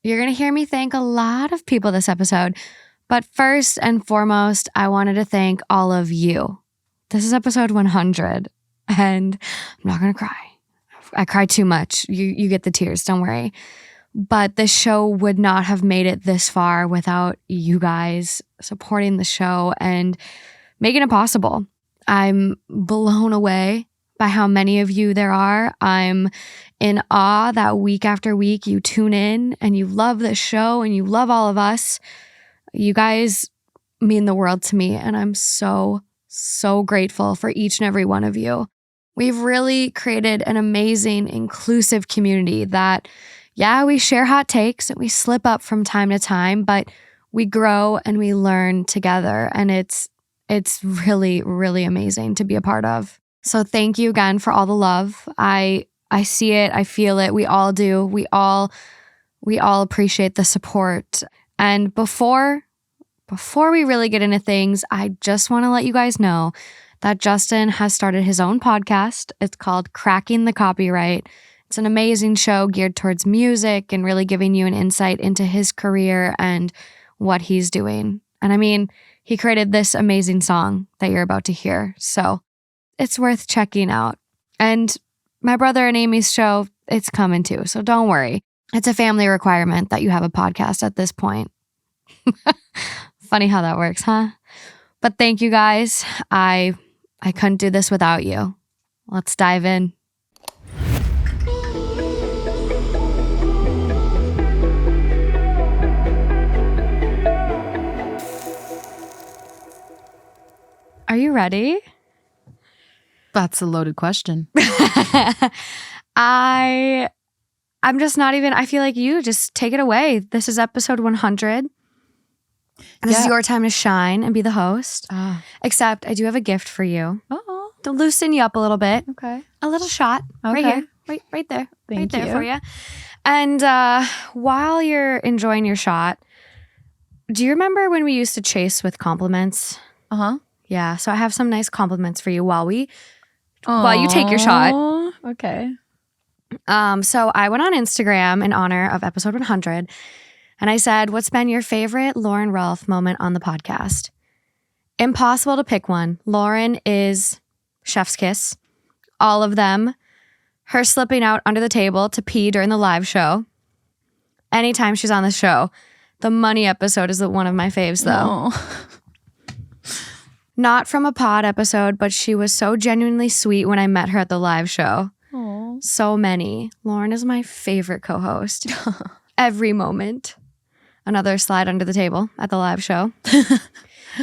You're going to hear me thank a lot of people this episode. But first and foremost, I wanted to thank all of you. This is episode 100, and I'm not going to cry. I cry too much. You get the tears, don't worry. But the show would not have made it this far without you guys supporting the show and making it possible. I'm blown away by how many of you there are. I'm in awe that week after week you tune in and you love the show and you love all of us. You guys mean the world to me, and I'm so grateful for each and every one of you. We've really created an amazing, inclusive community that, yeah, we share hot takes and we slip up from time to time, but we grow and we learn together, and it's really, really amazing to be a part of. So thank you again for all the love. I see it, I feel it. We all do. We all appreciate the support. And before we really get into things, I just want to let you guys know that Justin has started his own podcast. It's called Cracking the Copyright. It's an amazing show geared towards music and really giving you an insight into his career and what he's doing. And I mean, he created this amazing song that you're about to hear. So it's worth checking out. And my brother and Amy's show, it's coming too. So don't worry. It's a family requirement that you have a podcast at this point. Funny how that works, huh? But thank you guys. I couldn't do this without you. Let's dive in. Are you ready? That's a loaded question. I'm just not even, I feel like you just take it away. This is episode 100. This is your time to shine and be the host. Except I do have a gift for you. Oh. To loosen you up a little bit. Okay. A little shot. Okay. Right here. Right there. Thank right there you. for you. And while you're enjoying your shot, do you remember when we used to chase with compliments? Uh-huh. Yeah. So I have some nice compliments for you while you take your shot. Okay. So I went on Instagram in honor of episode 100, and I said, what's been your favorite Lauren Ralph moment on the podcast? Impossible to pick one. Lauren is chef's kiss. All of them. Her slipping out under the table to pee during the live show. Anytime she's on the show. The money episode is one of my faves, though. Oh. Not from a pod episode, but she was so genuinely sweet when I met her at the live show. Oh. So many. Lauren is my favorite co-host. Every moment. Another slide under the table at the live show.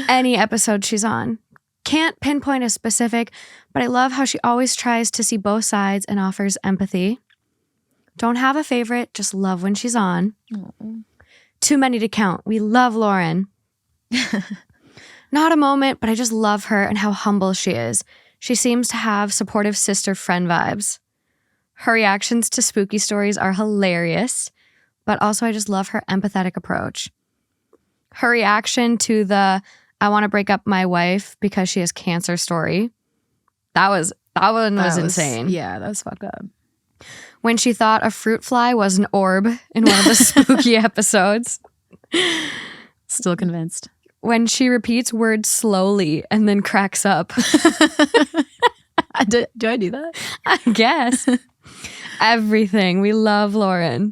Any episode she's on. Can't pinpoint a specific, but I love how she always tries to see both sides and offers empathy. Don't have a favorite, just love when she's on. Oh. Too many to count. We love Lauren. Not a moment, but I just love her and how humble she is. She seems to have supportive sister-friend vibes. Her reactions to spooky stories are hilarious, but also I just love her empathetic approach. Her reaction to the I want to break up my wife because she has cancer story, that one was insane. Yeah, that was fucked up. When she thought a fruit fly was an orb in one of the spooky episodes. Still convinced. When she repeats words slowly and then cracks up. Do I do that? I guess. Everything. We love Lauren.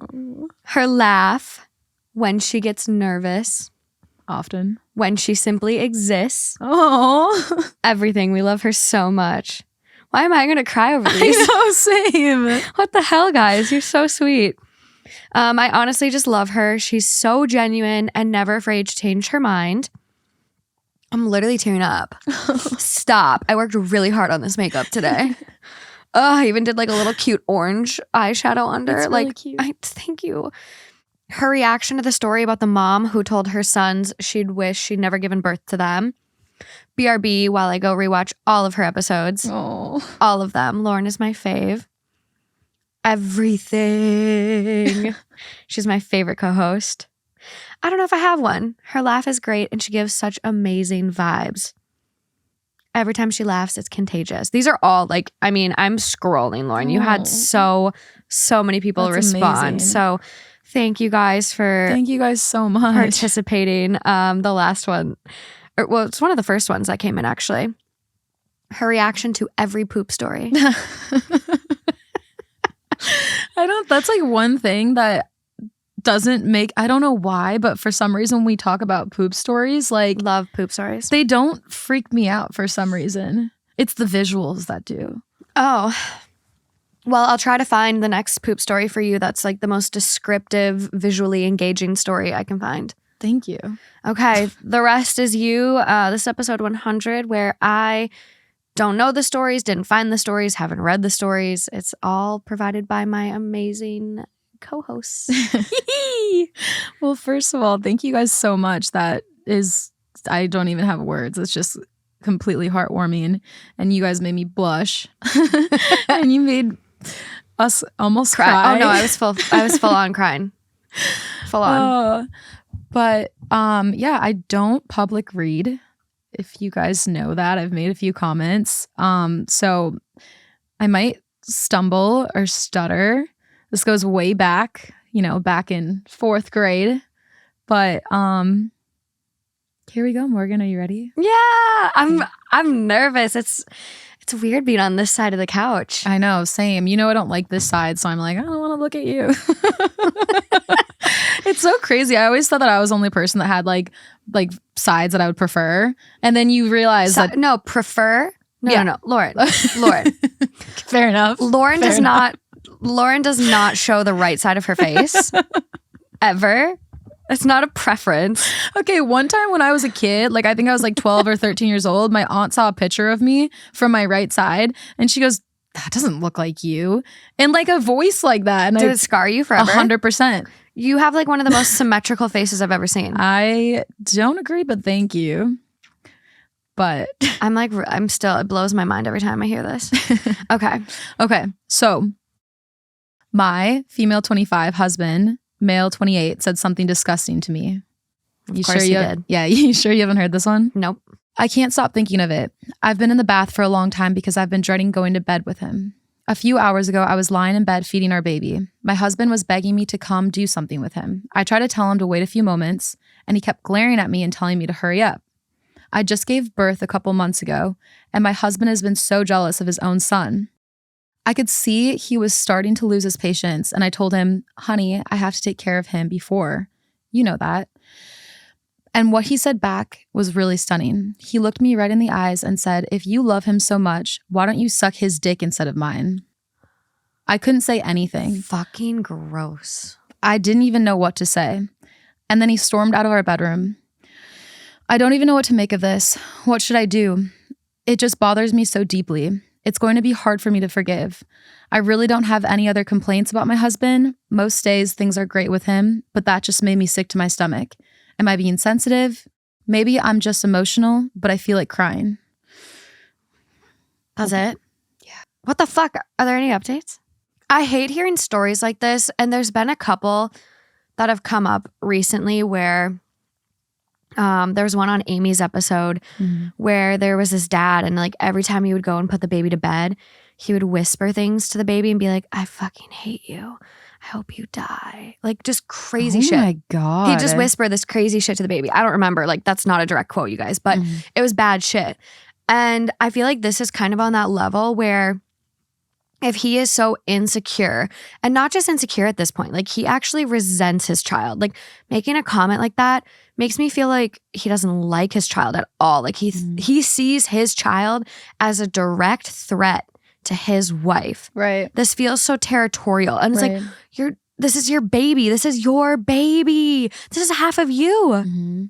Her laugh when she gets nervous. Often. When she simply exists. Oh. Everything. We love her so much. Why am I going to cry over these? I know, same. What the hell, guys? You're so sweet. I honestly just love her. She's so genuine and never afraid to change her mind. I'm literally tearing up. Stop. I worked really hard on this makeup today. I even did like a little cute orange eyeshadow under. It's really cute. Thank you. Her reaction to the story about the mom who told her sons she'd wish she'd never given birth to them. BRB while I go rewatch all of her episodes. Oh. All of them. Lauren is my fave. Everything. She's my favorite co-host. I don't know if I have one. Her laugh is great and she gives such amazing vibes. Every time she laughs, it's contagious. These are all I'm scrolling, Lauren. You had so so many people That's respond. amazing. So thank you guys for Thank you guys so much. participating. The last one, it's one of the first ones that came in actually. Her reaction to every poop story. That's like one thing that doesn't make, I don't know why, but for some reason when we talk about poop stories, like Love poop stories. they don't freak me out for some reason. It's the visuals that do. Oh, well, I'll try to find the next poop story for you that's like the most descriptive, visually engaging story I can find. Thank you. Okay, the rest is you. This is episode 100 where I don't know the stories, didn't find the stories, haven't read the stories. It's all provided by my amazing co-hosts. Well, first of all, thank you guys so much. I don't even have words. It's just completely heartwarming. And you guys made me blush. And you made us almost cry. Oh no, I was full on crying. Full on. But yeah, I don't public read. If you guys know that, I've made a few comments. So I might stumble or stutter. This goes way back, back in 4th grade. But here we go, Morgan. Are you ready? Yeah, I'm nervous. It's weird being on this side of the couch. I know, same. I don't like this side, so I'm like, I don't want to look at you. It's so crazy. I always thought that I was the only person that had like sides that I would prefer. And then you realize that no, prefer? No, Lauren. Fair enough. Lauren does not show the right side of her face ever. It's not a preference. Okay, one time when I was a kid, like I think I was like 12 or 13 years old, my aunt saw a picture of me from my right side and she goes, that doesn't look like you. And like a voice like that. And Did it scar you forever? 100%. You have like one of the most symmetrical faces I've ever seen. I don't agree, but thank you. But I'm still, it blows my mind every time I hear this. Okay. So my female 25 husband, male 28, said something disgusting to me. Of course he did. Yeah, you sure you haven't heard this one? Nope. I can't stop thinking of it. I've been in the bath for a long time because I've been dreading going to bed with him. A few hours ago, I was lying in bed feeding our baby. My husband was begging me to come do something with him. I tried to tell him to wait a few moments, and he kept glaring at me and telling me to hurry up. I just gave birth a couple months ago, and my husband has been so jealous of his own son. I could see he was starting to lose his patience, and I told him, honey, I have to take care of him before. You know that. And what he said back was really stunning. He looked me right in the eyes and said, if you love him so much, why don't you suck his dick instead of mine? I couldn't say anything. Fucking gross. I didn't even know what to say. And then he stormed out of our bedroom. I don't even know what to make of this. What should I do? It just bothers me so deeply. It's going to be hard for me to forgive. I really don't have any other complaints about my husband. Most days things are great with him, but that just made me sick to my stomach. Am I being sensitive? Maybe I'm just emotional, but I feel like crying. That's it? Yeah. What the fuck? Are there any updates? I hate hearing stories like this, and there's been a couple that have come up recently where there was one on Amy's episode where there was this dad, and like every time he would go and put the baby to bed, he would whisper things to the baby and be like, I fucking hate you. I hope you die. Like just crazy shit. Oh my God. He'd just whisper this crazy shit to the baby. I don't remember. Like that's not a direct quote, you guys, but it was bad shit. And I feel like this is kind of on that level where if he is so insecure, and not just insecure at this point, like he actually resents his child. Like making a comment like that makes me feel like he doesn't like his child at all. Like he sees his child as a direct threat to his wife. Right. This feels so territorial. And it's like, this is your baby. This is your baby. This is half of you.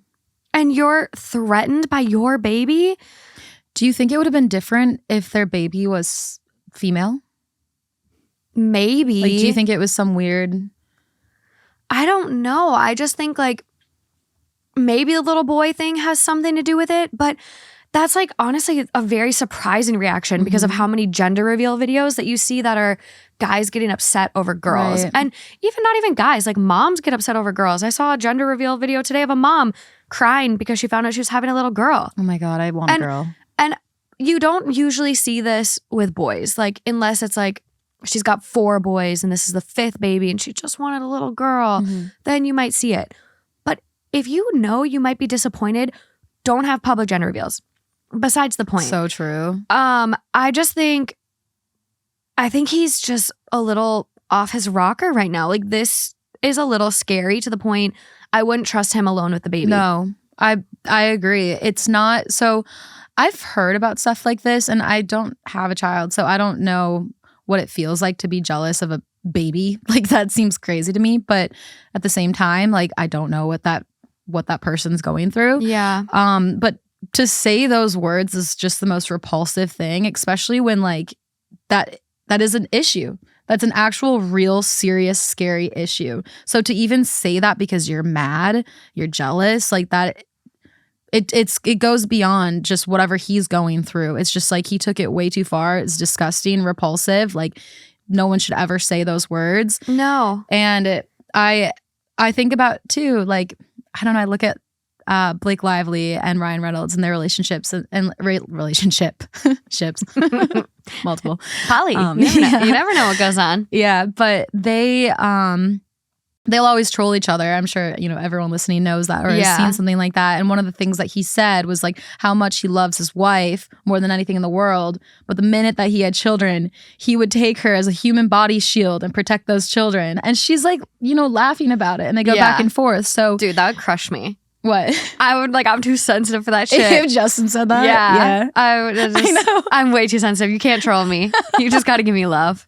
And you're threatened by your baby. Do you think it would have been different if their baby was female? Maybe. Like, do you think it was some weird? I don't know. I just think like maybe the little boy thing has something to do with it. But that's like honestly a very surprising reaction because of how many gender reveal videos that you see that are guys getting upset over girls. Right. And even not even guys, like moms get upset over girls. I saw a gender reveal video today of a mom crying because she found out she was having a little girl. Oh my God, I want a girl. And you don't usually see this with boys, like unless it's like she's got 4 boys and this is the 5th baby and she just wanted a little girl, then you might see it. But if you know you might be disappointed, don't have public gender reveals. Besides the point. So true. I think he's just a little off his rocker right now. Like, this is a little scary to the point I wouldn't trust him alone with the baby. No, I agree. It's not. So I've heard about stuff like this, and I don't have a child, so I don't know what it feels like to be jealous of a baby. Like, that seems crazy to me. But at the same time, like, I don't know what that person's going through. Yeah. But to say those words is just the most repulsive thing, especially when like that is an issue. That's an actual, real, serious, scary issue. So to even say that because you're mad, you're jealous, like that, it goes beyond just whatever he's going through. It's just like he took it way too far. It's disgusting, repulsive. Like, no one should ever say those words. No. And I think about too, like, I don't know, I look at Blake Lively and Ryan Reynolds and their relationships and ships, multiple. Poly. You never know what goes on. Yeah, but they'll always troll each other. I'm sure, everyone listening knows that or has seen something like that. And one of the things that he said was like how much he loves his wife more than anything in the world. But the minute that he had children, he would take her as a human body shield and protect those children. And she's like, laughing about it. And they go back and forth. So, dude, that would crush me. What? I'm too sensitive for that shit. If Justin said that? Yeah. I know. I'm way too sensitive. You can't troll me. You just got to give me love.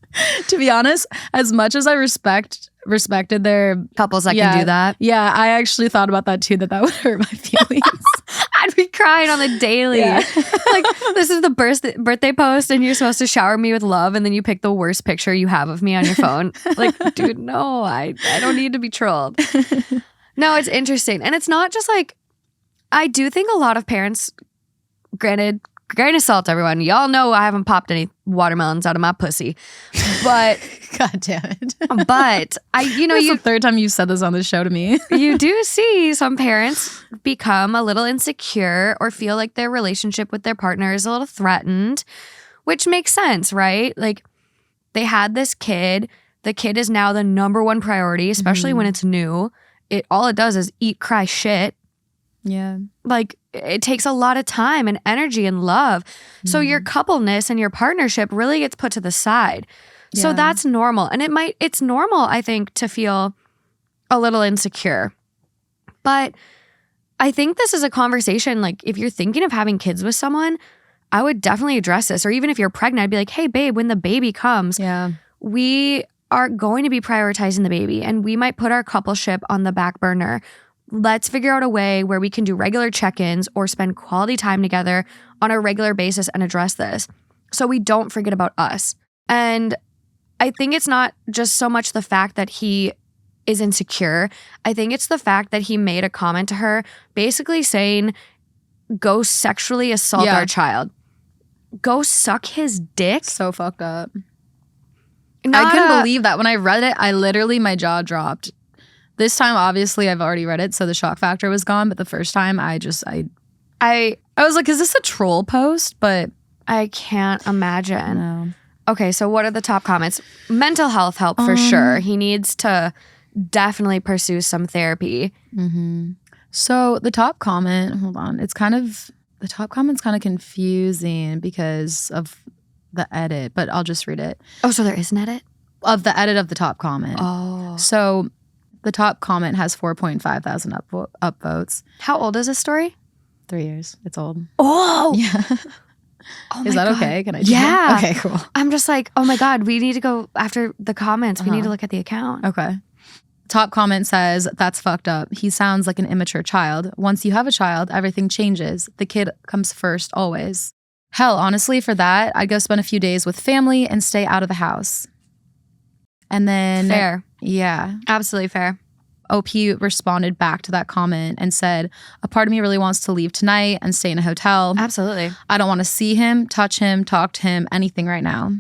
To be honest, as much as I respected their couples that can do that. Yeah, I actually thought about that too, that would hurt my feelings. I'd be crying on the daily. Yeah. Like, this is the birthday post and you're supposed to shower me with love and then you pick the worst picture you have of me on your phone. Like, dude, no, I don't need to be trolled. No, it's interesting. And it's not just like, I do think a lot of parents, granted, grain of salt, everyone. Y'all know I haven't popped any watermelons out of my pussy. But God damn it. But That's the third time you've said this on the show to me. You do see some parents become a little insecure or feel like their relationship with their partner is a little threatened, which makes sense, right? Like, they had this kid. The kid is now the number one priority, especially when it's new. All it does is eat, cry, shit. Yeah. Like, it takes a lot of time and energy and love. So your coupleness and your partnership really gets put to the side. Yeah. So that's normal. And it's normal, I think, to feel a little insecure. But I think this is a conversation, like, if you're thinking of having kids with someone, I would definitely address this. Or even if you're pregnant, I'd be like, hey, babe, when the baby comes, we are going to be prioritizing the baby and we might put our coupleship on the back burner. Let's figure out a way where we can do regular check-ins or spend quality time together on a regular basis and address this so we don't forget about us. And I think it's not just so much the fact that he is insecure. I think it's the fact that he made a comment to her basically saying, go sexually assault our child. Go suck his dick. So fucked up. I couldn't believe that. When I read it, my jaw dropped. This time, obviously, I've already read it, so the shock factor was gone. But the first time, I was like, is this a troll post? But I can't imagine. No. Okay, so what are the top comments? Mental health help for sure. He needs to definitely pursue some therapy. Mm-hmm. So the top comment, hold on. The top comment's kind of confusing because of the edit, but I'll just read it. Oh, so there is an edit? Of the edit of the top comment. Oh. So the top comment has 4.5 thousand upvotes. How old is this story? 3 years. It's old. Oh! Yeah. Oh, is that God. okay? Can I do that? Okay, cool. I'm just like, oh my God, we need to go after the comments. We need to look at the account. Okay. Top comment says, that's fucked up. He sounds like an immature child. Once you have a child, everything changes. The kid comes first, always. Hell, honestly, for that, I'd go spend a few days with family and stay out of the house. And then... Fair. Yeah. Absolutely fair. OP responded back to that comment and said, a part of me really wants to leave tonight and stay in a hotel. Absolutely. I don't want to see him, touch him, talk to him, anything right now.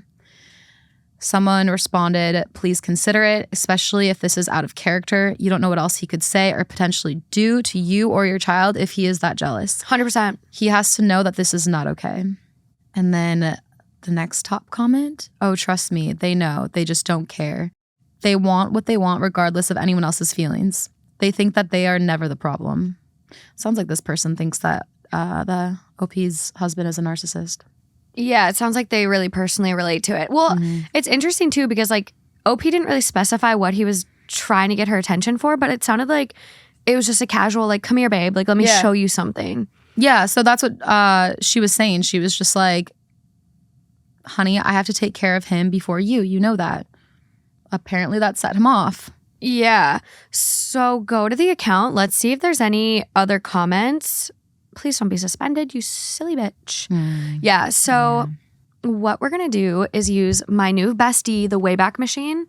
Someone responded, please consider it, especially if this is out of character. You don't know what else he could say or potentially do to you or your child if he is that jealous. 100%. He has to know that this is not okay. And then the next top comment. Oh, trust me, they know. They just don't care. They want what they want regardless of anyone else's feelings. They think that they are never the problem. Sounds like this person thinks that the OP's husband is a narcissist. Yeah, it sounds like they really personally relate to it. Well, it's interesting too because like OP didn't really specify what he was trying to get her attention for, but it sounded like it was just a casual like, come here, babe. Like, let me show you something. Yeah, so that's what she was saying. She was just like, honey, I have to take care of him before you. You know that. Apparently that set him off. Yeah. So go to the account. Let's see if there's any other comments. Please don't be suspended, you silly bitch. Yeah. So what we're going to do is use my new bestie, the Wayback Machine.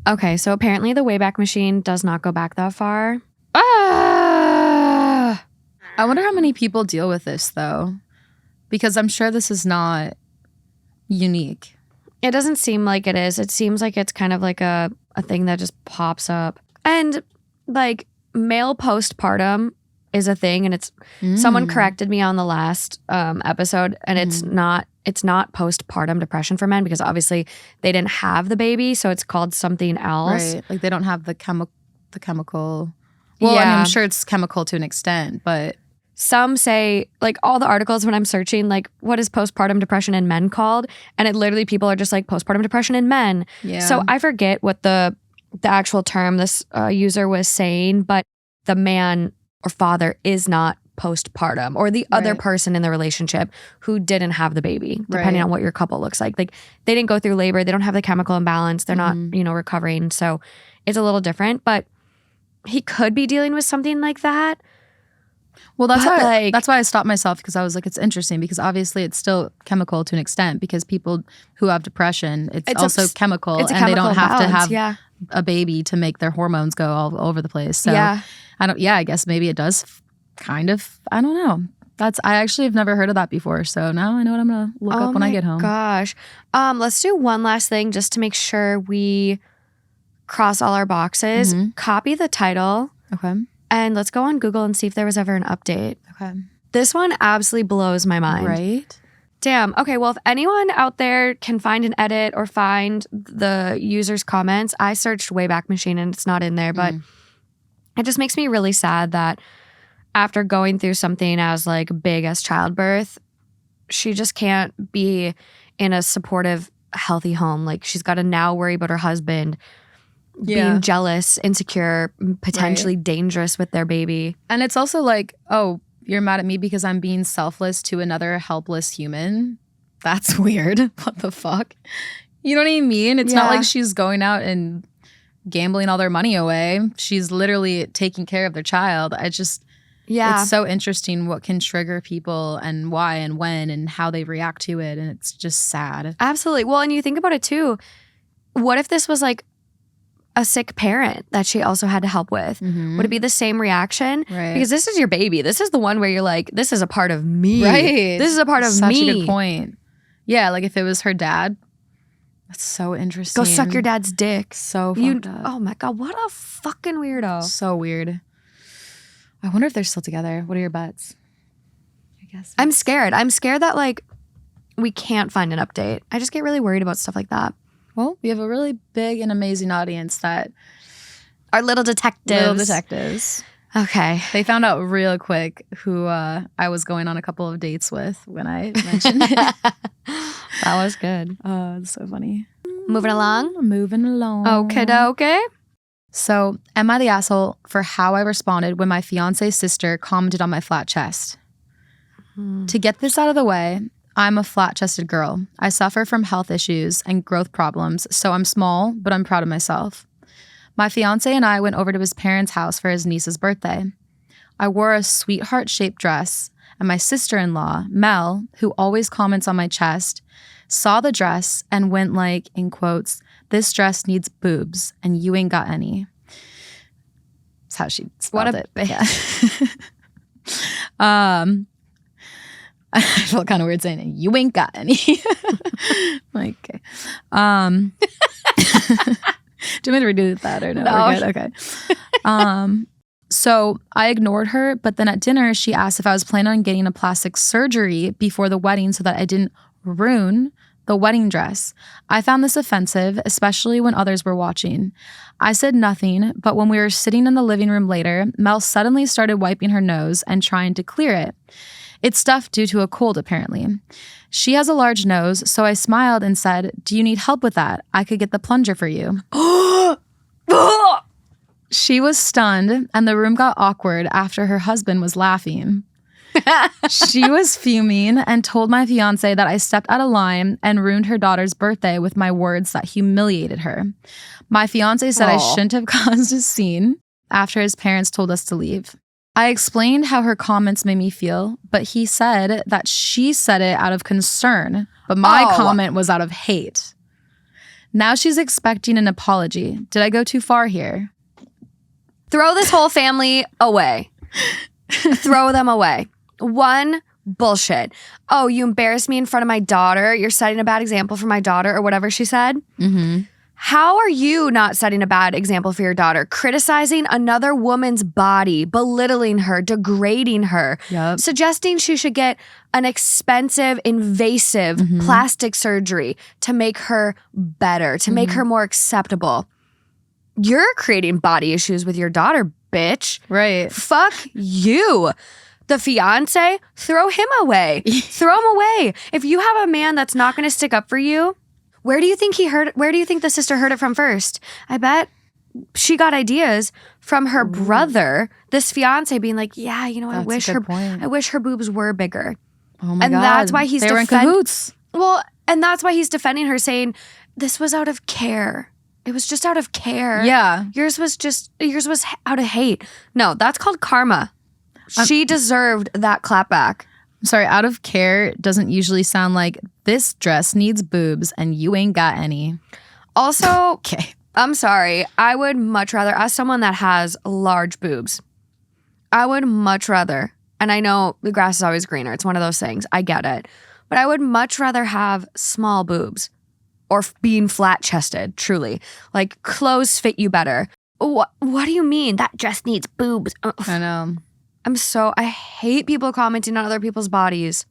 Okay. So apparently the Wayback Machine does not go back that far. I wonder how many people deal with this though, because I'm sure this is not unique. It doesn't seem like it is. It seems like it's kind of like a thing that just pops up. And like male postpartum is a thing, and it's someone corrected me on the last episode, and it's not postpartum depression for men because obviously they didn't have the baby, so it's called something else. Right. Like they don't have the chemical. Well, I mean, I'm sure it's chemical to an extent, but some say, like all the articles when I'm searching, like what is postpartum depression in men called? And it literally people are just like postpartum depression in men. Yeah. So I forget what the actual term this user was saying, but the man or father is not postpartum, or the other person in the relationship who didn't have the baby, depending on what your couple looks like. Like they didn't go through labor, they don't have the chemical imbalance, they're not, recovering. So it's a little different, but he could be dealing with something like that. Well, that's why I stopped myself, because I was like, it's interesting because obviously it's still chemical to an extent, because people who have depression, it's also chemical, and they don't have to have a baby to make their hormones go all over the place. So I guess maybe it does kind of, I don't know. I actually have never heard of that before. So now I know what I'm going to look up when I get home. Gosh. Let's do one last thing just to make sure we cross all our boxes. Copy the title. Okay. And let's go on Google and see if there was ever an update. Okay. This one absolutely blows my mind. Right? Damn. Okay, well, if anyone out there can find an edit or find the user's comments, I searched Wayback Machine and it's not in there, but it just makes me really sad that after going through something as like big as childbirth, she just can't be in a supportive, healthy home. Like she's got to now worry about her husband being jealous, insecure, potentially dangerous with their baby. And it's also like, oh, you're mad at me because I'm being selfless to another helpless human? That's weird. What the fuck? You know what I mean? It's not like she's going out and gambling all their money away. She's literally taking care of their child. It's so interesting what can trigger people and why and when and how they react to it. And it's just sad. Absolutely. Well, and you think about it too. What if this was like a sick parent that she also had to help with? Would it be the same reaction? Right. Because this is your baby. This is the one where you're like, this is a part of me. Right. This is a part of Such me. a good point. Yeah, like if it was her dad. That's so interesting. Go suck your dad's dick. So fucked up. Oh my God, what a fucking weirdo. So weird. I wonder if they're still together. What are your bets? I guess. I'm scared. I'm scared that like we can't find an update. I just get really worried about stuff like that. Well, we have a really big and amazing audience that are little detectives. Okay. They found out real quick who I was going on a couple of dates with when I mentioned it. That was good. Oh, it's so funny. Moving along. Okay. So, am I the asshole for how I responded when my fiance's sister commented on my flat chest? To get this out of the way, I'm a flat-chested girl. I suffer from health issues and growth problems, so I'm small, but I'm proud of myself. My fiance and I went over to his parents' house for his niece's birthday. I wore a sweetheart-shaped dress, and my sister-in-law, Mel, who always comments on my chest, saw the dress and went like, in quotes, "This dress needs boobs, and you ain't got any." That's how she spelled it. Bitch. Yeah. I felt kind of weird saying it. You ain't got any. Like, okay. Do you want me to redo that or no? No. We're good? Okay. So I ignored her, but then at dinner, she asked if I was planning on getting a plastic surgery before the wedding so that I didn't ruin the wedding dress. I found this offensive, especially when others were watching. I said nothing, but when we were sitting in the living room later, Mel suddenly started wiping her nose and trying to clear it. It's stuffed due to a cold, apparently. She has a large nose, so I smiled and said, "Do you need help with that? I could get the plunger for you." She was stunned, and the room got awkward after her husband was laughing. She was fuming and told my fiancé that I stepped out of line and ruined her daughter's birthday with my words that humiliated her. My fiancé said I shouldn't have caused a scene after his parents told us to leave. I explained how her comments made me feel, but he said that she said it out of concern, but my comment was out of hate. Now she's expecting an apology. Did I go too far here? Throw this whole family away. Throw them away. One, bullshit. Oh, you embarrassed me in front of my daughter. You're setting a bad example for my daughter, or whatever she said. Mm-hmm. How are you not setting a bad example for your daughter? Criticizing another woman's body, belittling her, degrading her, suggesting she should get an expensive, invasive plastic surgery to make her better, to make her more acceptable. You're creating body issues with your daughter, bitch. Right. Fuck you. The fiance, throw him away. Throw him away. If you have a man that's not going to stick up for you, where do you think the sister heard it from first? I bet she got ideas from her brother, this fiance, being like, yeah, you know, I wish her boobs were bigger. Oh my God. And that's why he's they were in cahoots. Well, and that's why he's defending her, saying this was out of care. It was just out of care. Yeah. Yours was out of hate. No, that's called karma. She deserved that clapback. Sorry, out of care doesn't usually sound like this dress needs boobs and you ain't got any. Also, okay. I'm sorry. I would much rather, as someone that has large boobs, I would much rather, and I know the grass is always greener. It's one of those things. I get it. But I would much rather have small boobs or being flat-chested, truly. Like, clothes fit you better. What do you mean? That dress needs boobs. Ugh. I know. I hate people commenting on other people's bodies.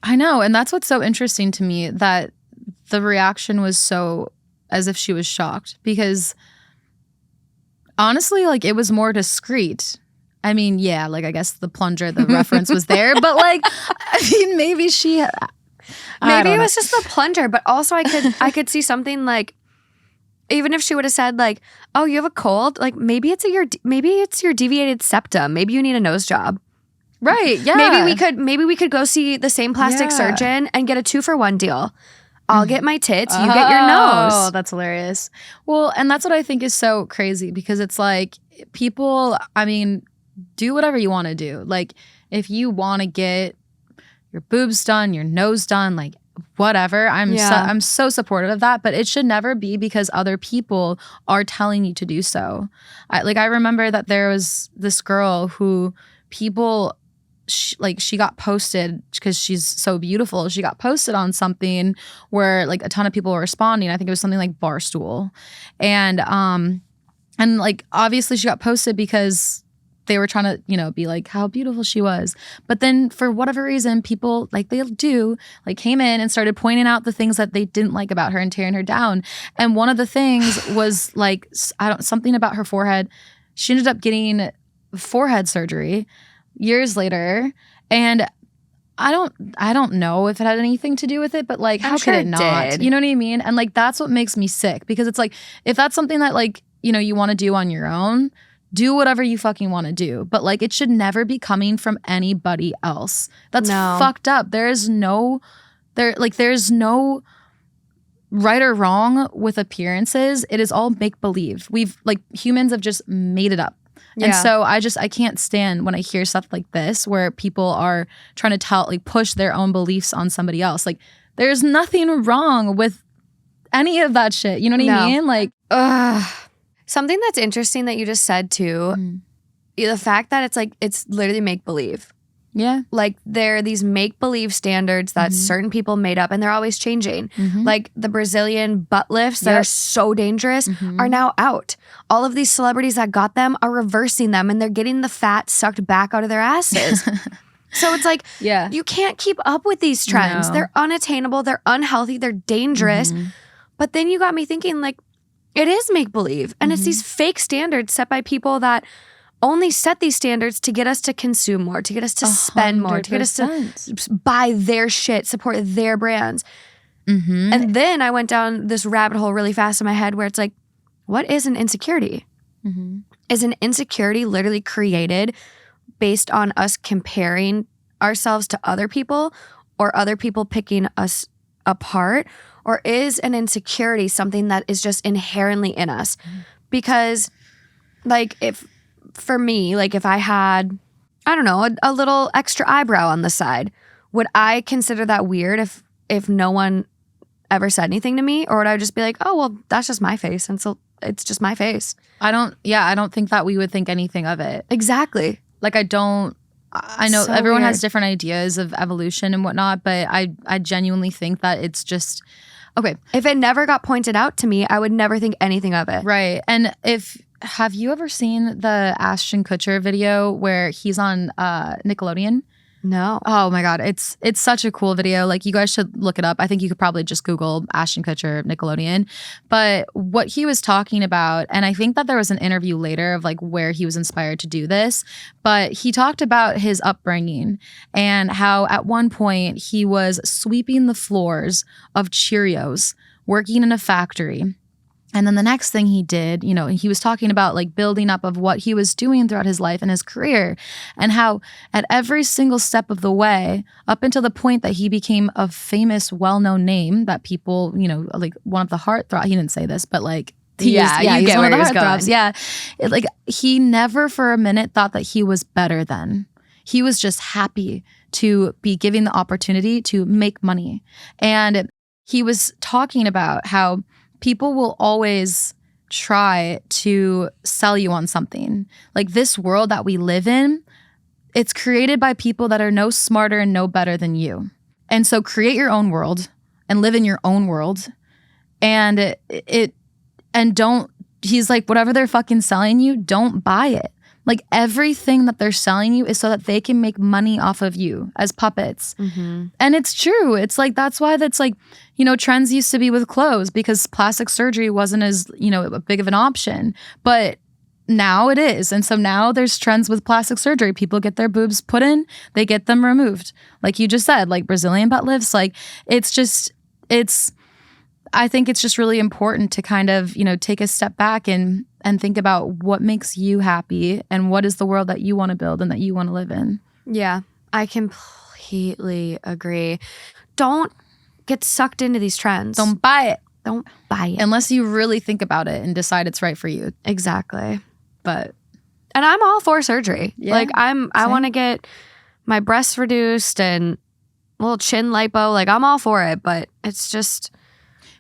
I know. And that's what's so interesting to me, that the reaction was so as if she was shocked, because honestly, like, it was more discreet. I mean, yeah, like, I guess the plunger, the reference was there, but like, I mean, maybe maybe it was just the plunger, but also I could see something like, even if she would have said like, "Oh, you have a cold," like maybe it's your deviated septum. Maybe you need a nose job. Right. Yeah. Maybe we could go see the same plastic surgeon and get a 2-for-1 deal. I'll get my tits, you get your nose. Oh, that's hilarious. Well, and that's what I think is so crazy, because it's like, people, I mean, do whatever you want to do. Like, if you want to get your boobs done, your nose done, like, whatever. I'm so supportive of that, but it should never be because other people are telling you to do so. I remember that there was this girl who people, she got posted because she's so beautiful. She got posted on something where like a ton of people were responding. I think it was something like Barstool, and like obviously she got posted because they were trying to, you know, be like how beautiful she was. But then for whatever reason, people, like they do, like came in and started pointing out the things that they didn't like about her and tearing her down. And one of the things was like, something about her forehead. She ended up getting forehead surgery years later. And I don't know if it had anything to do with it, but like, how could it not? Did. You know what I mean? And like, that's what makes me sick, because it's like, if that's something that like, you know, you want to do on your own, do whatever you fucking want to do. But like, it should never be coming from anybody else. That's fucked up. There's no right or wrong with appearances. It is all make believe. Humans have just made it up. Yeah. And so I can't stand when I hear stuff like this where people are trying to push their own beliefs on somebody else. Like, there's nothing wrong with any of that shit. You know what I mean? Like, ugh. Something that's interesting that you just said too, the fact that it's literally make-believe. Yeah. Like, there are these make-believe standards that certain people made up, and they're always changing. Like the Brazilian butt lifts that are so dangerous are now out. All of these celebrities that got them are reversing them, and they're getting the fat sucked back out of their asses. So it's like, Yeah. you can't keep up with these trends. No. They're unattainable. They're unhealthy. They're dangerous. But then you got me thinking, like, it is make-believe. And it's these fake standards set by people that only set these standards to get us to consume more, to get us to spend more, to get us to buy their shit, support their brands. And then I went down this rabbit hole really fast in my head where it's like, what is an insecurity? Is an insecurity literally created based on us comparing ourselves to other people or other people picking us apart? Or is an insecurity something that is just inherently in us? Because like for me, if I had, I don't know, a little extra eyebrow on the side, would I consider that weird if no one ever said anything to me? Or would I just be like, oh, well, that's just my face. And so it's just my face. I don't think that we would think anything of it. Exactly. I know So everyone weird. has different ideas of evolution and whatnot, but I genuinely think that it's just, okay. If it never got pointed out to me, I would never think anything of it. Right. And have you ever seen the Ashton Kutcher video where he's on Nickelodeon? No. Oh my God. It's such a cool video. Like, you guys should look it up. I think you could probably just Google Ashton Kutcher Nickelodeon. But what he was talking about, and I think that there was an interview later of like where he was inspired to do this, but he talked about his upbringing and how at one point he was sweeping the floors of Cheerios, working in a factory. And then the next thing he did, he was talking about like building up of what he was doing throughout his life and his career, and how at every single step of the way, up until the point that he became a famous, well-known name that people, like one of the heartthrobs, he didn't say this, but like, he's one of the heartthrobs. Yeah. He never for a minute thought that he was better than. He was just happy to be given the opportunity to make money. And he was talking about how people will always try to sell you on something. Like, this world that we live in, it's created by people that are no smarter and no better than you. And so create your own world and live in your own world. And he's like, whatever they're fucking selling you, don't buy it. Like, everything that they're selling you is so that they can make money off of you as puppets. And it's true. It's like, that's why that's like, trends used to be with clothes because plastic surgery wasn't as, big of an option. But now it is. And so now there's trends with plastic surgery. People get their boobs put in, they get them removed. Like you just said, like Brazilian butt lifts. Like, I think it's just really important to kind of, take a step back and think about what makes you happy and what is the world that you want to build and that you want to live in. Yeah, I completely agree. Don't get sucked into these trends. Don't buy it. Don't buy it. Unless you really think about it and decide it's right for you. Exactly. And I'm all for surgery. Yeah, like, I want to get my breasts reduced and a little chin lipo. Like, I'm all for it, but it's just...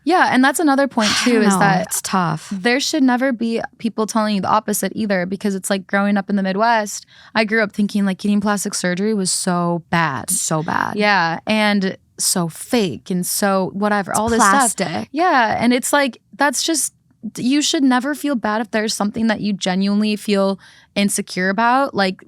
Yeah, and that's another point too, is that it's tough. There should never be people telling you the opposite either, because it's like growing up in the Midwest, I grew up thinking like getting plastic surgery was so bad. So bad. Yeah, and so fake and so whatever, It's all this plastic. stuff. Yeah, and it's like, that's just, you should never feel bad if there's something that you genuinely feel insecure about, like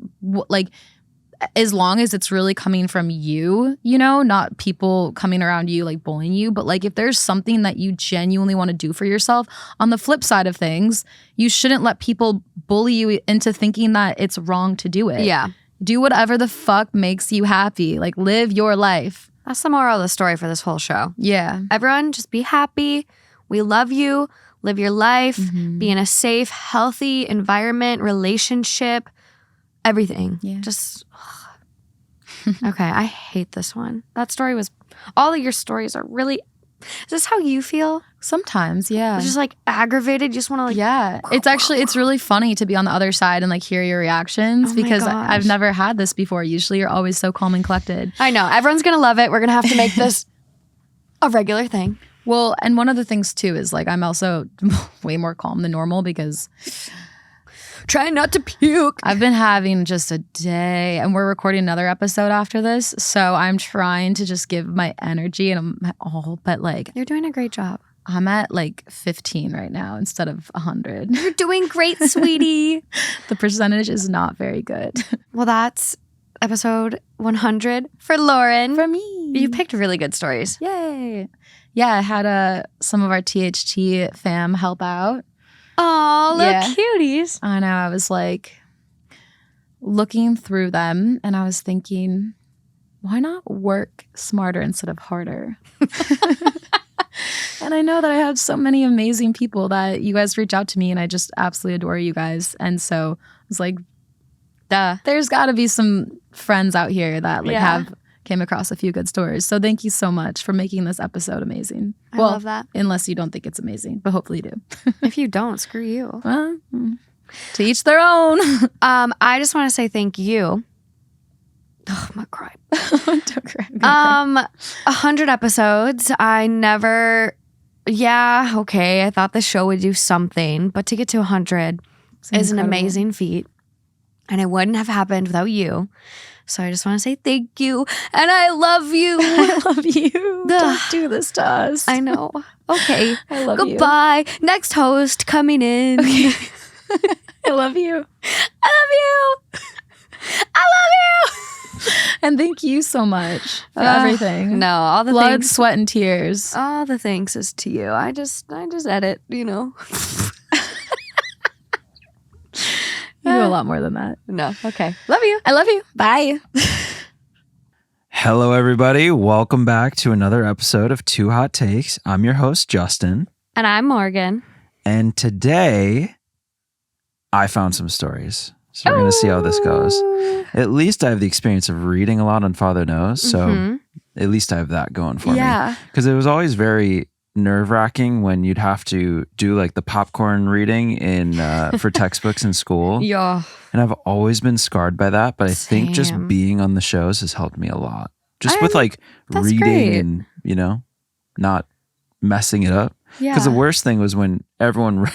as long as it's really coming from you, not people coming around you like bullying you. But like, if there's something that you genuinely want to do for yourself, on the flip side of things, you shouldn't let people bully you into thinking that it's wrong to do it. Yeah. Do whatever the fuck makes you happy. Like, live your life. That's the moral of the story for this whole show. Yeah. Everyone, just be happy. We love you. Live your life. Be in a safe, healthy environment, relationship, everything. Yeah. Just... Okay, I hate this one. That story was... All of your stories are really... Is this how you feel? Sometimes, yeah. Just like aggravated. You just want to like... Yeah. It's really funny to be on the other side and like hear your reactions, Oh my because gosh. I've never had this before. Usually you're always so calm and collected. I know. Everyone's going to love it. We're going to have to make this a regular thing. Well, and one of the things too is like, I'm also way more calm than normal because Trying not to puke. I've been having just a day, and we're recording another episode after this. So I'm trying to just give my energy and I'm all, but like, You're doing a great job. I'm at like 15 right now instead of 100. You're doing great, sweetie. The percentage is not very good. Well, that's episode 100 for Lauren. For me. You picked really good stories. Yay. Yeah, I had some of our THT fam help out. Oh, little cuties. I know. I was like looking through them and I was thinking, why not work smarter instead of harder? And I know that I have so many amazing people that you guys reach out to me and I just absolutely adore you guys. And so I was like, duh, there's got to be some friends out here that have came across a few good stories. So thank you so much for making this episode amazing. I love that. Unless you don't think it's amazing, but hopefully you do. If you don't, screw you. Well, to each their own. I just want to say thank you. Oh, I'm gonna cry. Don't cry. 100 episodes. I never. Yeah, okay. I thought the show would do something, but to get to 100 is an amazing feat, and it wouldn't have happened without you. So I just want to say thank you, and I love you. I love you. Don't do this to us. I know. Okay. I love you. Goodbye. Next host coming in. Okay. I love you. I love you. I love you. And thank you so much for everything. No, all the blood, thanks, sweat, and tears. all the thanks is to you. I just edit, You do a lot more than that. No, okay. Love you. I love you. Bye. Hello, everybody. Welcome back to another episode of Two Hot Takes. I'm your host, Justin. And I'm Morgan. And today, I found some stories. So we're going to see how this goes. At least I have the experience of reading a lot on Father Knows. So at least I have that going for me. Because it was always very nerve-wracking when you'd have to do like the popcorn reading in for textbooks in school. Yeah. And I've always been scarred by that. But I think just Same. being on the shows has helped me a lot. Just with like that's reading great. and, not messing it up. Yeah. Because the worst thing was when everyone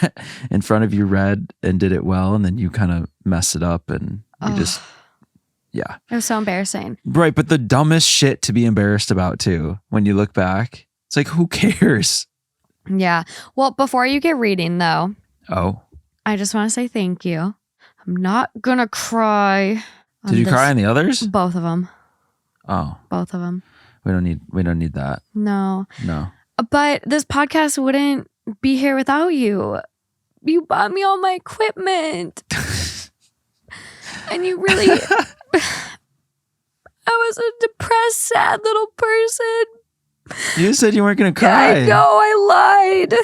in front of you read and did it well, and then you kind of mess it up and you just, It was so embarrassing. Right, but the dumbest shit to be embarrassed about too, when you look back. It's like, who cares? Yeah. Well, before you get reading though, Oh. I just want to say thank you. I'm not gonna cry. Did you cry on the others? Both of them. Oh. Both of them. We don't need that. No. No. But this podcast wouldn't be here without you. You bought me all my equipment. And you really... I was a depressed, sad little person. You said you weren't going to cry. I know, I lied.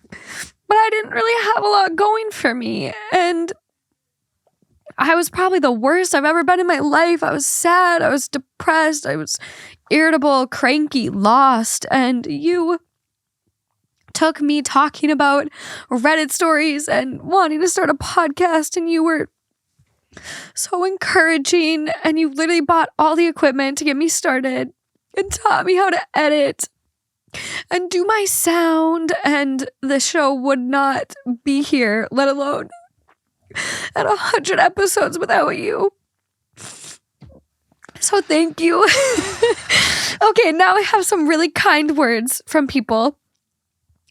But I didn't really have a lot going for me. And I was probably the worst I've ever been in my life. I was sad. I was depressed. I was irritable, cranky, lost. And you took me talking about Reddit stories and wanting to start a podcast. And you were so encouraging. And you literally bought all the equipment to get me started and taught me how to edit and do my sound. And the show would not be here, let alone at 100 episodes without you. So thank you. Okay, now I have some really kind words from people.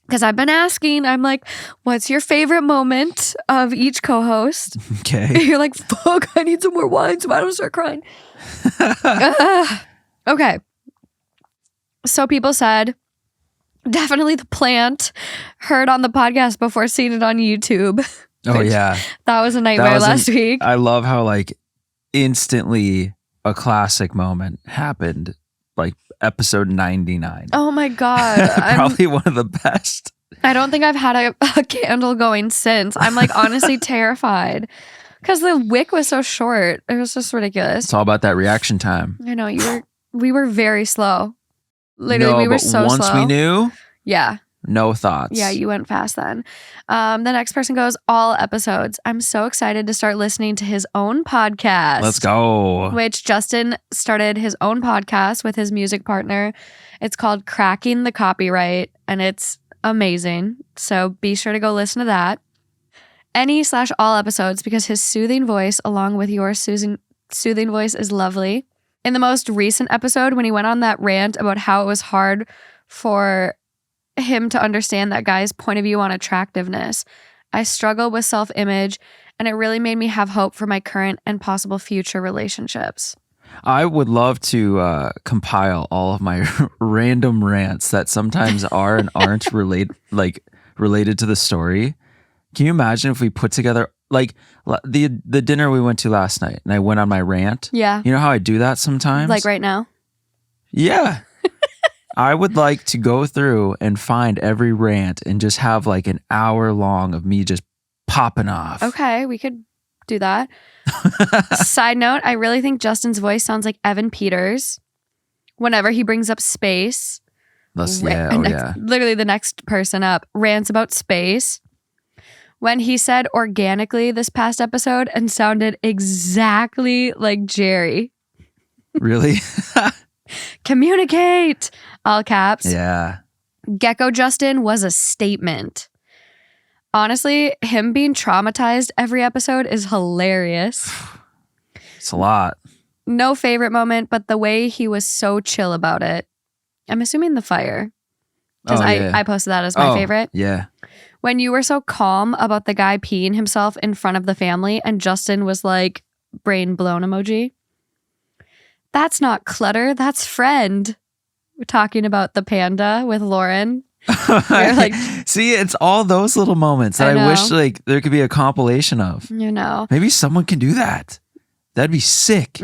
Because I've been asking, I'm like, what's your favorite moment of each co-host? Okay. You're like, fuck, I need some more wine so I don't start crying. Okay. So people said, definitely the plant heard on the podcast before seeing it on YouTube. Oh, yeah. That was a nightmare last week. I love how like instantly a classic moment happened, like episode 99. Oh my God. Probably one of the best. I don't think I've had a candle going since. I'm like honestly terrified because the wick was so short. It was just ridiculous. It's all about that reaction time. I know we were very slow. Literally, we were so once slow. we knew, yeah. no thoughts. Yeah, you went fast then. The next person goes, all episodes. I'm so excited to start listening to his own podcast. Let's go. Which Justin started his own podcast with his music partner. It's called Cracking the Copyright, and it's amazing. So be sure to go listen to that. Any/all episodes, because his soothing voice, along with your soothing voice, is lovely. In the most recent episode, when he went on that rant about how it was hard for him to understand that guy's point of view on attractiveness, I struggle with self-image and it really made me have hope for my current and possible future relationships. I would love to compile all of my random rants that sometimes are and aren't related to the story. Can you imagine if we put together like the dinner we went to last night and I went on my rant? Yeah. You know how I do that sometimes? Like right now? Yeah. I would like to go through and find every rant and just have like an hour long of me just popping off. Okay, we could do that. Side note, I really think Justin's voice sounds like Evan Peters whenever he brings up space. Literally the next person up rants about space. When he said organically this past episode and sounded exactly like Jerry. Really? Communicate! All caps. Yeah. Gecko Justin was a statement. Honestly, him being traumatized every episode is hilarious. It's a lot. No favorite moment, but the way he was so chill about it. I'm assuming the fire. Because I posted that as my favorite. Yeah. When you were so calm about the guy peeing himself in front of the family and Justin was like, brain blown emoji. That's not clutter, that's friend. We're talking about the panda with Lauren. Like, see, it's all those little moments that I wish like there could be a compilation of. You know. Maybe someone can do that. That'd be sick.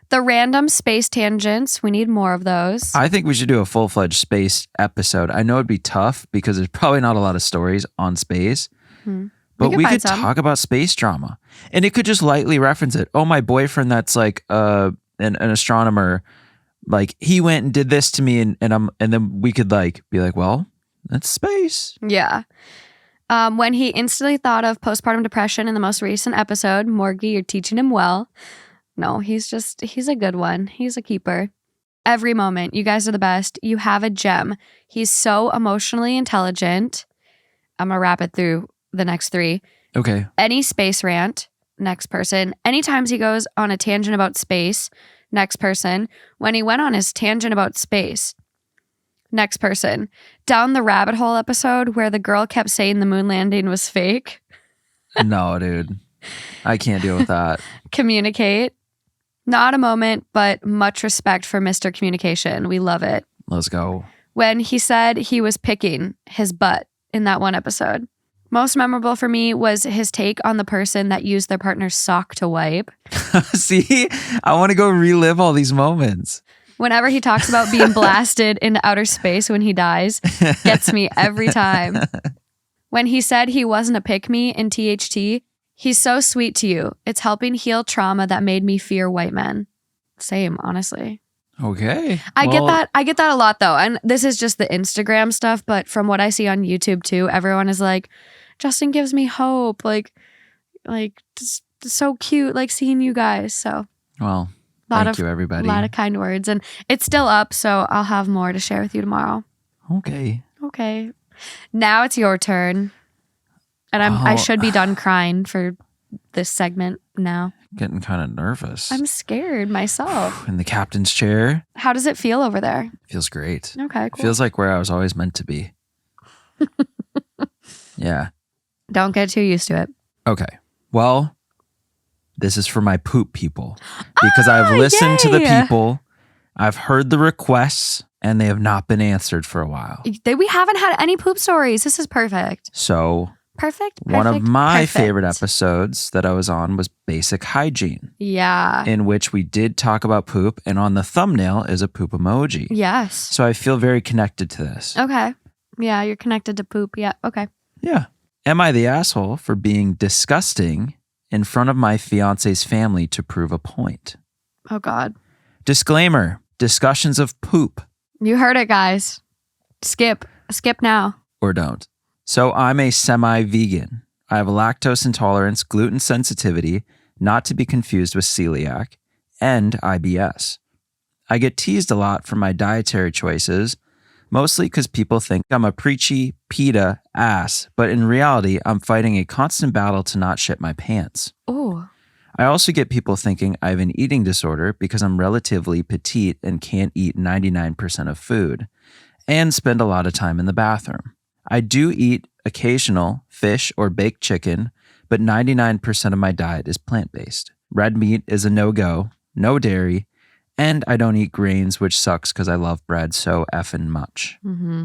The random space tangents. We need more of those. I think we should do a full-fledged space episode. I know it'd be tough because there's probably not a lot of stories on space. But we could talk about space drama. And it could just lightly reference it. Oh, my boyfriend that's like an astronomer, like he went and did this to me and then we could like be like, well, that's space. Yeah. When he instantly thought of postpartum depression in the most recent episode, Morgie, you're teaching him well. No, he's a good one. He's a keeper. Every moment. You guys are the best. You have a gem. He's so emotionally intelligent. I'm going to wrap it through the next three. Okay. Any space rant, next person. Anytime he goes on a tangent about space, next person. When he went on his tangent about space, next person. Down the rabbit hole episode where the girl kept saying the moon landing was fake. No, dude. I can't deal with that. Communicate. Not a moment, but much respect for Mr. Communication. We love it. Let's go. When he said he was picking his butt in that one episode. Most memorable for me was his take on the person that used their partner's sock to wipe. See, I want to go relive all these moments. Whenever he talks about being blasted into outer space when he dies, gets me every time. When he said he wasn't a pick-me in THT, he's so sweet to you. It's helping heal trauma that made me fear white men. Same, honestly. Okay. I get that a lot though. And this is just the Instagram stuff, but from what I see on YouTube too, everyone is like, Justin gives me hope. Like just so cute, like seeing you guys. So, well, thank you everybody. A lot of kind words. And it's still up, so I'll have more to share with you tomorrow. Okay. Now it's your turn. And I should be done crying for this segment now. Getting kind of nervous. I'm scared myself. In the captain's chair. How does it feel over there? Feels great. Okay, cool. Feels like where I was always meant to be. Yeah. Don't get too used to it. Okay. Well, this is for my poop people. Because I've listened to the people, I've heard the requests, and they have not been answered for a while. We haven't had any poop stories. This is perfect. So... Perfect. One of my favorite episodes that I was on was Basic Hygiene. Yeah. In which we did talk about poop, and on the thumbnail is a poop emoji. Yes. So I feel very connected to this. Okay. Yeah, you're connected to poop. Yeah, okay. Yeah. Am I the asshole for being disgusting in front of my fiance's family to prove a point? Oh, God. Disclaimer, discussions of poop. You heard it, guys. Skip now. Or don't. So I'm a semi-vegan. I have lactose intolerance, gluten sensitivity, not to be confused with celiac, and IBS. I get teased a lot for my dietary choices, mostly because people think I'm a preachy PETA ass, but in reality, I'm fighting a constant battle to not shit my pants. Oh. I also get people thinking I have an eating disorder because I'm relatively petite and can't eat 99% of food, and spend a lot of time in the bathroom. I do eat occasional fish or baked chicken, but 99% of my diet is plant-based. Red meat is a no-go, no dairy, and I don't eat grains, which sucks because I love bread so effing much. Mm-hmm.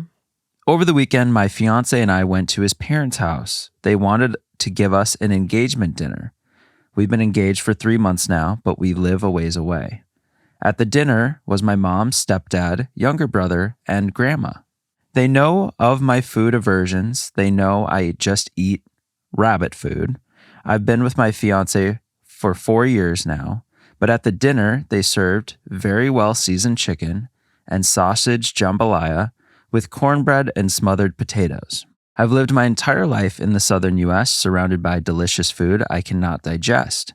Over the weekend, my fiance and I went to his parents' house. They wanted to give us an engagement dinner. We've been engaged for 3 months now, but we live a ways away. At the dinner was my mom, stepdad, younger brother, and grandma. They know of my food aversions. They know I just eat rabbit food. I've been with my fiance for 4 years now, but at the dinner, they served very well-seasoned chicken and sausage jambalaya with cornbread and smothered potatoes. I've lived my entire life in the southern U.S., surrounded by delicious food I cannot digest.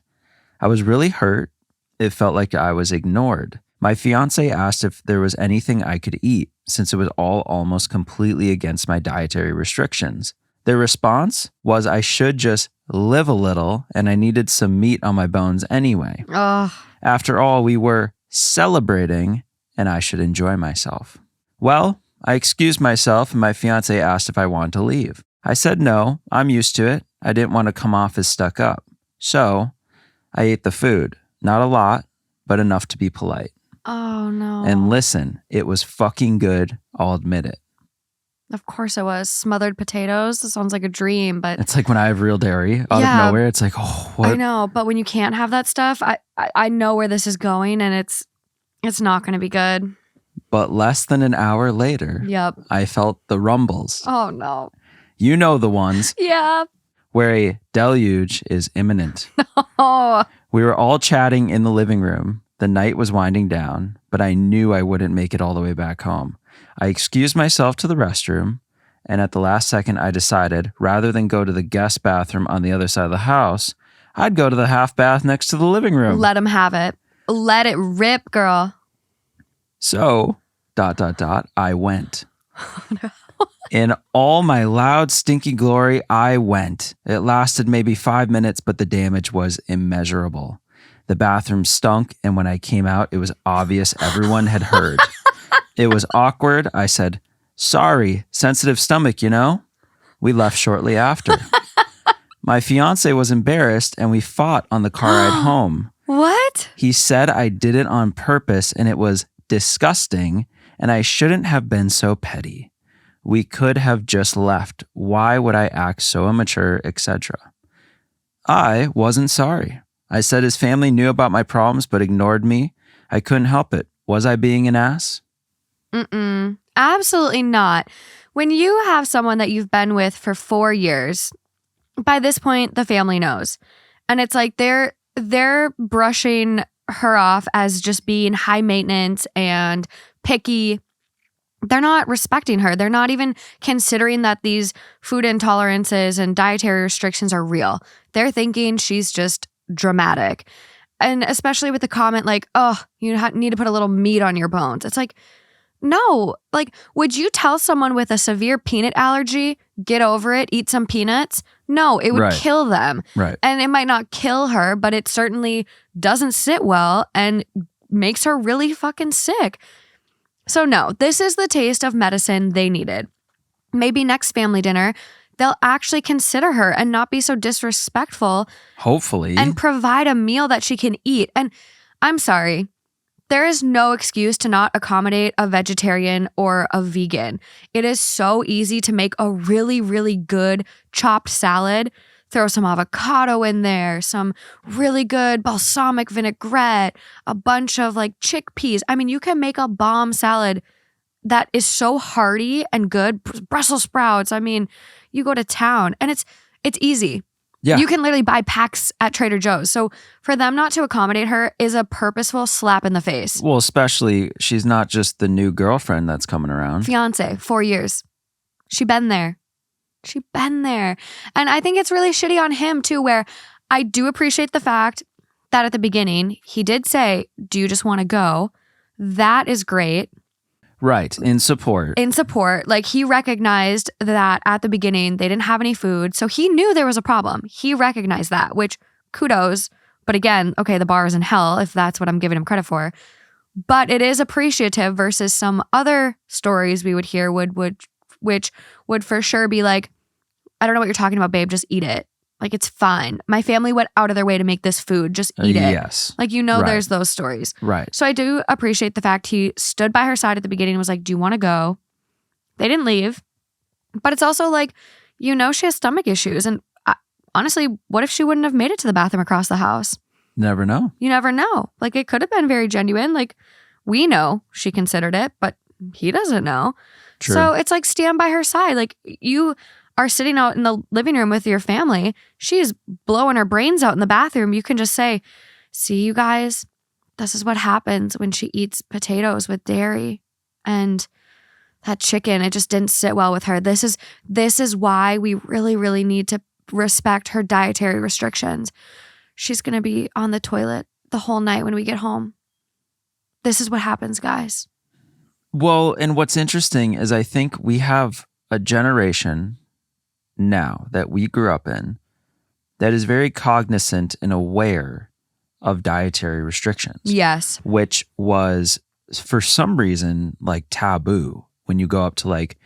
I was really hurt. It felt like I was ignored. My fiance asked if there was anything I could eat, since it was all almost completely against my dietary restrictions. Their response was I should just live a little and I needed some meat on my bones anyway. Ugh. After all, we were celebrating and I should enjoy myself. Well, I excused myself and my fiance asked if I wanted to leave. I said no, I'm used to it. I didn't want to come off as stuck up. So I ate the food. Not a lot, but enough to be polite. Oh, no. And listen, it was fucking good. I'll admit it. Of course it was. Smothered potatoes. This sounds like a dream, but It's like when I have real dairy out Yeah. of nowhere. It's like, oh, what? I know. But when you can't have that stuff, I know where this is going, and it's not going to be good. But less than an hour later, Yep. I felt the rumbles. Oh, no. You know the ones Yeah. where a deluge is imminent. Oh. We were all chatting in the living room. The night was winding down, but I knew I wouldn't make it all the way back home. I excused myself to the restroom, and at the last second, I decided rather than go to the guest bathroom on the other side of the house, I'd go to the half bath next to the living room. Let him have it. Let it rip, girl. So, ... I went. In all my loud, stinky glory, I went. It lasted maybe 5 minutes, but the damage was immeasurable. The bathroom stunk, and when I came out, it was obvious everyone had heard. It was awkward. I said, sorry, sensitive stomach, you know? We left shortly after. My fiance was embarrassed, and we fought on the car ride home. What? He said I did it on purpose, and it was disgusting, and I shouldn't have been so petty. We could have just left. Why would I act so immature, etc.? I wasn't sorry. I said his family knew about my problems but ignored me. I couldn't help it. Was I being an ass? Mm-mm. Absolutely not. When you have someone that you've been with for 4 years, by this point, the family knows. And it's like they're brushing her off as just being high maintenance and picky. They're not respecting her. They're not even considering that these food intolerances and dietary restrictions are real. They're thinking she's just dramatic. And especially with the comment like, oh, you need to put a little meat on your bones. It's like, no. Like, would you tell someone with a severe peanut allergy, get over it, eat some peanuts? No, it would kill them. Right. And it might not kill her, but it certainly doesn't sit well and makes her really fucking sick. So no, this is the taste of medicine they needed. Maybe next family dinner, they'll actually consider her and not be so disrespectful. Hopefully. And provide a meal that she can eat. And I'm sorry, there is no excuse to not accommodate a vegetarian or a vegan. It is so easy to make a really, really good chopped salad. Throw some avocado in there, some really good balsamic vinaigrette, a bunch of like chickpeas. I mean, you can make a bomb salad that is so hearty and good. Brussels sprouts. I mean, you go to town and it's easy. Yeah. You can literally buy packs at Trader Joe's. So for them not to accommodate her is a purposeful slap in the face. Well, especially she's not just the new girlfriend that's coming around. Fiance, 4 years. She been there. And I think it's really shitty on him too, where I do appreciate the fact that at the beginning, he did say, do you just want to go? That is great. Right. In support. Like he recognized that at the beginning, they didn't have any food. So he knew there was a problem. He recognized that, which kudos. But again, okay, the bar is in hell if that's what I'm giving him credit for. But it is appreciative versus some other stories we would hear which would for sure be like, I don't know what you're talking about, babe, just eat it. Like, it's fine. My family went out of their way to make this food. Just eat it. Yes. Like, you know, Right. there's those stories. Right. So I do appreciate the fact he stood by her side at the beginning and was like, do you want to go? They didn't leave. But it's also like, you know, she has stomach issues. And honestly, what if she wouldn't have made it to the bathroom across the house? Never know. You never know. Like, it could have been very genuine. Like, we know she considered it, but he doesn't know. True. So it's like, stand by her side. Like, you are sitting out in the living room with your family. She's blowing her brains out in the bathroom. You can just say, see, you guys, this is what happens when she eats potatoes with dairy and that chicken. It just didn't sit well with her. This is why we really, really need to respect her dietary restrictions. She's going to be on the toilet the whole night when we get home. This is what happens, guys. Well, and what's interesting is I think we have a generation now that we grew up in that is very cognizant and aware of dietary restrictions. Yes. Which was, for some reason, like taboo when you go up to like,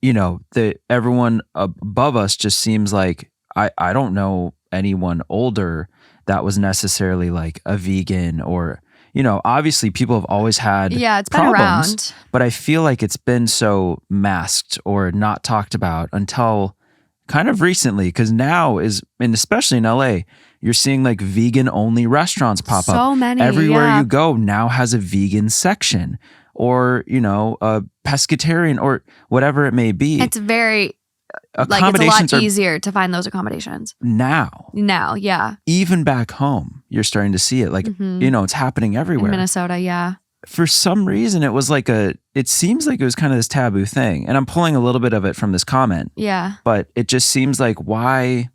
you know, everyone above us just seems like, I don't know anyone older that was necessarily like a vegan or, you know, obviously people have always had it's been problems, around. but I feel like it's been so masked or not talked about until kind of recently, because now and especially in LA, you're seeing like vegan only restaurants pop up. So many. Everywhere you go now has a vegan section or, you know, a pescatarian or whatever it may be. It's very, it's a accommodations lot easier to find those accommodations. Now, yeah. even back home, you're starting to see it. Like, you know, it's happening everywhere. In Minnesota, yeah. For some reason, it was like it seems like it was kind of this taboo thing. And I'm pulling a little bit of it from this comment. Yeah. But it just seems like why.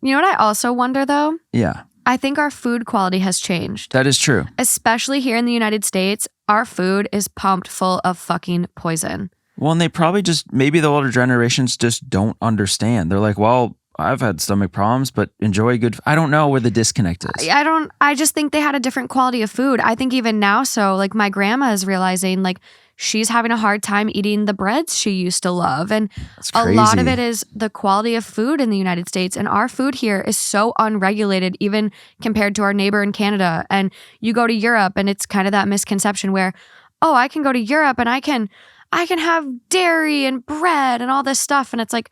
You know what I also wonder though? Yeah. I think our food quality has changed. That is true. Especially here in the United States, our food is pumped full of fucking poison. Well, and they probably maybe the older generations just don't understand. They're like, well, I've had stomach problems, but enjoy good. I don't know where the disconnect is. I just think they had a different quality of food. I think even now, so like my grandma is realizing like she's having a hard time eating the breads she used to love. And a lot of it is the quality of food in the United States. And our food here is so unregulated, even compared to our neighbor in Canada. And you go to Europe and it's kind of that misconception where, oh, I can go to Europe and I can have dairy and bread and all this stuff. And it's like,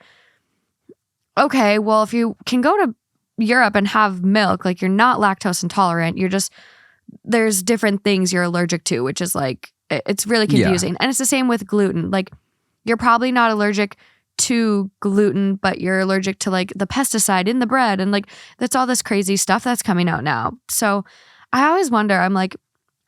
okay, well, if you can go to Europe and have milk, like you're not lactose intolerant, there's different things you're allergic to, which is like, it's really confusing. Yeah. And it's the same with gluten. Like you're probably not allergic to gluten, but you're allergic to like the pesticide in the bread. And like, that's all this crazy stuff that's coming out now. So I always wonder, I'm like,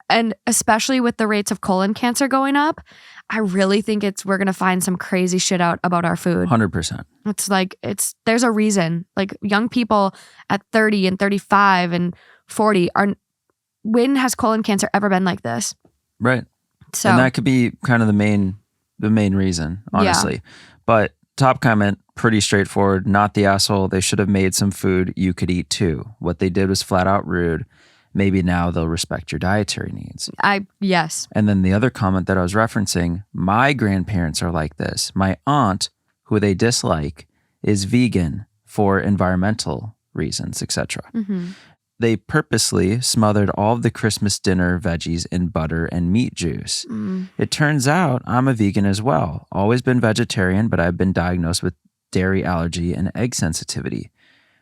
and especially with the rates of colon cancer going up, I really think we're going to find some crazy shit out about our food. 100%. It's like, there's a reason. Like young people at 30 and 35 and 40 when has colon cancer ever been like this? Right. So, and that could be kind of the main reason, honestly. Yeah. But top comment, pretty straightforward. Not the asshole. They should have made some food you could eat too. What they did was flat out rude. Maybe now they'll respect your dietary needs. Yes. And then the other comment that I was referencing, my grandparents are like this. My aunt, who they dislike, is vegan for environmental reasons, etc. Mm-hmm. They purposely smothered all of the Christmas dinner veggies in butter and meat juice. Mm. It turns out I'm a vegan as well. Always been vegetarian, but I've been diagnosed with dairy allergy and egg sensitivity.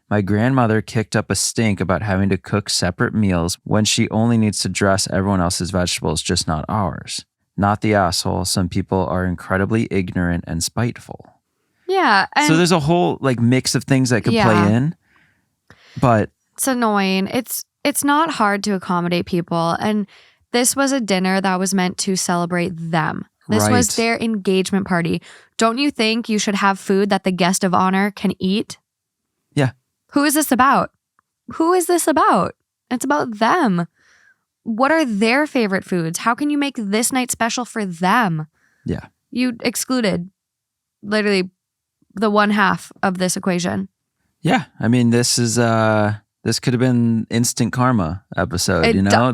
My grandmother kicked up a stink about having to cook separate meals when she only needs to dress everyone else's vegetables, just not ours. Not the asshole. Some people are incredibly ignorant and spiteful. Yeah. So there's a whole like mix of things that could play in, but it's annoying. It's not hard to accommodate people. And this was a dinner that was meant to celebrate them. This was their engagement party. Don't you think you should have food that the guest of honor can eat? Yeah. Who is this about? It's about them. What are their favorite foods? How can you make this night special for them? Yeah. You excluded literally the one half of this equation. Yeah. I mean, this could have been instant karma episode,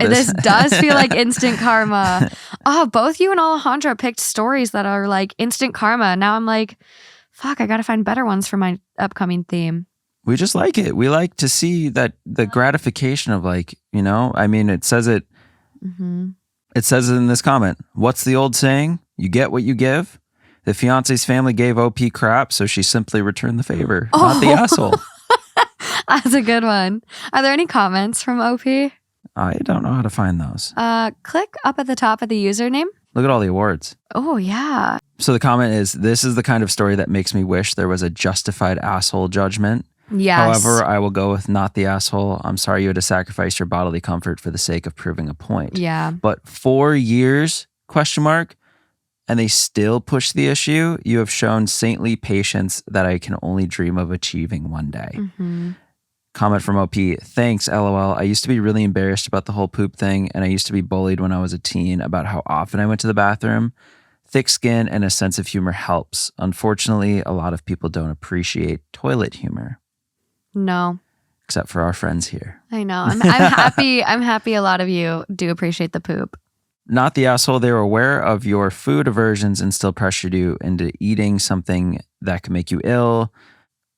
This does feel like instant karma. Oh, both you and Alejandra picked stories that are like instant karma. Now I'm like, fuck, I got to find better ones for my upcoming theme. We just like it. We like to see that the gratification of like, I mean, it says it in this comment. What's the old saying? You get what you give. The fiance's family gave OP crap, so she simply returned the favor. Not the asshole. That's a good one. Are there any comments from OP? I don't know how to find those. Click up at the top of the username. Look at all the awards. Oh, yeah. So the comment is, this is the kind of story that makes me wish there was a justified asshole judgment. Yes. However, I will go with not the asshole. I'm sorry you had to sacrifice your bodily comfort for the sake of proving a point. Yeah. But 4 years, ? And they still push the issue. You have shown saintly patience that I can only dream of achieving one day. Comment from OP. Thanks, LOL. I used to be really embarrassed about the whole poop thing, and I used to be bullied when I was a teen about how often I went to the bathroom. Thick skin and a sense of humor helps. Unfortunately, a lot of people don't appreciate toilet humor. No. Except for our friends here. I know. I'm happy. I'm happy a lot of you do appreciate the poop. Not the asshole. They were aware of your food aversions and still pressured you into eating something that can make you ill.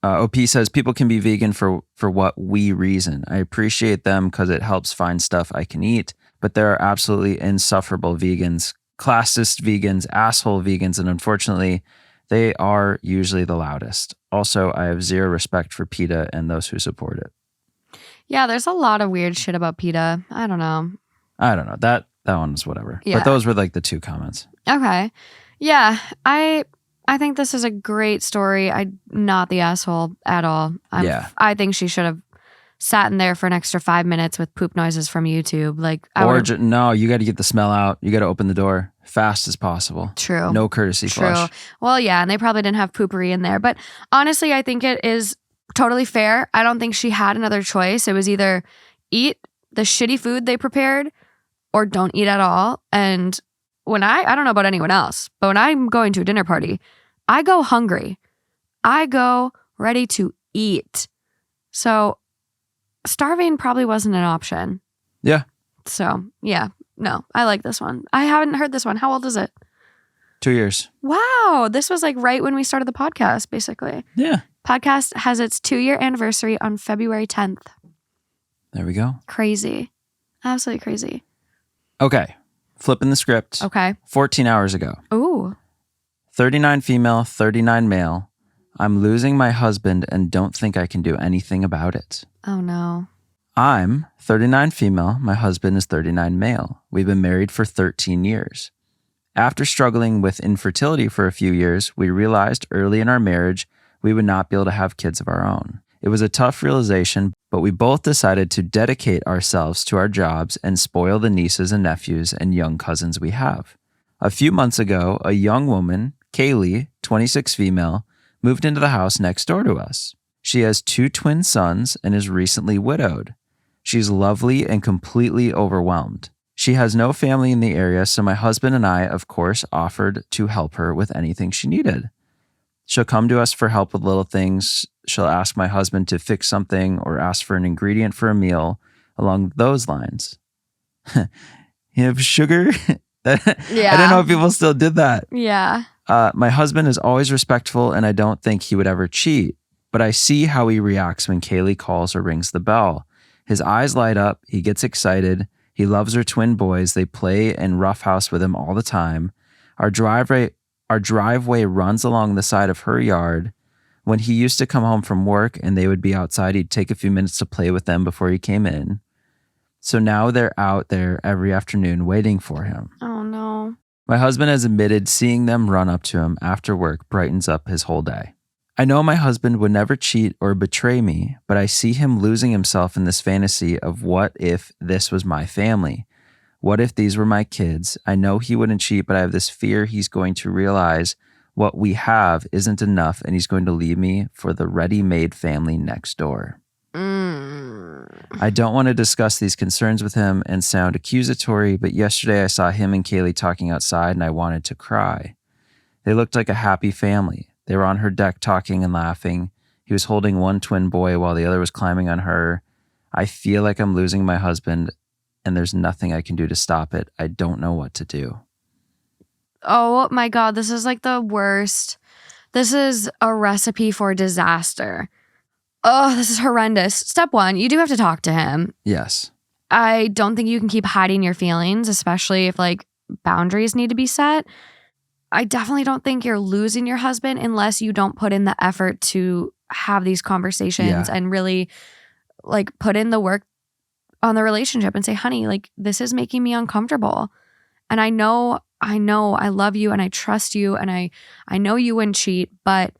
OP says people can be vegan for what we reason. I appreciate them because it helps find stuff I can eat, but there are absolutely insufferable vegans, classist vegans, asshole vegans, and unfortunately, they are usually the loudest. Also, I have zero respect for PETA and those who support it. Yeah, there's a lot of weird shit about PETA. I don't know. That one's whatever. Yeah. But those were like the 2 comments. Okay. Yeah, I think this is a great story. I'm not the asshole at all. I think she should have sat in there for an extra 5 minutes with poop noises from YouTube. No, you got to get the smell out. You got to open the door fast as possible. True. No courtesy flush. Well, yeah, and they probably didn't have poopery in there. But honestly, I think it is totally fair. I don't think she had another choice. It was either eat the shitty food they prepared or don't eat at all. And when I don't know about anyone else, but when I'm going to a dinner party, I go hungry. I go ready to eat. So starving probably wasn't an option. Yeah. So, yeah. No, I like this one. I haven't heard this one. How old is it? 2 years. Wow. This was like right when we started the podcast, basically. Yeah. Podcast has its 2-year anniversary on February 10th. There we go. Crazy. Absolutely crazy. Okay. Flipping the script. Okay. 14 hours ago. Ooh. 39 female, 39 male. I'm losing my husband and don't think I can do anything about it. Oh, no. I'm 39 female. My husband is 39 male. We've been married for 13 years. After struggling with infertility for a few years, we realized early in our marriage we would not be able to have kids of our own. It was a tough realization, but we both decided to dedicate ourselves to our jobs and spoil the nieces and nephews and young cousins we have. A few months ago, a young woman, Kaylee, 26 female, moved into the house next door to us. She has 2 twin sons and is recently widowed. She's lovely and completely overwhelmed. She has no family in the area, so my husband and I, of course, offered to help her with anything she needed. She'll come to us for help with little things. She'll ask my husband to fix something or ask for an ingredient for a meal along those lines. You have sugar? Yeah. I didn't know if people still did that. Yeah. My husband is always respectful and I don't think he would ever cheat, but I see how he reacts when Kaylee calls or rings the bell. His eyes light up. He gets excited. He loves her twin boys. They play and roughhouse with him all the time. Our driveway runs along the side of her yard. When he used to come home from work and they would be outside, he'd take a few minutes to play with them before he came in. So now they're out there every afternoon waiting for him. Oh, no. My husband has admitted seeing them run up to him after work brightens up his whole day. I know my husband would never cheat or betray me, but I see him losing himself in this fantasy of what if this was my family? What if these were my kids? I know he wouldn't cheat, but I have this fear he's going to realize what we have isn't enough and he's going to leave me for the ready-made family next door. I don't want to discuss these concerns with him and sound accusatory, but yesterday I saw him and Kaylee talking outside and I wanted to cry. They looked like a happy family. They were on her deck talking and laughing. He was holding one twin boy while the other was climbing on her. I feel like I'm losing my husband and there's nothing I can do to stop it. I don't know what to do. Oh my God, this is like the worst This is a recipe for disaster. Oh, this is horrendous. Step one, you do have to talk to him. Yes. I don't think you can keep hiding your feelings, especially if like boundaries need to be set. I definitely don't think you're losing your husband unless you don't put in the effort to have these conversations and really like put in the work on the relationship and say, honey, like this is making me uncomfortable. And I know I love you and I trust you and I know you wouldn't cheat, but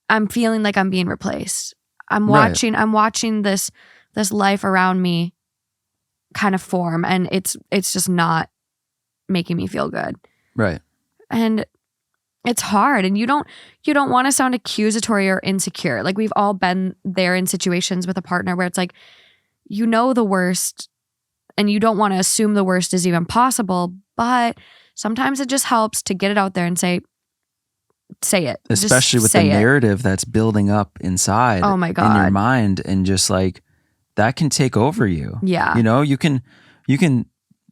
I'm feeling like I'm being replaced. I'm watching this life around me kind of form, and it's just not making me feel good. Right. And it's hard, and you don't want to sound accusatory or insecure. Like we've all been there in situations with a partner where it's like, you know the worst and you don't want to assume the worst is even possible, but sometimes it just helps to get it out there and say it. Especially with the narrative that's building up inside. Oh my God. In your mind, and just like that can take over you. Yeah. You know, you can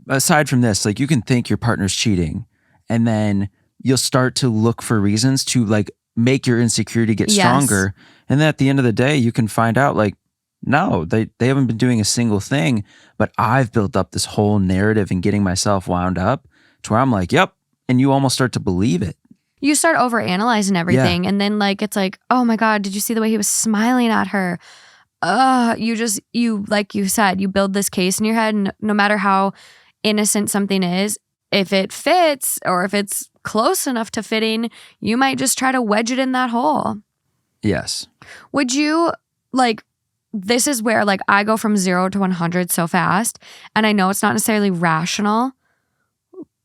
aside from this, like you can think your partner's cheating, and then you'll start to look for reasons to like make your insecurity get stronger. And then at the end of the day, you can find out like, no, they haven't been doing a single thing, but I've built up this whole narrative and getting myself wound up to where I'm like, yep. And you almost start to believe it. You start overanalyzing everything. And then like, it's like, oh my God, did you see the way he was smiling at her? You like you said, you build this case in your head, and no matter how innocent something is, if it fits or if it's close enough to fitting, you might just try to wedge it in that hole. Yes. Would you like, this is where like I go from 0 to 100 so fast, and I know it's not necessarily rational,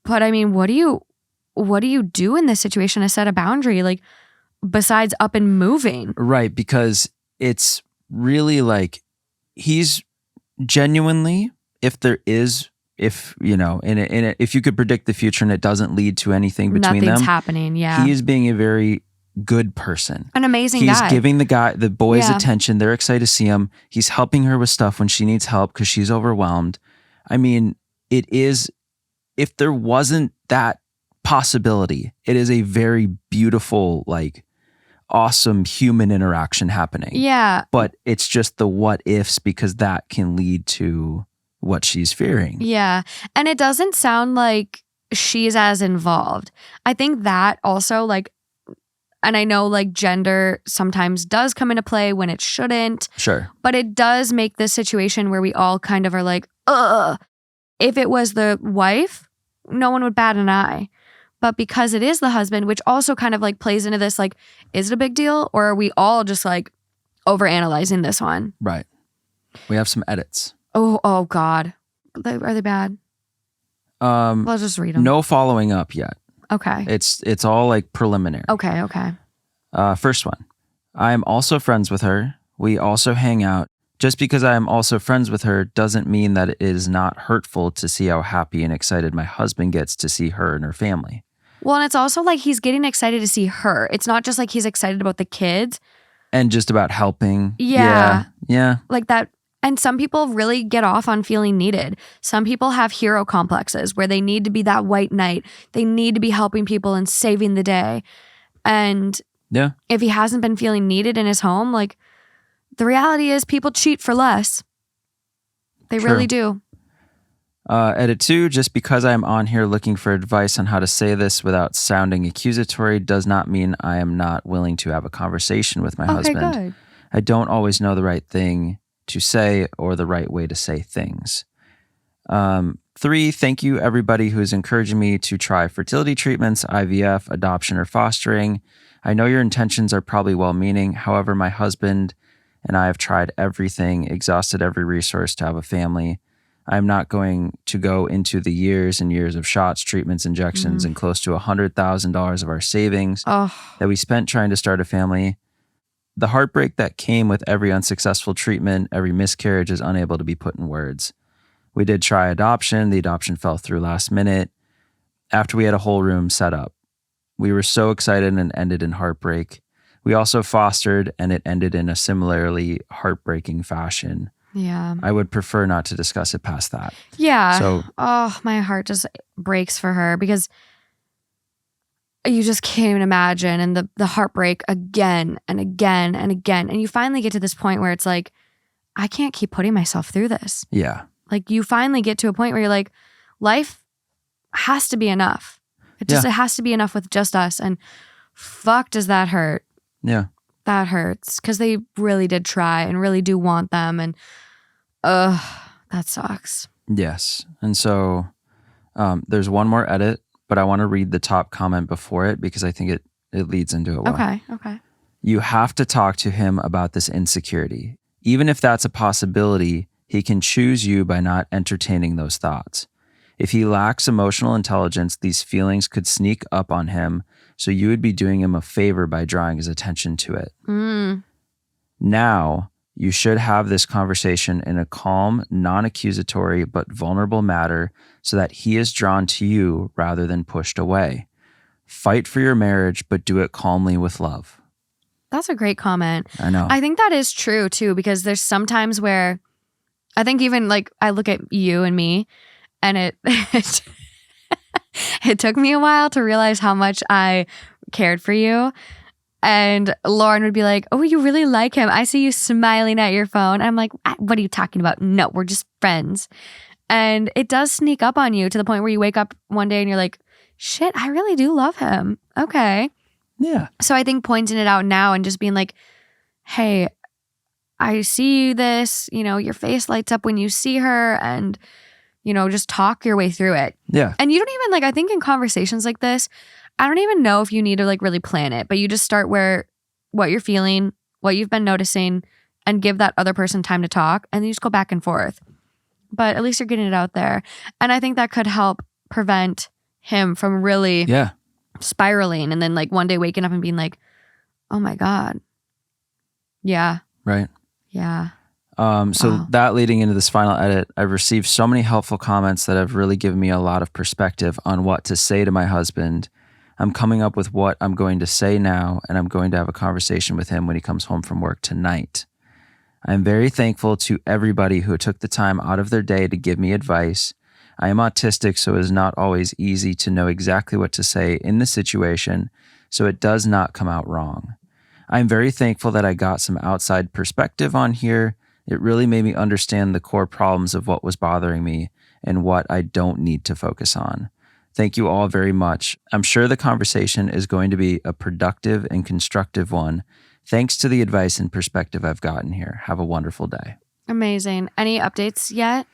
but I mean, what do you do in this situation to set a boundary, like besides up and moving? Right, because it's really like he's genuinely, if you know, if you could predict the future and it doesn't lead to anything between Nothing's them, happening. Yeah, he is being a very good person, an amazing guy. He's giving the boys attention. They're excited to see him. He's helping her with stuff when she needs help because she's overwhelmed. I mean, it is, if there wasn't that possibility, it is a very beautiful, like awesome human interaction happening. Yeah. But it's just the what ifs, because that can lead to what she's fearing. Yeah. And it doesn't sound like she's as involved. I think that also like, and I know like gender sometimes does come into play when it shouldn't. Sure. But it does make this situation where we all kind of are like, if it was the wife, no one would bat an eye. But because it is the husband, which also kind of like plays into this, like, is it a big deal? Or are we all just like overanalyzing this one? Right. We have some edits. Oh God. Are they bad? I'll just read them. No following up yet. Okay. It's all like preliminary. Okay. First one. I am also friends with her. We also hang out. Just because I am also friends with her doesn't mean that it is not hurtful to see how happy and excited my husband gets to see her and her family. Well, and it's also like he's getting excited to see her. It's not just like he's excited about the kids. And just about helping. Yeah. Yeah. Like that. And some people really get off on feeling needed. Some people have hero complexes where they need to be that white knight. They need to be helping people and saving the day. And if he hasn't been feeling needed in his home, like the reality is people cheat for less. They really do. Edit 2, just because I am on here looking for advice on how to say this without sounding accusatory does not mean I am not willing to have a conversation with my husband. Good. I don't always know the right thing to say or the right way to say things. 3, thank you everybody who is encouraging me to try fertility treatments, IVF, adoption, or fostering. I know your intentions are probably well-meaning. However, my husband and I have tried everything, exhausted every resource to have a family. I'm not going to go into the years and years of shots, treatments, injections, and close to $100,000 of our savings that we spent trying to start a family. The heartbreak that came with every unsuccessful treatment, every miscarriage is unable to be put in words. We did try adoption. The adoption fell through last minute after we had a whole room set up. We were so excited and ended in heartbreak. We also fostered and it ended in a similarly heartbreaking fashion. Yeah. I would prefer not to discuss it past that. Yeah. So, my heart just breaks for her because you just can't even imagine. And the heartbreak again and again and again. And you finally get to this point where it's like, I can't keep putting myself through this. Yeah. Like you finally get to a point where you're like, life has to be enough. It has to be enough with just us. And fuck, does that hurt? Yeah. That hurts because they really did try and really do want them. And that sucks. Yes. And so there's one more edit, but I want to read the top comment before it because I think it leads into it well. Okay. You have to talk to him about this insecurity. Even if that's a possibility, he can choose you by not entertaining those thoughts. If he lacks emotional intelligence, these feelings could sneak up on him, so you would be doing him a favor by drawing his attention to it. Now, you should have this conversation in a calm, non-accusatory, but vulnerable manner so that he is drawn to you rather than pushed away. Fight for your marriage, but do it calmly with love. That's a great comment. I know. I think that is true too, because there's sometimes where I think even like I look at you and me and it took me a while to realize how much I cared for you. And Lauren would be like, oh, you really like him. I see you smiling at your phone. I'm like, what are you talking about? No, we're just friends. And it does sneak up on you to the point where you wake up one day and you're like, shit, I really do love him. Okay. Yeah. So I think pointing it out now and just being like, hey, I see this, your face lights up when you see her and, just talk your way through it. Yeah. And you don't even I think in conversations like this, I don't even know if you need to really plan it, but you just start what you're feeling, what you've been noticing, and give that other person time to talk. And then you just go back and forth. But at least you're getting it out there. And I think that could help prevent him from really spiraling. And then one day waking up and being like, oh my God. Yeah. Right. Yeah. So that leading into this final edit, I've received so many helpful comments that have really given me a lot of perspective on what to say to my husband. I'm coming up with what I'm going to say now, and I'm going to have a conversation with him when he comes home from work tonight. I'm very thankful to everybody who took the time out of their day to give me advice. I am autistic, so it is not always easy to know exactly what to say in the situation, so it does not come out wrong. I'm very thankful that I got some outside perspective on here. It really made me understand the core problems of what was bothering me and what I don't need to focus on. Thank you all very much. I'm sure the conversation is going to be a productive and constructive one. Thanks to the advice and perspective I've gotten here. Have a wonderful day. Amazing. Any updates yet?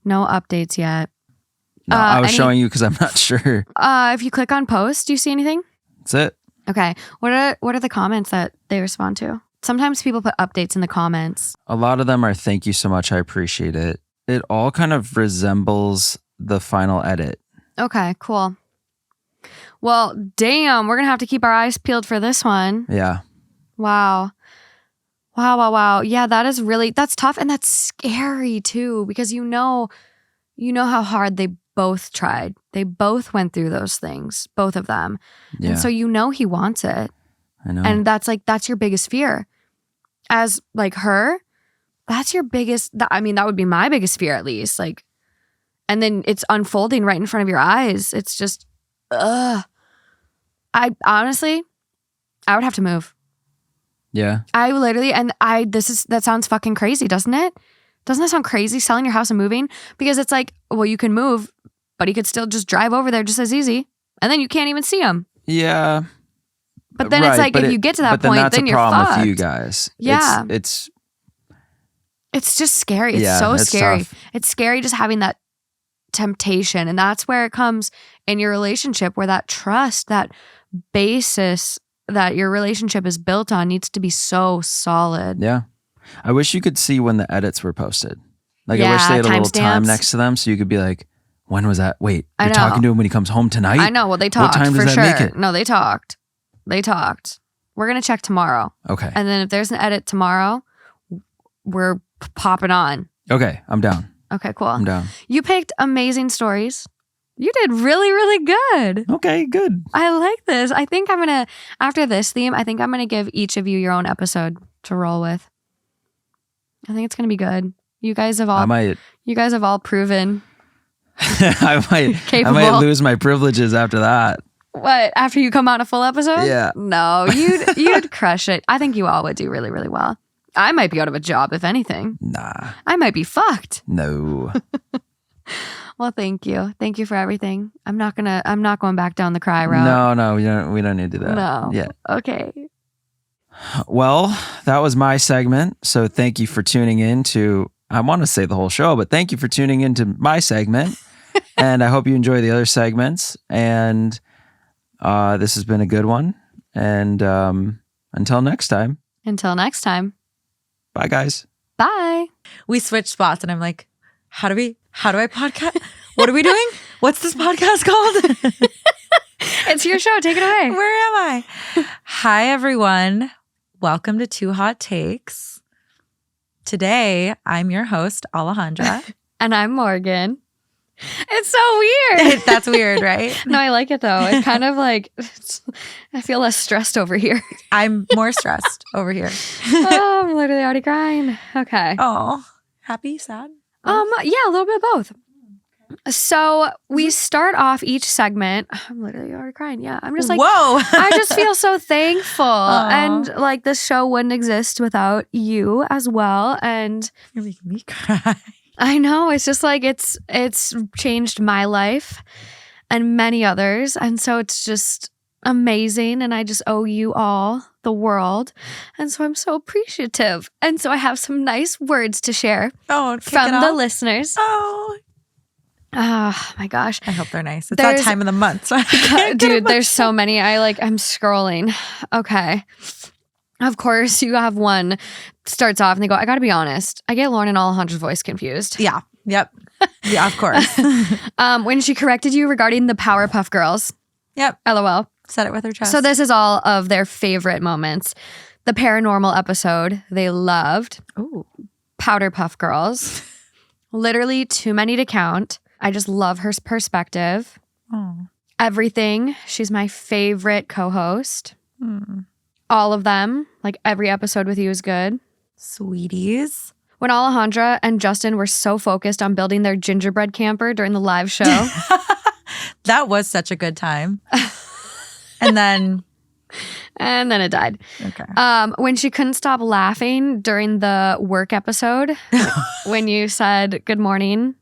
No updates yet. No, I was showing you because I'm not sure. If you click on post, do you see anything? That's it. Okay. What are the comments that they respond to? Sometimes people put updates in the comments. A lot of them are thank you so much. I appreciate it. It all kind of resembles the final edit. Okay, cool. Well, damn, we're going to have to keep our eyes peeled for this one. Yeah. Wow. Yeah, that's tough and that's scary too because you know how hard they both tried. They both went through those things, both of them. Yeah. And so he wants it. I know. And that's your biggest fear. As her, that's your biggest, that would be my biggest fear at least. And then it's unfolding right in front of your eyes. It's just, I honestly, I would have to move. Yeah. I literally, that sounds fucking crazy, doesn't it? Doesn't that sound crazy, selling your house and moving? Because it's you can move, but you could still just drive over there just as easy. And then you can't even see him. Yeah. But then it's if you get to that point, then you're fucked. That's a problem with you guys. Yeah. It's just scary. It's so scary. Tough. It's scary just having that temptation. And that's where it comes in your relationship, where that trust, that basis that your relationship is built on needs to be so solid. Yeah. I wish you could see when the edits were posted. I wish they had a little time next to them so you could be like, when was that? Wait, you're talking to him when he comes home tonight? I know. Well, they talked. What time does for that sure. make it? No, they talked. We're going to check tomorrow. Okay. And then if there's an edit tomorrow, we're popping on. Okay. I'm down. Okay, cool. I'm down. You picked amazing stories. You did really, really good. Okay, good. I like this. I think after this theme, I think I'm going to give each of you your own episode to roll with. I think it's going to be good. You guys have all proven I might capable. lose my privileges after that. What, after you come out a full episode? Yeah. No, you'd crush it. I think you all would do really, really well. I might be out of a job, if anything. Nah. I might be fucked. No. Well, thank you. Thank you for everything. I'm not going back down the cry route. No, we don't need to do that. No. Yeah. Okay. Well, that was my segment. So thank you for tuning in to, I want to say the whole show, but thank you for tuning into my segment. And I hope you enjoy the other segments. And this has been a good one. And until next time. Until next time. Bye, guys. Bye. We switched spots and I'm like, how do I podcast? What are we doing? What's this podcast called? It's your show. Take it away. Where am I? Hi, everyone. Welcome to Two Hot Takes. Today, I'm your host, Alejandra. And I'm Morgan. It's so weird. That's weird, right? No, I like it though. It's kind of like, I feel less stressed over here. I'm more stressed over here. Oh, I'm literally already crying. Okay. Oh, happy, sad? Yeah, a little bit of both. So we start off each segment. I'm literally already crying. Yeah, I'm just like, whoa. I just feel so thankful. Aw. And like this show wouldn't exist without you as well. And You're making me cry. I know, it's just like it's changed my life and many others. And so it's just amazing. And I just owe you all the world. And so I'm so appreciative. And so I have some nice words to share from the listeners. Oh my gosh. I hope they're nice. It's that time of the month. So dude, there's so many. I'm scrolling. Okay. Of course, you have one starts off and they go, I got to be honest. I get Lauren and Alejandra's voice confused. Yeah. Yep. Yeah, of course. When she corrected you regarding the Powerpuff Girls. Yep. LOL. Said it with her chest. So this is all of their favorite moments. The paranormal episode they loved. Ooh. Powderpuff Girls. Literally too many to count. I just love her perspective. Oh. Everything. She's my favorite co-host. All of them. Like every episode with you is good. Sweeties. When Alejandra and Justin were so focused on building their gingerbread camper during the live show. That was such a good time. And then it died. Okay. When she couldn't stop laughing during the work episode, when you said good morning,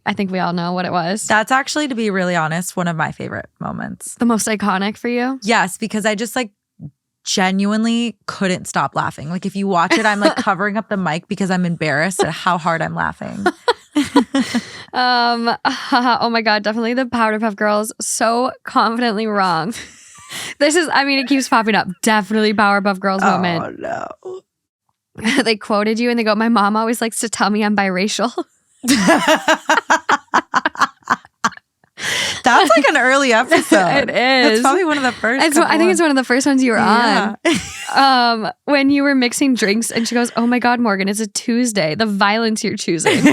I think we all know what it was. That's actually, to be really honest, one of my favorite moments. The most iconic for you? Yes, because I just like genuinely couldn't stop laughing. Like if you watch it, I'm like covering up the mic because I'm embarrassed at how hard I'm laughing. Oh my God, definitely the Powderpuff Girls. So confidently wrong. It keeps popping up. Definitely Powerpuff Girls moment. Oh no. They quoted you and they go, my mom always likes to tell me I'm biracial. That's like an early episode. It is. It's probably one of the first. I think it's one of the first ones you were on. When you were mixing drinks and she goes, oh my God, Morgan, it's a Tuesday. The violence you're choosing.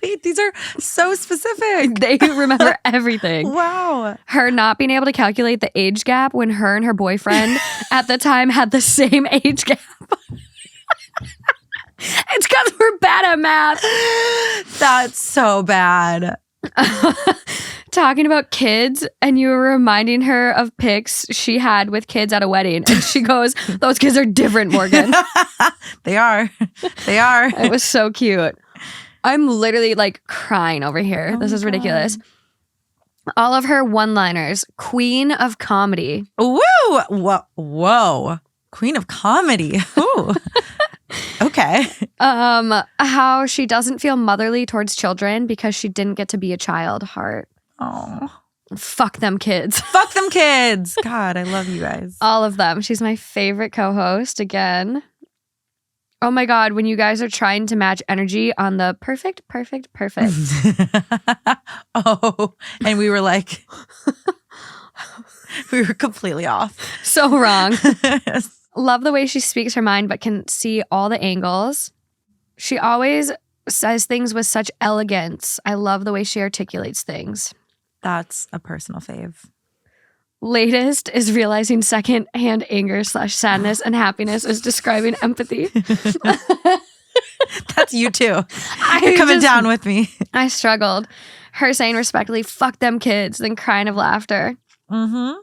Wait, these are so specific. They remember everything. Wow. Her not being able to calculate the age gap when her and her boyfriend at the time had the same age gap. It's because we're bad at math. That's so bad. Talking about kids, and you were reminding her of pics she had with kids at a wedding. And she goes, those kids are different, Morgan. They are. It was so cute. I'm literally like crying over here. This is ridiculous. All of her one-liners. Queen of comedy. Woo! Whoa. Queen of comedy. Ooh. Okay. How she doesn't feel motherly towards children because she didn't get to be a child. Heart. Oh. Fuck them kids. Fuck them kids. God, I love you guys. All of them. She's my favorite co-host again. Oh my God, when you guys are trying to match energy on the perfect. Oh, and we were like, we were completely off. So wrong. Love the way she speaks her mind, but can see all the angles. She always says things with such elegance. I love the way she articulates things. That's a personal fave. Latest is realizing second-hand anger / sadness and happiness is describing empathy. That's you too. You're coming down with me. I struggled. Her saying respectfully, fuck them kids, then crying of laughter. The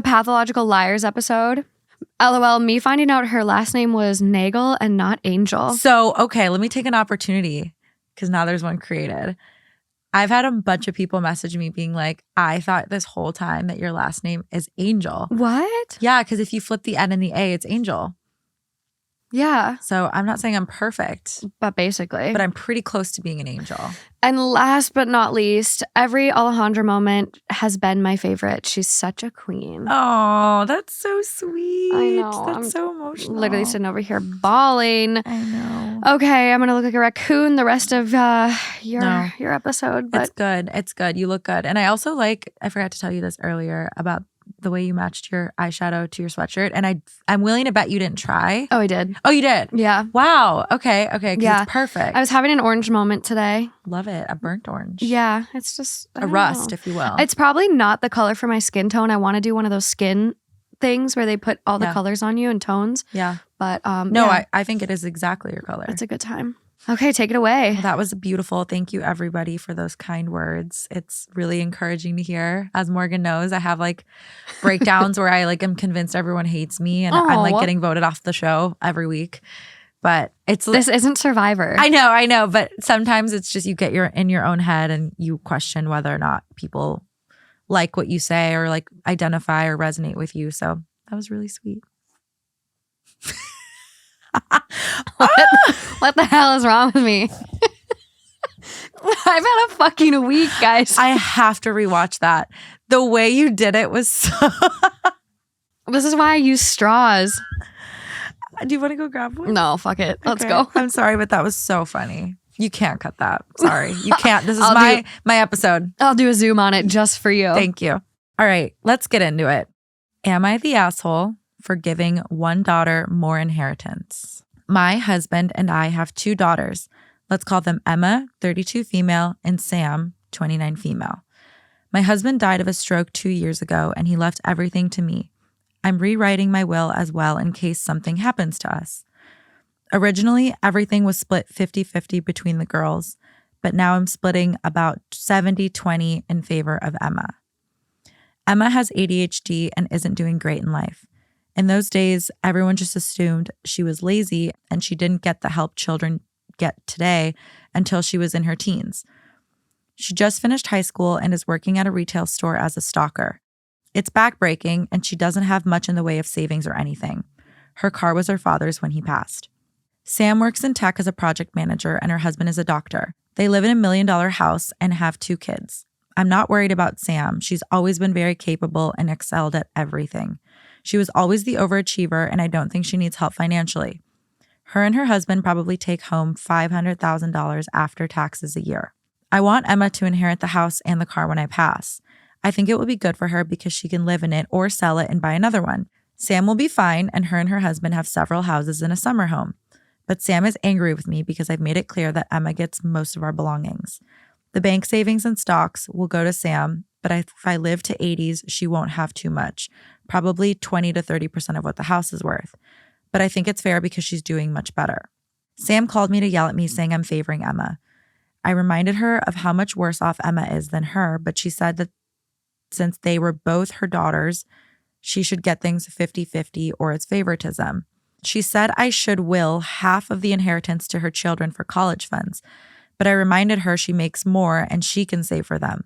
pathological liars episode. LOL, me finding out her last name was Nagel and not Angel. So, okay, let me take an opportunity because now there's one created. I've had a bunch of people message me being like, I thought this whole time that your last name is Angel. What? Yeah, because if you flip the N and the A, it's Angel. Yeah. So I'm not saying I'm perfect, But basically. but I'm pretty close to being an angel. And last but not least, every Alejandra moment has been my favorite. She's such a queen. Oh, that's so sweet. I know. That's I'm so emotional. Literally sitting over here bawling. I know. Okay, I'm going to look like a raccoon the rest of your episode. But It's good. It's good. You look good. And I also like, I forgot to tell you this earlier about the way you matched your eyeshadow to your sweatshirt. And I'm willing to bet you didn't try. Oh, I did. Oh, you did? Yeah. Wow. Okay. 'Cause Yeah. it's perfect. I was having an orange moment today. Love it. A burnt orange. Yeah, it's just I A don't rust, know. if you will. It's probably not the color for my skin tone. I want to do one of those skin things where they put all the Yeah. colors on you and tones. Yeah. But No, yeah, I think it is exactly your color. it's a good time. Okay, take it away. Well, that was beautiful. Thank you, everybody, for those kind words. It's really encouraging to hear. As Morgan knows, I have like breakdowns where I like am convinced everyone hates me and I'm like Aw. getting voted off the show every week. But it's This isn't Survivor. I know, but sometimes it's just you get in your own head and you question whether or not people like what you say or like identify or resonate with you. So that was really sweet. What the hell is wrong with me? I've had a fucking week, guys. I have to rewatch that. The way you did it was so. This is why I use straws. Do you want to go grab one? No, fuck it. Let's Okay. go. I'm sorry, but that was so funny. You can't cut that. Sorry. You can't. This is I'll my episode. I'll do a zoom on it just for you. Thank you. All right, let's get into it. Am I the asshole for giving one daughter more inheritance? My husband and I have 2 daughters. Let's call them Emma, 32 female, and Sam, 29 female. My husband died of a stroke 2 years ago, and he left everything to me. I'm rewriting my will as well in case something happens to us. Originally, everything was split 50-50 between the girls, but now I'm splitting about 70-20 in favor of Emma. Emma has ADHD and isn't doing great in life. In those days, everyone just assumed she was lazy and she didn't get the help children get today until she was in her teens. She just finished high school and is working at a retail store as a stalker. It's backbreaking and she doesn't have much in the way of savings or anything. Her car was her father's when he passed. Sam works in tech as a project manager and her husband is a doctor. They live in a $1 million house and have 2 kids. I'm not worried about Sam. She's always been very capable and excelled at everything. She was always the overachiever, and I don't think she needs help financially. Her and her husband probably take home $500,000 after taxes a year. I want Emma to inherit the house and the car when I pass. I think it will be good for her because she can live in it or sell it and buy another one. Sam will be fine, and her husband have several houses and a summer home. But Sam is angry with me because I've made it clear that Emma gets most of our belongings. The bank savings and stocks will go to Sam, but if I live to 80s, she won't have too much, probably 20 to 30% of what the house is worth. But I think it's fair because she's doing much better. Sam called me to yell at me saying I'm favoring Emma. I reminded her of how much worse off Emma is than her, but she said that since they were both her daughters, she should get things 50-50 or it's favoritism. She said I should will half of the inheritance to her children for college funds, but I reminded her she makes more and she can save for them.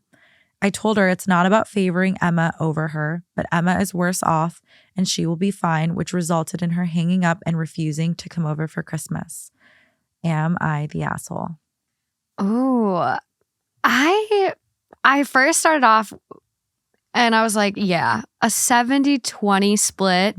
I told her it's not about favoring Emma over her, but Emma is worse off and she will be fine, which resulted in her hanging up and refusing to come over for Christmas. Am I the asshole? Oh, I first started off and I was like, yeah, a 70-20 split,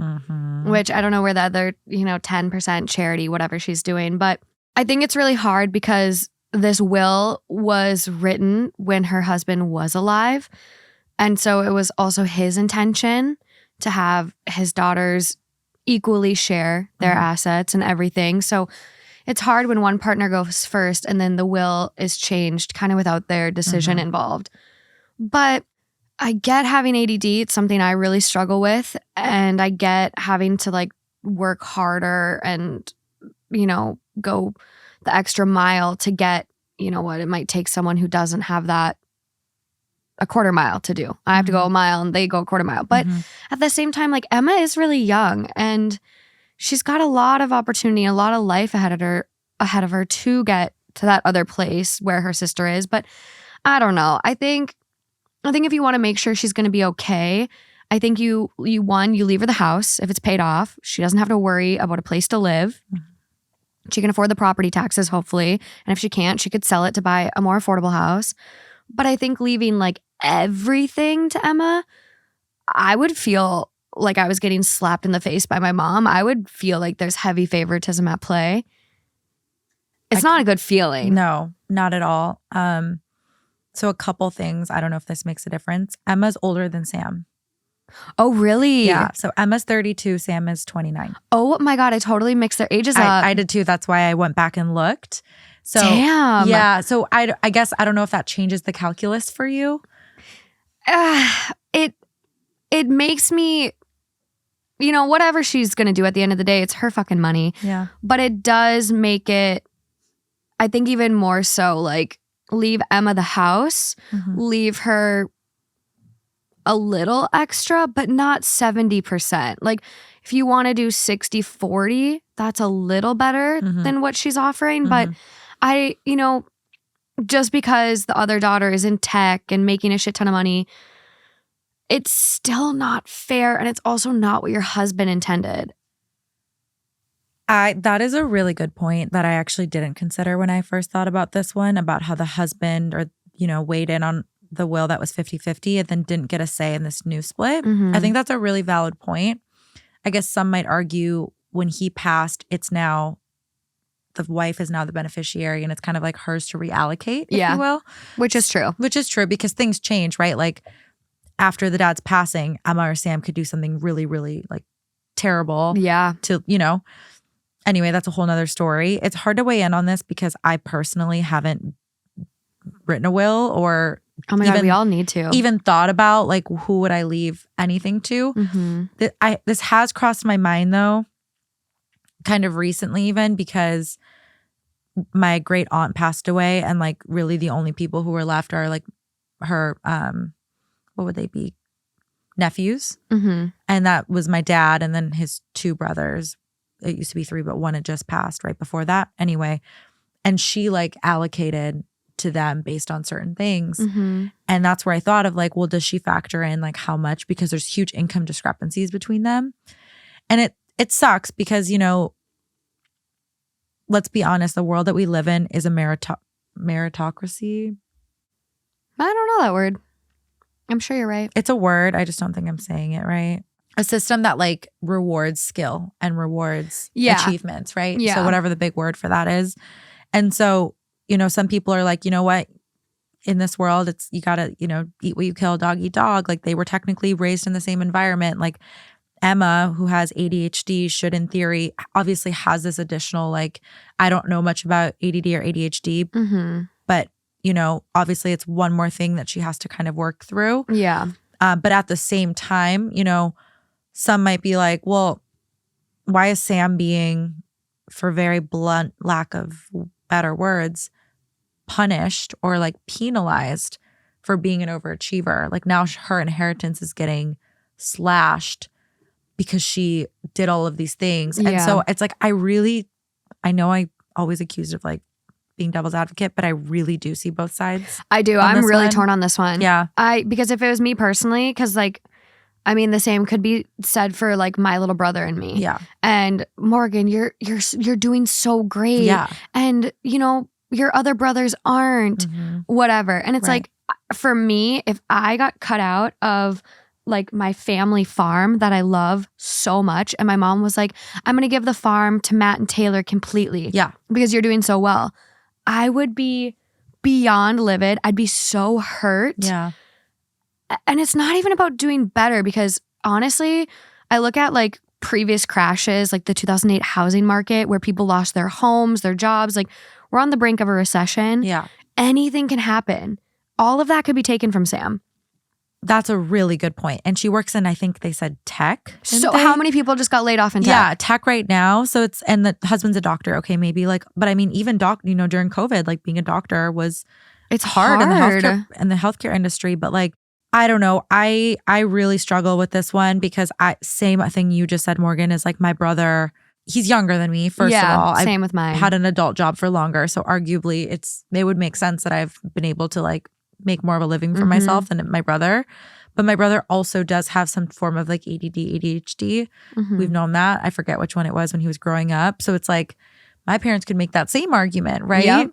which I don't know where the other, 10% charity, whatever she's doing. But I think it's really hard because this will was written when her husband was alive. And so it was also his intention to have his daughters equally share their assets and everything. So it's hard when one partner goes first and then the will is changed kind of without their decision involved. But I get having ADD. It's something I really struggle with. And I get having to like work harder and, go the extra mile to get, what it might take someone who doesn't have that a quarter mile to do. I have to go a mile and they go a quarter mile. But at the same time, like Emma is really young and she's got a lot of opportunity, a lot of life ahead of her to get to that other place where her sister is. But I don't know. I think if you want to make sure she's going to be okay, I think you leave her the house if it's paid off. She doesn't have to worry about a place to live. She can afford the property taxes, hopefully. And if she can't, she could sell it to buy a more affordable house. But I think leaving like everything to Emma, I would feel like I was getting slapped in the face by my mom. I would feel like there's heavy favoritism at play. It's not a good feeling. No, not at all. So a couple things. I don't know if this makes a difference. Emma's older than Sam. Oh, really? Yeah. So Emma's 32, Sam is 29. Oh my God, I totally mixed their ages up. I did too. That's why I went back and looked. So damn. Yeah. So I guess I don't know if that changes the calculus for you. It makes me, whatever she's going to do at the end of the day, it's her fucking money. Yeah. But it does make it, I think even more so, like leave Emma the house, leave her a little extra, but not 70%. Like if you want to do 60-40, that's a little better than what she's offering. But I, just because the other daughter is in tech and making a shit ton of money, it's still not fair. And it's also not what your husband intended. That is a really good point that I actually didn't consider when I first thought about this one, about how the husband weighed in on the will that was 50-50 and then didn't get a say in this new split. I think that's a really valid point. I guess some might argue when he passed, it's now the wife is now the beneficiary and it's kind of like hers to reallocate, if you will. Which is true. Which is true because things change, right? Like after the dad's passing, Emma or Sam could do something really, really like terrible. Yeah. To, anyway, that's a whole nother story. It's hard to weigh in on this because I personally haven't written a will or oh my God, we all need to. Even thought about like who would I leave anything to. This has crossed my mind though, kind of recently even because my great aunt passed away and like really the only people who were left are like her, what would they be? Nephews. And that was my dad and then his two brothers. It used to be 3, but one had just passed right before that. Anyway, and she like allocated to them based on certain things. And that's where I thought of like, well, does she factor in like how much? Because there's huge income discrepancies between them. And it sucks because, let's be honest, the world that we live in is a meritocracy. I don't know that word. I'm sure you're right. It's a word. I just don't think I'm saying it right. A system that like rewards skill and rewards achievements, right? Yeah. So whatever the big word for that is. And so, some people are like, you know what? In this world, it's you gotta, eat what you kill, dog eat dog. Like they were technically raised in the same environment. Like Emma, who has ADHD, should in theory obviously has this additional like, I don't know much about ADD or ADHD, but obviously it's one more thing that she has to kind of work through. Yeah. But at the same time, some might be like, well, why is Sam being, for very blunt lack of better words, punished or like penalized for being an overachiever? Like now her inheritance is getting slashed because she did all of these things. And so it's like, I know I always accused of like being devil's advocate, but I really do see both sides. I do. I'm really torn on this one. Yeah. Because if it was me personally, because like, I mean, the same could be said for like my little brother and me. Yeah. And Morgan, you're doing so great. Yeah. And your other brothers aren't, whatever. And it's like, for me, if I got cut out of like my family farm that I love so much, and my mom was like, I'm going to give the farm to Matt and Taylor completely. Yeah. Because you're doing so well. I would be beyond livid. I'd be so hurt. Yeah. And it's not even about doing better because honestly, I look at like previous crashes, like the 2008 housing market where people lost their homes, their jobs. Like we're on the brink of a recession. Yeah. Anything can happen. All of that could be taken from Sam. That's a really good point. And she works in, I think they said tech. So how many people just got laid off in tech? Yeah, tech right now. So and the husband's a doctor. Okay, maybe like, but I mean, even during COVID, like being a doctor was It's hard in hard. the healthcare industry. But like, I don't know. I really struggle with this one because same thing you just said, Morgan, is like my brother, he's younger than me, first of all. Same with mine. I had an adult job for longer. So arguably it would make sense that I've been able to like make more of a living for myself than my brother. But my brother also does have some form of like ADD, ADHD. We've known that. I forget which one it was when he was growing up. So it's like my parents could make that same argument, right? Yep.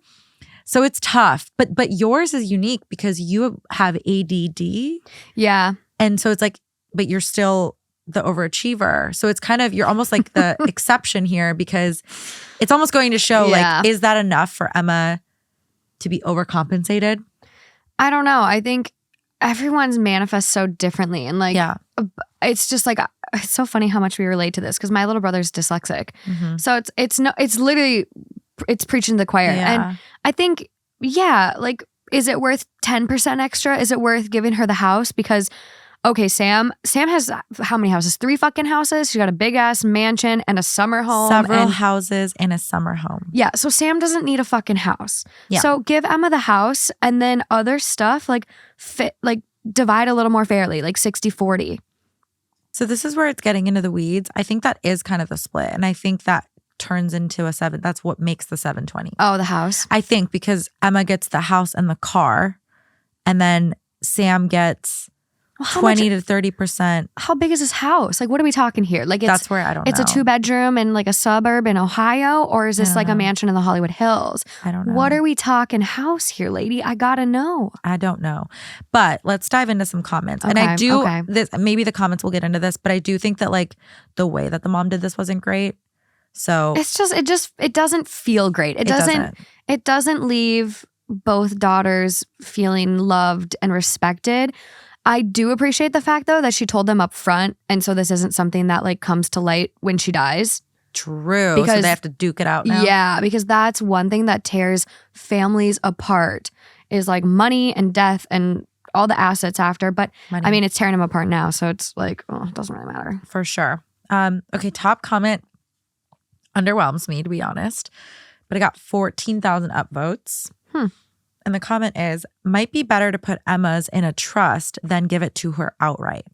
So it's tough. But yours is unique because you have ADD. Yeah. And so it's like, but you're still the overachiever. So it's kind of, you're almost like the exception here because it's almost going to show like, is that enough for Emma to be overcompensated? I don't know. I think everyone's manifests so differently. And like, it's just like, it's so funny how much we relate to this because my little brother's dyslexic. So it's literally, it's preaching to the choir. And I think, like, is it worth 10% extra? Is it worth giving her the house? Because, okay, Sam has how many houses? 3 fucking houses. She's got a big ass mansion and a summer home. Several houses and a summer home. Yeah. So Sam doesn't need a fucking house. Yeah. So give Emma the house and then other stuff like divide a little more fairly, like 60-40. So this is where it's getting into the weeds. I think that is kind of the split. And I think that turns into a 7. That's what makes the 720. Oh, the house. I think because Emma gets the house and the car and then Sam gets 20 to 30%. How big is this house? Like, what are we talking here? Like, that's where I don't know. It's a 2-bedroom in like a suburb in Ohio, or is this like a mansion in the Hollywood Hills? I don't know. What are we talking house here, lady? I gotta know. I don't know. But let's dive into some comments. And I do this. Maybe the comments will get into this, but I do think that like the way that the mom did this wasn't great. So it doesn't feel great. It doesn't leave both daughters feeling loved and respected. I do appreciate the fact though that she told them up front, and so this isn't something that like comes to light when she dies. True. Because so they have to duke it out now. Yeah, because that's one thing that tears families apart is like money and death and all the assets after. But money. I mean, it's tearing them apart now, so it's like, it doesn't really matter. For sure. Okay, top comment underwhelms me, to be honest. But I got 14,000 upvotes. And the comment is, might be better to put Emma's in a trust than give it to her outright.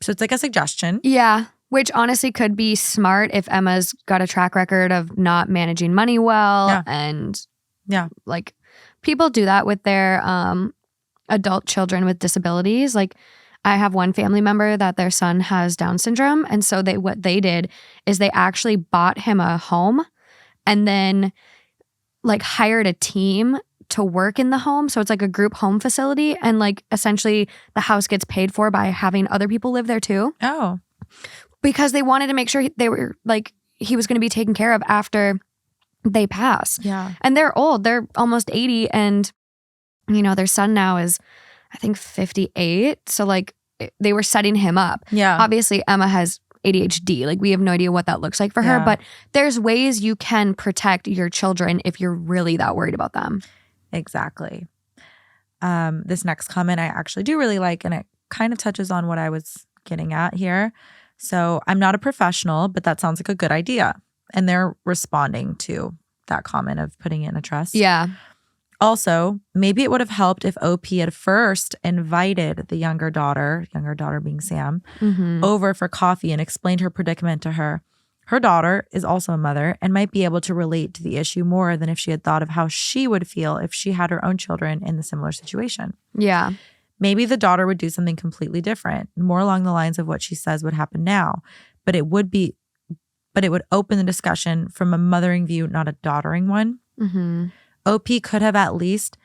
So it's like a suggestion. Yeah, which honestly could be smart if Emma's got a track record of not managing money well. And like people do that with their adult children with disabilities. Like I have one family member that their son has Down syndrome. And so what they did is they actually bought him a home and then like hired a team to work in the home. So it's like a group home facility. And like essentially the house gets paid for by having other people live there too. Oh. Because they wanted to make sure they were like, he was going to be taken care of after they pass. Yeah. And they're old. They're almost 80. And, you know, their son now is, I think, 58. So like they were setting him up. Yeah. Obviously, Emma has ADHD. Like we have no idea what that looks like for her. But there's ways you can protect your children if you're really that worried about them. Exactly. This next comment I actually do really like, and it kind of touches on what I was getting at here. So I'm not a professional, but that sounds like a good idea. And they're responding to that comment of putting it in a trust. Yeah. Also, maybe it would have helped if OP had first invited the younger daughter being Sam, over for coffee and explained her predicament to her. Her daughter is also a mother and might be able to relate to the issue more than if she had thought of how she would feel if she had her own children in the similar situation. Yeah. Maybe the daughter would do something completely different, more along the lines of what she says would happen now. But it would open the discussion from a mothering view, not a daughtering one. OP could have at least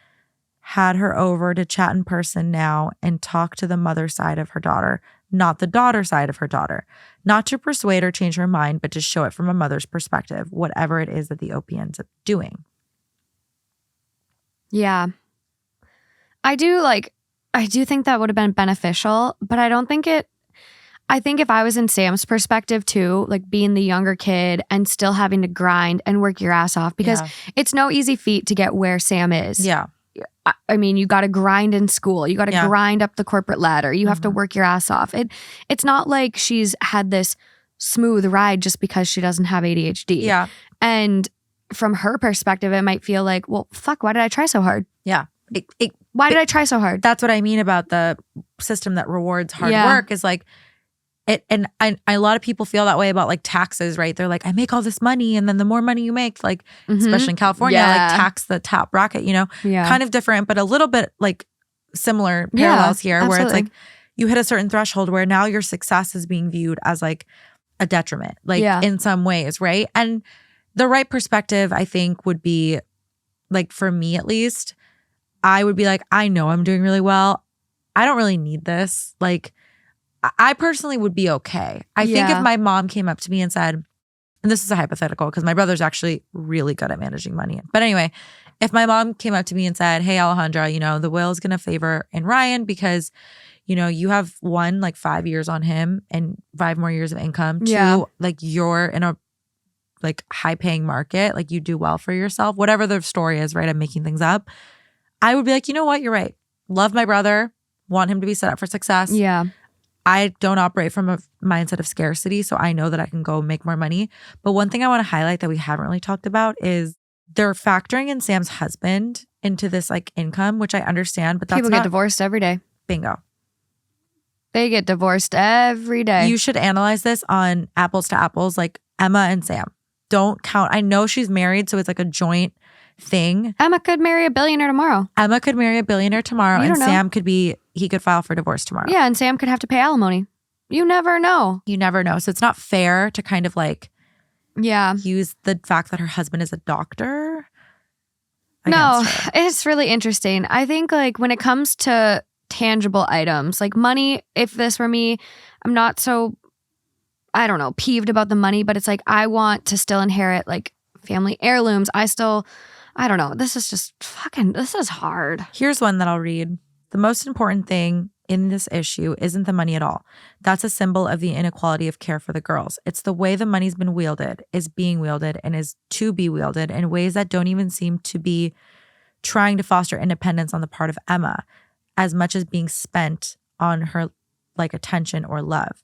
had her over to chat in person now and talk to the mother side of her daughter, not the daughter side of her daughter. Not to persuade or change her mind, but to show it from a mother's perspective, whatever it is that the OP ends up doing. Yeah. I do think that would have been beneficial, but I don't think I think if I was in Sam's perspective too, like being the younger kid and still having to grind and work your ass off, because it's no easy feat to get where Sam is. Yeah. I mean, you got to grind in school. You got to grind up the corporate ladder. You have to work your ass off. It's not like she's had this smooth ride just because she doesn't have ADHD. Yeah. And from her perspective, it might feel like, well, fuck, why did I try so hard? Yeah. Why did I try so hard? That's what I mean about the system that rewards hard Yeah. work is like it. And a lot of people feel that way about like taxes, right? They're like, I make all this money, and then the more money you make, like especially in California, Yeah. like tax the top bracket, you know, Yeah. kind of different, but a little bit like similar parallels here, where it's absolutely. like you hit a certain threshold where now your success is being viewed as like a detriment, like in some ways, right? And the right perspective, I think, would be like, for me at least, I would be like, I know I'm doing really well. I don't really need this. Like, I personally would be okay. I think if my mom came up to me and said, and this is a hypothetical because my brother's actually really good at managing money. But anyway, if my mom came up to me and said, hey, Alejandra, you know, the will is going to favor in Ryan because, you know, you have 1, like 5 years on him and 5 more years of income. 2, like you're in a like high paying market, like you do well for yourself, whatever the story is, right? I'm making things up. I would be like, you know what? You're right. Love my brother, want him to be set up for success. Yeah. I don't operate from a mindset of scarcity, so I know that I can go make more money. But one thing I want to highlight that we haven't really talked about is they're factoring in Sam's husband into this like income, which I understand, but that's People not get divorced every day. bingo. They get divorced every day. You should analyze this on apples to apples, like Emma and Sam. Don't count. I know she's married, so it's like a joint thing. Emma could marry a billionaire tomorrow. Emma could marry a billionaire tomorrow, You and don't know. Sam he could file for divorce tomorrow. Yeah, and Sam could have to pay alimony. You never know. You never know. So it's not fair to kind of like use the fact that her husband is a doctor. No, against her. it's really interesting. I think like when it comes to tangible items, like money, if this were me, I'm not so, I don't know, peeved about the money, but it's like I want to still inherit like family heirlooms. I don't know. This is just this is hard. Here's one that I'll read. The most important thing in this issue isn't the money at all. That's a symbol of the inequality of care for the girls. It's the way the money's been wielded, is being wielded, and is to be wielded in ways that don't even seem to be trying to foster independence on the part of Emma, as much as being spent on her like attention or love.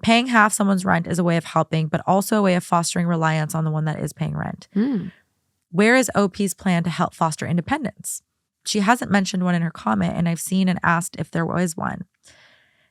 Paying half someone's rent is a way of helping, but also a way of fostering reliance on the one that is paying rent. Where is OP's plan to help foster independence? She hasn't mentioned one in her comment, and I've seen and asked if there was one.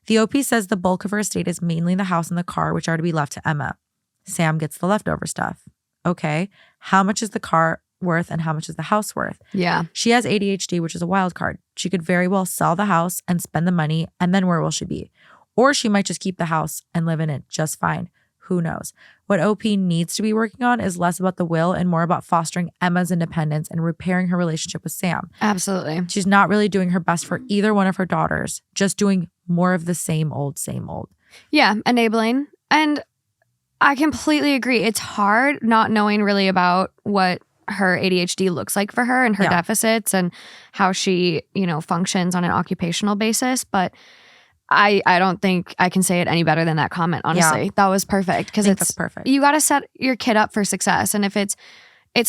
The OP says the bulk of her estate is mainly the house and the car, which are to be left to Emma. Sam gets the leftover stuff. Okay, how much is the car worth and how much is the house worth? Yeah. She has ADHD, which is a wild card. She could very well sell the house and spend the money, and then where will she be? Or she might just keep the house and live in it just fine. Who knows? What OP needs to be working on is less about the will and more about fostering Emma's independence and repairing her relationship with Sam. Absolutely. She's not really doing her best for either one of her daughters, just doing more of the same old, same old. Yeah, enabling. And I completely agree. It's hard not knowing really about what her ADHD looks like for her and her deficits and how she, functions on an occupational basis. But I don't think I can say it any better than that comment, honestly. Yeah. That was perfect. Because that's perfect. You got to set your kid up for success. And if it's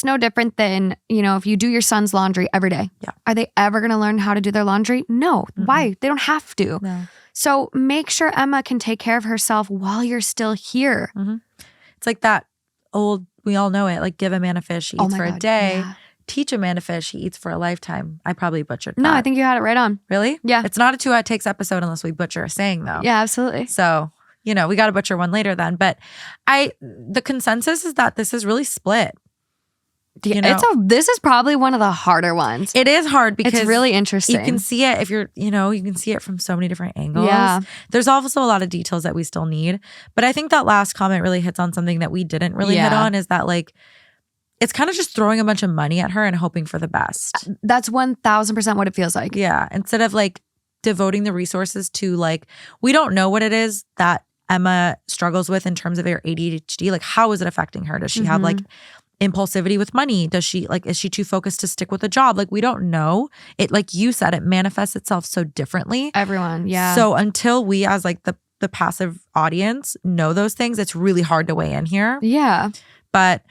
no different than, if you do your son's laundry every day. Yeah. Are they ever going to learn how to do their laundry? No. Mm-mm. Why? They don't have to. No. So make sure Emma can take care of herself while you're still here. Mm-hmm. It's like that old, we all know it, like give a man a fish, he eats for a day. Yeah. Teach a man a fish, he eats for a lifetime. I probably butchered that. No, I think you had it right on. Really? Yeah. It's not a 2 Out Takes episode unless we butcher a saying though. Yeah, absolutely. So, we got to butcher one later then. But the consensus is that this is really split. This is probably one of the harder ones. It is hard because it's really interesting. You can see it if you're, you can see it from so many different angles. Yeah. There's also a lot of details that we still need. But I think that last comment really hits on something that we didn't really hit on, is that like, it's kind of just throwing a bunch of money at her and hoping for the best. That's 1,000% what it feels like. Yeah. Instead of like devoting the resources to like, we don't know what it is that Emma struggles with in terms of her ADHD. Like, how is it affecting her? Does she have like impulsivity with money? Is she too focused to stick with a job? Like, we don't know. It, like you said, it manifests itself so differently. Everyone. Yeah. So until we as like the passive audience know those things, it's really hard to weigh in here. Yeah. But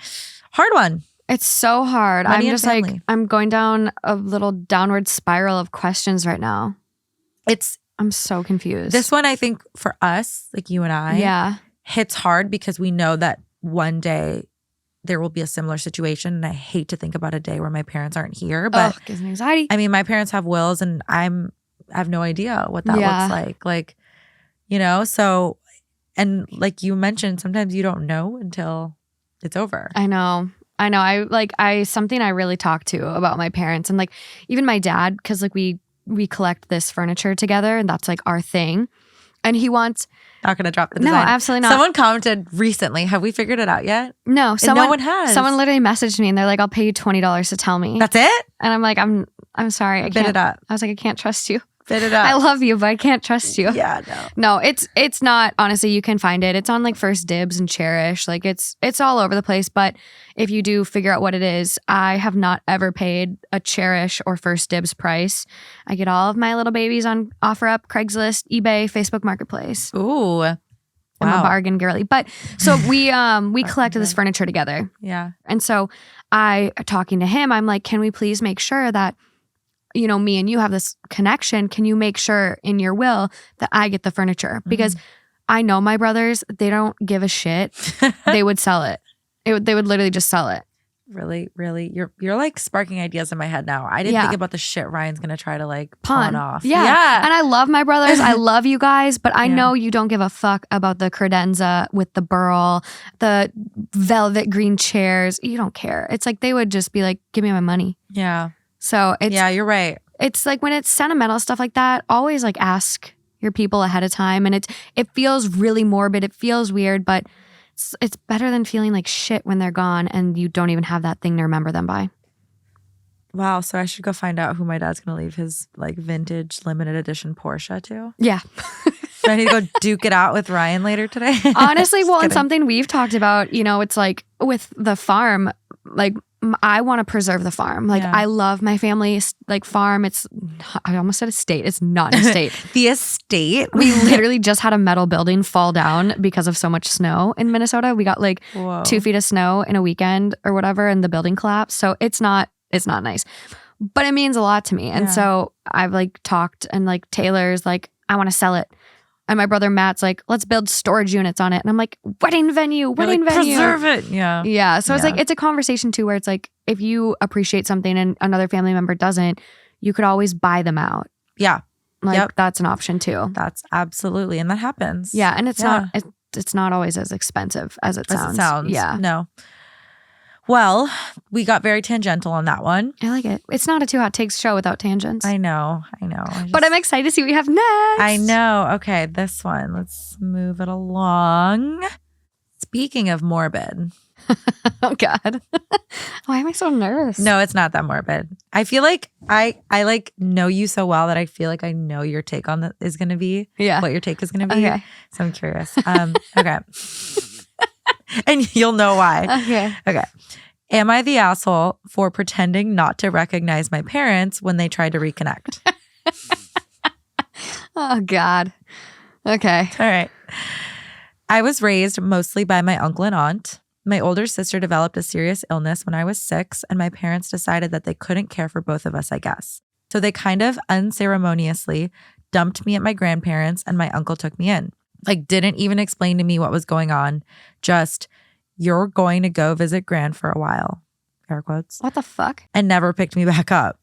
hard one. It's so hard. Money I'm and just like, family. I'm going down a little downward spiral of questions right now. I'm so confused. This one, I think for us, like you and I, yeah, hits hard because we know that one day there will be a similar situation. And I hate to think about a day where my parents aren't here. But gives me anxiety. I mean, my parents have wills and I have no idea what that looks like. Like, so, and like you mentioned, sometimes you don't know until it's over. I know. Something I really talk to about my parents and like even my dad, because like we collect this furniture together and that's like our thing. And he wants... Not going to drop the design. No, absolutely not. Someone commented recently, have we figured it out yet? No, no one has. Someone literally messaged me and they're like, I'll pay you $20 to tell me. That's it? And I'm like, I'm sorry. I can't. Bid it up. I was like, I can't trust you. Bid it up. I love you, but I can't trust you. Yeah, No, it's not. Honestly, you can find it. It's on like First Dibs and Cherish. Like it's all over the place. But if you do figure out what it is, I have not ever paid a Cherish or First Dibs price. I get all of my little babies on OfferUp, Craigslist, eBay, Facebook Marketplace. Ooh. I'm a bargain girly. But so we collected this furniture together. Yeah. And so talking to him, I'm like, can we please make sure that me and you have this connection. Can you make sure in your will that I get the furniture? Because I know my brothers, they don't give a shit. They would sell it. They would literally just sell it. Really, really, you're like sparking ideas in my head now. I didn't think about the shit Ryan's gonna try to like pawn off. Yeah. And I love my brothers. I love you guys, but I know you don't give a fuck about the credenza with the burl, the velvet green chairs. You don't care. It's like they would just be like, give me my money. Yeah. So it's you're right. It's like when it's sentimental stuff like that, always like ask your people ahead of time. And it feels really morbid. It feels weird, but it's better than feeling like shit when they're gone and you don't even have that thing to remember them by. Wow. So I should go find out who my dad's going to leave his like vintage limited edition Porsche to. Yeah. So I need to go duke it out with Ryan later today. Honestly, well, and something we've talked about, it's like with the farm, like I want to preserve the farm. Like I love my family's like farm. I almost said estate. It's not an estate. The estate. We literally just had a metal building fall down because of so much snow in Minnesota. We got like 2 feet of snow in a weekend or whatever and the building collapsed. So it's not nice, but it means a lot to me. And so I've like talked and like Taylor's like, I want to sell it. And my brother Matt's like, let's build storage units on it. And I'm like, wedding venue. Preserve it. Yeah. Yeah. So it's like, it's a conversation too, where it's like, if you appreciate something and another family member doesn't, you could always buy them out. Yeah. Like that's an option too. That's absolutely. And that happens. Yeah. And it's not always as expensive as it sounds. Yeah. No. Well, we got very tangential on that one. I like it. It's not a Two Hot Takes show without tangents. I know. But I'm excited to see what we have next. I know. Okay, this one. Let's move it along. Speaking of morbid. Oh, God. Why am I so nervous? No, it's not that morbid. I feel like I like know you so well that I feel like I know your take on that is going to be. Yeah. What your take is going to be. Okay. So I'm curious. Okay. And you'll know why. Okay. Am I the asshole for pretending not to recognize my parents when they tried to reconnect? Oh, God. Okay. All right. I was raised mostly by my uncle and aunt. My older sister developed a serious illness when I was 6, and my parents decided that they couldn't care for both of us, I guess. So they kind of unceremoniously dumped me at my grandparents, and my uncle took me in. Like, didn't even explain to me what was going on. Just, you're going to go visit Gran for a while. Air quotes. What the fuck? And never picked me back up.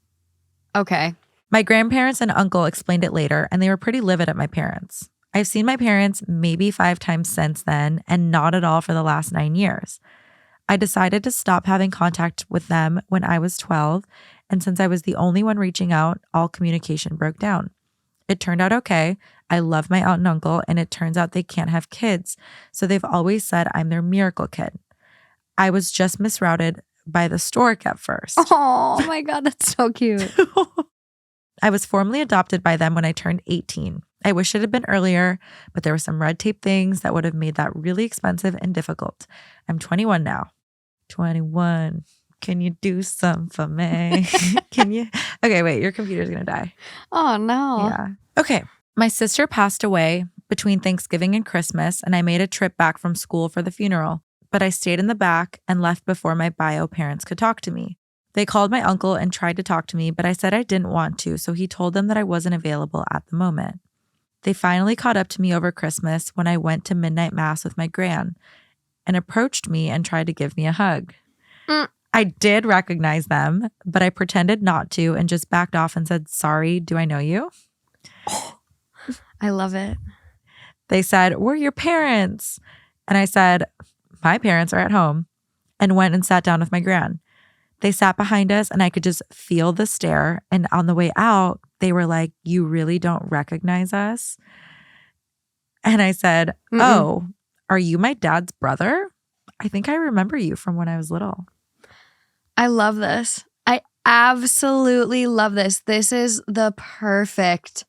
Okay. My grandparents and uncle explained it later, and they were pretty livid at my parents. I've seen my parents maybe 5 times since then, and not at all for the last 9 years. I decided to stop having contact with them when I was 12, and since I was the only one reaching out, all communication broke down. It turned out okay. I love my aunt and uncle, and it turns out they can't have kids, so they've always said I'm their miracle kid. I was just misrouted by the stork at first. Oh my God, that's so cute. I was formally adopted by them when I turned 18. I wish it had been earlier, but there were some red tape things that would have made that really expensive and difficult. I'm 21 now. 21. Can you do some for me? Can you? Okay, wait, your computer's going to die. Oh, no. Yeah. Okay. My sister passed away between Thanksgiving and Christmas, and I made a trip back from school for the funeral, but I stayed in the back and left before my bio parents could talk to me. They called my uncle and tried to talk to me, but I said I didn't want to, so he told them that I wasn't available at the moment. They finally caught up to me over Christmas when I went to midnight mass with my gran, and approached me and tried to give me a hug. Mm. I did recognize them, but I pretended not to and just backed off and said, "Sorry, do I know you?" I love it. They said, "We're your parents." And I said, "My parents are at home," and went and sat down with my gran. They sat behind us and I could just feel the stare. And on the way out, they were like, "You really don't recognize us?" And I said, "Oh, are you my dad's brother? I think I remember you from when I was little." I love this. I absolutely love this. This is the perfect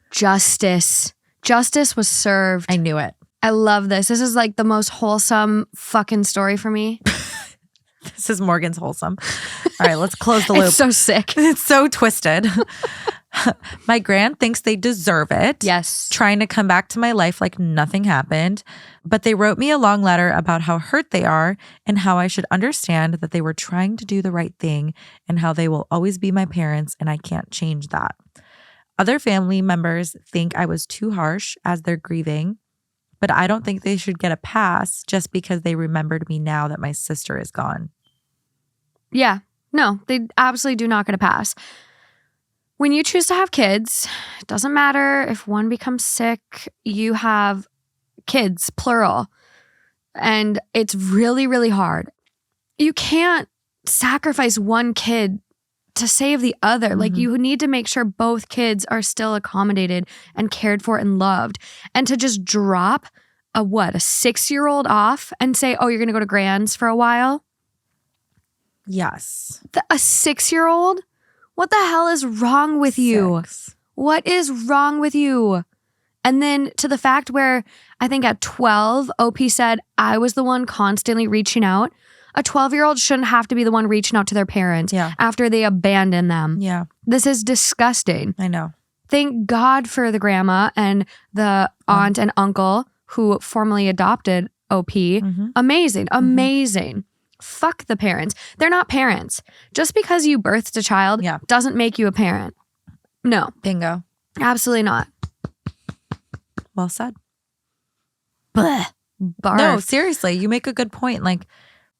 justice. Justice was served. I knew it. I love this. This is like the most wholesome fucking story for me. This is Morgan's wholesome. All right, let's close the loop. It's so sick. It's so twisted. My gran thinks they deserve it. Yes. Trying to come back to my life like nothing happened. But they wrote me a long letter about how hurt they are and how I should understand that they were trying to do the right thing and how they will always be my parents and I can't change that. Other family members think I was too harsh as they're grieving, but I don't think they should get a pass just because they remembered me now that my sister is gone. Yeah. No, they absolutely do not get a pass. When you choose to have kids, it doesn't matter if one becomes sick, you have kids, plural. And it's really, really hard. You can't sacrifice one kid to save the other. Like you need to make sure both kids are still accommodated and cared for and loved. And to just drop a 6-year-old off and say, "Oh, you're going to go to Grand's for a while." Yes. A 6-year-old? What the hell is wrong with you? 6. What is wrong with you? And then to the fact where I think at 12, OP said I was the one constantly reaching out. A 12-year-old shouldn't have to be the one reaching out to their parents after they abandon them. Yeah. This is disgusting. I know. Thank God for the grandma and the aunt and uncle who formerly adopted OP. Amazing. Amazing. Fuck the parents. They're not parents. Just because you birthed a child doesn't make you a parent. No. Bingo. Absolutely not. Well said. Blech. Barf. No, seriously, you make a good point. Like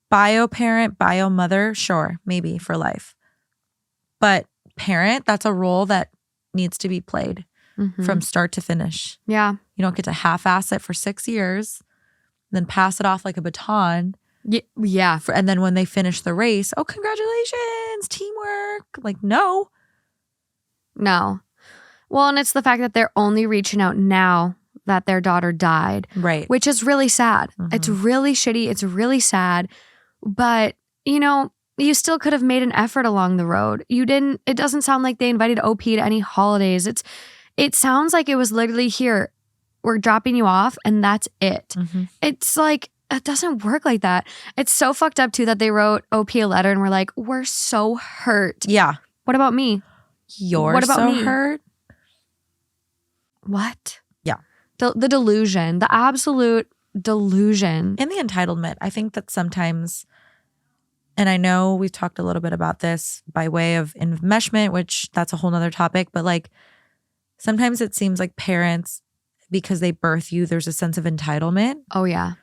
bio parent, bio mother, sure, maybe for life. But parent, that's a role that needs to be played from start to finish. Yeah. You don't get to half-ass it for 6 years, then pass it off like a baton. Yeah. And then when they finish the race, "Oh, congratulations, teamwork." Like, no. No. Well, and it's the fact that they're only reaching out now that their daughter died. Right. Which is really sad. It's really shitty. It's really sad. But, you still could have made an effort along the road. You didn't. It doesn't sound like they invited OP to any holidays. It sounds like it was literally, "Here, we're dropping you off and that's it." It's like, it doesn't work like that. It's so fucked up too that they wrote OP a letter and were like, "We're so hurt." Yeah. What about me? You're so hurt. What? Yeah. The delusion, the absolute delusion. And the entitlement. I think that sometimes, and I know we've talked a little bit about this by way of enmeshment, which that's a whole nother topic, but like sometimes it seems like parents, because they birth you, there's a sense of entitlement. Oh, yeah.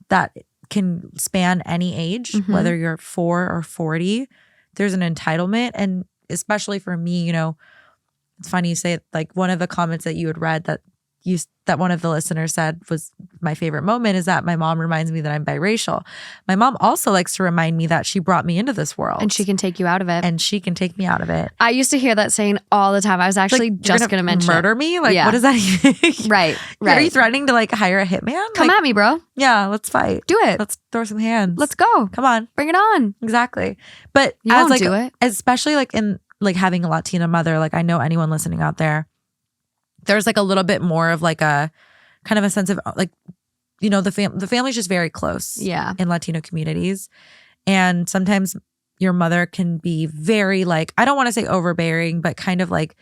That can span any age, whether you're 4 or 40. There's an entitlement. And especially for me, it's funny you say, like, one of the comments that you had read that one of the listeners said was my favorite moment is that my mom reminds me that I'm biracial. My mom also likes to remind me that she brought me into this world. And she can take you out of it. And she can take me out of it. I used to hear that saying all the time. I was actually just going to mention murder me? Like, what does that even? Right. Are you threatening to like hire a hitman? Come at me, bro. Yeah, let's fight. Do it. Let's throw some hands. Let's go. Come on. Bring it on. Exactly. But you as won't do it. Especially like in like having a Latina mother, like I know anyone listening out there, there's like a little bit more of like a kind of a sense of like, the family's just very close in Latino communities. And sometimes your mother can be very like, I don't want to say overbearing, but kind of like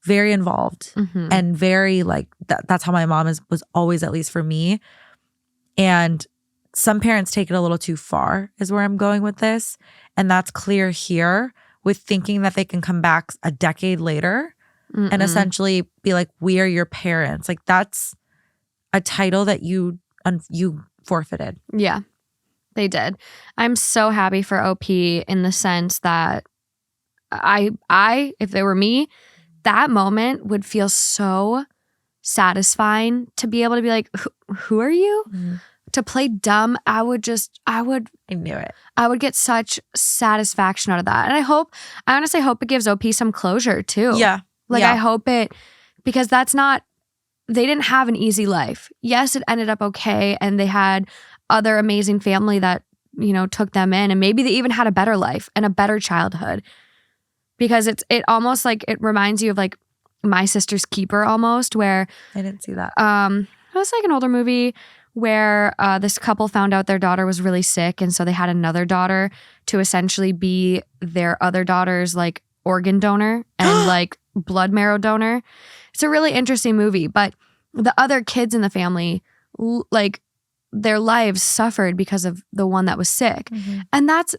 very involved and very like, that's how my mom was always, at least for me. And some parents take it a little too far is where I'm going with this. And that's clear here with thinking that they can come back a decade later and essentially be like, "We are your parents." Like that's a title that you forfeited. Yeah, they did. I'm so happy for OP in the sense that I, if it were me, that moment would feel so satisfying to be able to be like, who are you? To play dumb, I would I knew it. I would get such satisfaction out of that. And I honestly hope it gives OP some closure too. Yeah. Like yeah. I hope it, because they didn't have an easy life. Yes, it ended up okay. And they had other amazing family that, took them in, and maybe they even had a better life and a better childhood. Because it almost like, it reminds you of like My Sister's Keeper almost, where I didn't see that. it was like an older movie where this couple found out their daughter was really sick, and so they had another daughter to essentially be their other daughter's like organ donor and like blood marrow donor. It's a really interesting movie, but the other kids in the family, like their lives suffered because of the one that was sick. And that's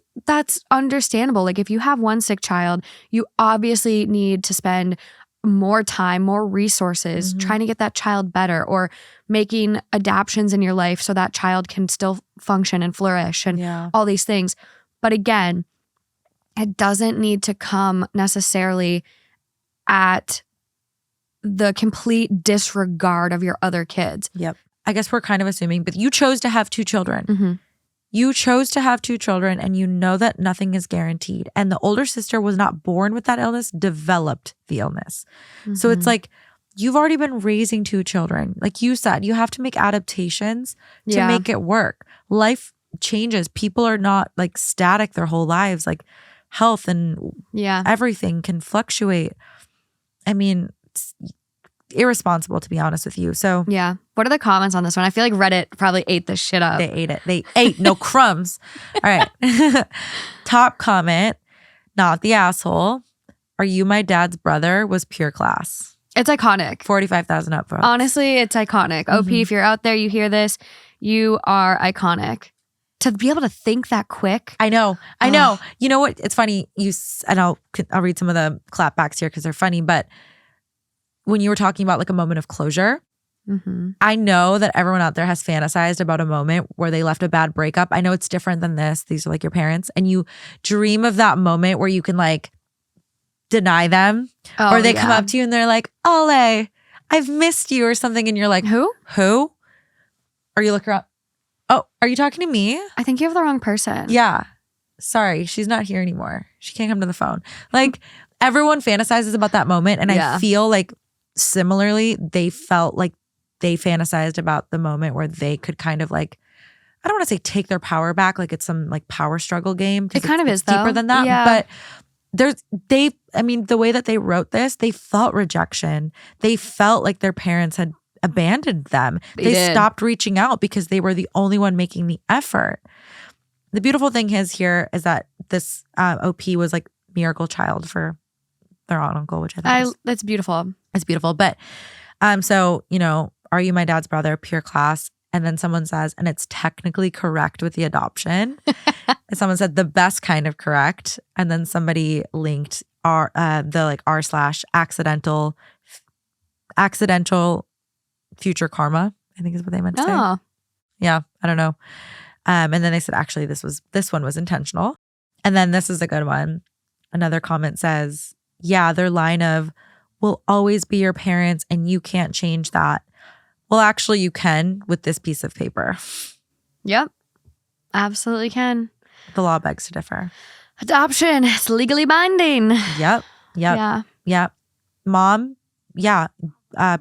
understandable. Like if you have one sick child, you obviously need to spend more time, more resources trying to get that child better, or making adaptations in your life so that child can still function and flourish and all these things. But again, it doesn't need to come necessarily at the complete disregard of your other kids. Yep. I guess we're kind of assuming, but you chose to have 2 children. You chose to have 2 children, and you know that nothing is guaranteed. And the older sister was not born with that illness, developed the illness. So it's like, you've already been raising 2 children. Like you said, you have to make adaptations to make it work. Life changes. People are not like static their whole lives. Like health and everything can fluctuate. I mean, it's irresponsible, to be honest with you. So yeah. What are the comments on this one? I feel like Reddit probably ate this shit up. they ate it. They ate no crumbs. All right. Top comment, not the asshole. Are you my dad's brother? Was pure class. It's iconic. 45,000 up for. Honestly, it's iconic. OP, if you're out there, you hear this, you are iconic. To be able to think that quick. I know. You know what? It's funny. And I'll read some of the clapbacks here because they're funny. But when you were talking about like a moment of closure, I know that everyone out there has fantasized about a moment where they left a bad breakup. I know it's different than this. These are like your parents. And you dream of that moment where you can like deny them, or they come up to you and they're like, "Ole, I've missed you," or something. And you're like, Who? Or you look around. Oh, are you talking to me? I think you have the wrong person. Yeah. Sorry, she's not here anymore. She can't come to the phone. Like everyone fantasizes about that moment. And I feel like similarly, they felt like they fantasized about the moment where they could kind of like, I don't want to say take their power back, like it's some like power struggle game. It kind of is deeper though. than that. Yeah. But the way that they wrote this, they felt rejection. They felt like their parents had abandoned them. They stopped reaching out because they were the only one making the effort. The beautiful thing is that this OP was like miracle child for their aunt uncle, which I think that's beautiful. It's beautiful. But so, are you my dad's brother? Pure class. And then someone says, and it's technically correct with the adoption. And someone said the best kind of correct. And then somebody linked r/accidental future karma, I think is what they meant to say. Yeah, I don't know. And then they said, actually, this one was intentional. And then this is a good one. Another comment says, yeah, their line of, we'll always be your parents and you can't change that. Well, actually, you can with this piece of paper. Yep. Absolutely can. The law begs to differ. Adoption. It's legally binding. Yep. Yeah. Mom,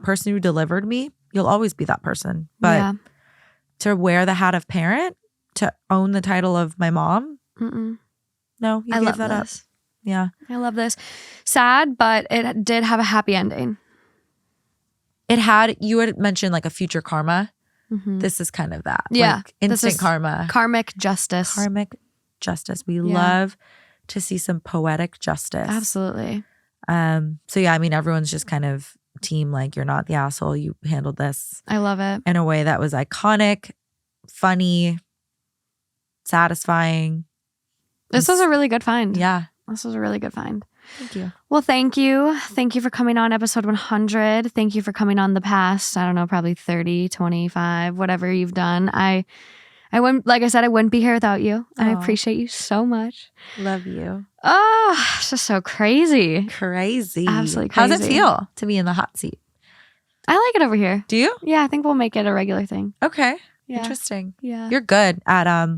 person who delivered me, you'll always be that person. But to wear the hat of parent, to own the title of my mom, no, you gave that up. Yeah. I love this. Sad, but it did have a happy ending. You had mentioned like a future karma. This is kind of that. Yeah. Like instant karma. Karmic justice. We love to see some poetic justice. Absolutely. So yeah, I mean, everyone's just kind of team, like, you're not the asshole. You handled this. I love it. In a way that was iconic, funny, satisfying. This was a really good find. Yeah. This was a really good find. Thank you. Well, thank you. Thank you for coming on episode 100. Thank you for coming on the past, I don't know, probably 30, 25, whatever you've done. I wouldn't, like I said, I wouldn't be here without you. And I Aw. appreciate you so much. Love you. Oh, it's just so crazy. Crazy. Absolutely How's it crazy. feel to be in the hot seat? I like it over here. Do you? Yeah, I think we'll make it a regular thing. Okay. Yeah. Interesting. Yeah. You're good at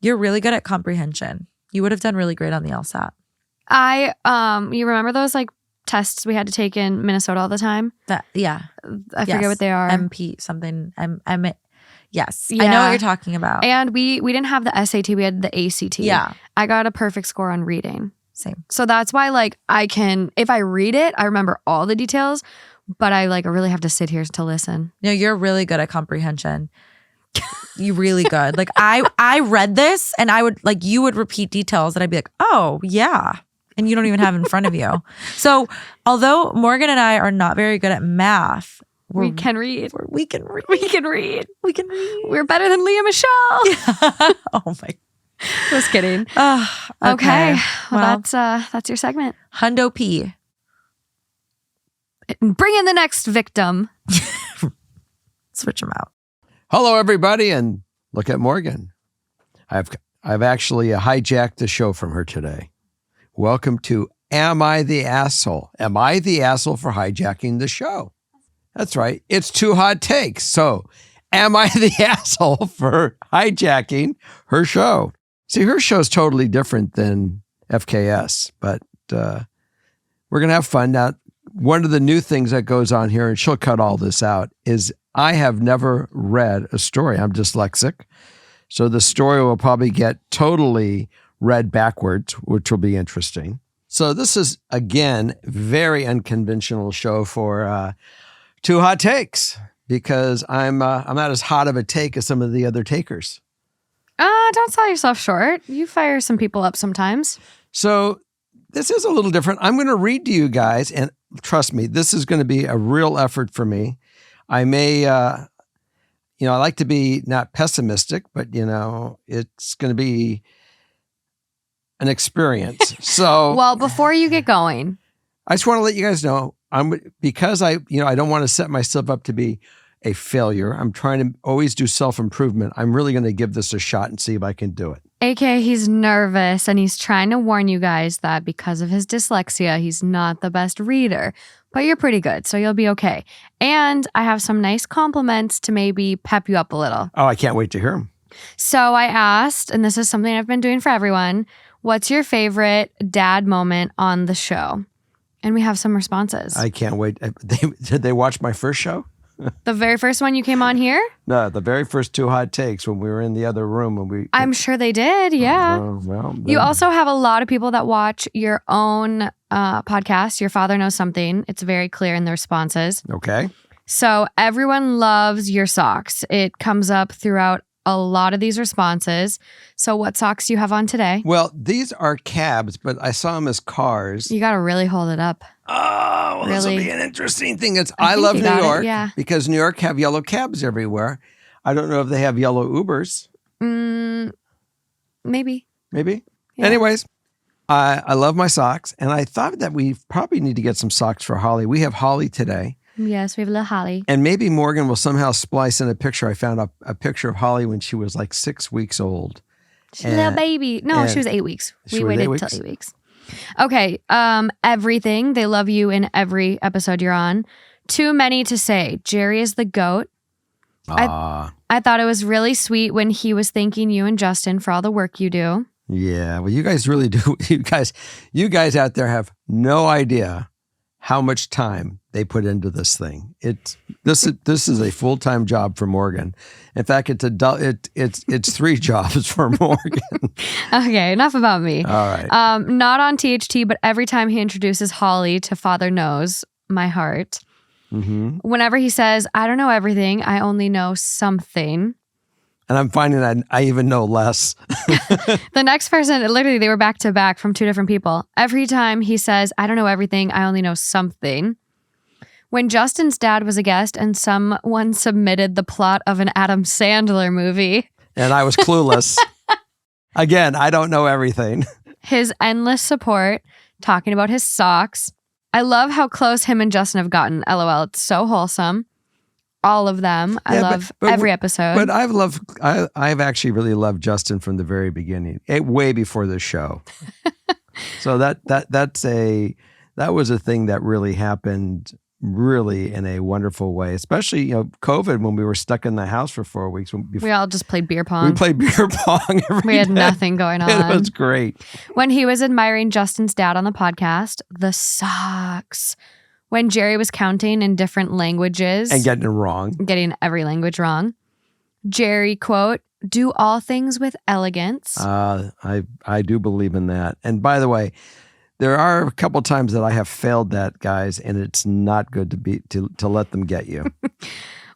you're really good at comprehension. You would have done really great on the LSAT. You remember those like tests we had to take in Minnesota all the time? Yeah. I forget what they are. MP something. Yes. I know Yeah. what you're talking about. And we didn't have the SAT, we had the ACT. Yeah. I got a perfect score on reading. Same. So that's why like if I read it, I remember all the details, but I really have to sit here to listen. No, you're really good at comprehension. You really good. Like I read this and I would like you would repeat details and I'd be like, oh yeah. And you don't even have it in front of you. So although Morgan and I are not very good at math, We can read. we can read. We can read. We can read. We're better than Leah Michelle. Oh my. Just kidding. Okay. Well, that's your segment. Hundo P. Bring in the next victim. Switch them out. Hello, everybody, and look at Morgan. I've actually hijacked the show from her today. Welcome to Am I the Asshole? Am I the asshole for hijacking the show? That's right. It's 2 hot takes. So, am I the asshole for hijacking her show? See, her show is totally different than FKS, but we're going to have fun. Now, one of the new things that goes on here, and she'll cut all this out, is I have never read a story. I'm dyslexic. So the story will probably get totally read backwards, which will be interesting. So this is, again, very unconventional show for 2 hot takes because I'm not as hot of a take as some of the other takers. Don't sell yourself short. You fire some people up sometimes. So this is a little different. I'm going to read to you guys, and trust me, this is going to be a real effort for me. I may, I like to be not pessimistic, but, it's going to be an experience. So, Well, before you get going, I just want to let you guys know, because I don't want to set myself up to be a failure. I'm trying to always do self-improvement. I'm really going to give this a shot and see if I can do it. AK, he's nervous and he's trying to warn you guys that because of his dyslexia, he's not the best reader. But you're pretty good, so you'll be okay. And I have some nice compliments to maybe pep you up a little. Oh, I can't wait to hear them. So I asked, and this is something I've been doing for everyone, what's your favorite dad moment on the show? And we have some responses. I can't wait. Did they watch my first show? The very first one you came on here? No, the very first 2 hot takes when we were in the other room. I'm sure they did, yeah. Well, You then- also have a lot of people that watch your own podcast, Your Father Knows Something. It's very clear in the responses. Okay. So everyone loves your socks. It comes up throughout a lot of these responses. So what socks do you have on today? Well, these are cabs, but I saw them as cars. You got to really hold it up. Oh, well, this will Really? be an interesting thing. I think love you New got it, York yeah. because New York have yellow cabs everywhere. I don't know if they have yellow Ubers. Maybe. Maybe. Yeah. Anyways, I love my socks, and I thought that we probably need to get some socks for Holly. We have Holly today, Yes, we have a little Holly. and maybe Morgan will somehow splice in a picture. I found a picture of Holly when she was like 6 weeks old. She's a little And- baby. No, and- she was 8 weeks. She We was waited 8 till weeks? 8 weeks. Okay. Everything. They love you in every episode you're on. Too many to say. Jerry is the GOAT. I thought it was really sweet when he was thanking you and Justin for all the work you do. Yeah, well, you guys really do. You guys out there have no idea how much time they put into this thing. This is a full-time job for Morgan. In fact, it's 3 jobs for Morgan. Okay, enough about me. All right. Not on THT, but every time he introduces Holly to Father Knows My Heart, whenever he says, I don't know everything, I only know something. And I'm finding that I even know less. The next person, literally, they were back to back from 2 different people. Every time he says, I don't know everything, I only know something. When Justin's dad was a guest and someone submitted the plot of an Adam Sandler movie, And I was clueless. Again, I don't know everything. his endless support, talking about his socks. I love how close him and Justin have gotten. LOL. It's so wholesome. All of them. I love every episode. But I've actually really loved Justin from the very beginning, way before the show. So that was a thing that really happened really in a wonderful way, especially, COVID, when we were stuck in the house for 4 weeks. We all just played beer pong. We played beer pong every We had day. nothing going on. It was great. When he was admiring Justin's dad on the podcast, the socks. When Jerry was counting in different languages. And getting it wrong. Getting every language wrong. Jerry, quote, do all things with elegance. I do believe in that. And by the way, there are a couple times that I have failed that, guys, and it's not good to let them get you. It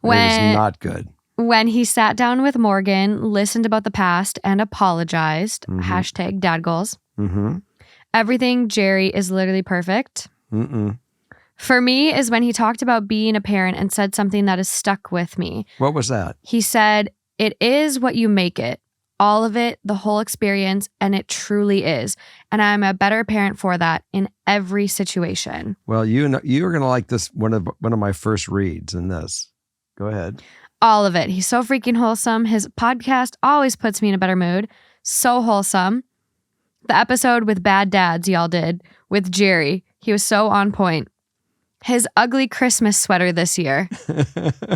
is not good. When he sat down with Morgan, listened about the past, and apologized. Mm-hmm. Hashtag dad goals. Mm-hmm. Everything Jerry is literally perfect. Mm-mm. For me is when he talked about being a parent and said something that has stuck with me. What was that? He said, it is what you make it. All of it, the whole experience, and it truly is. And I'm a better parent for that in every situation. Well, you're going to like this, one of my first reads in this. Go ahead. All of it. He's so freaking wholesome. His podcast always puts me in a better mood. So wholesome. The episode with Bad Dads y'all did with Jerry, he was so on point. His ugly Christmas sweater this year.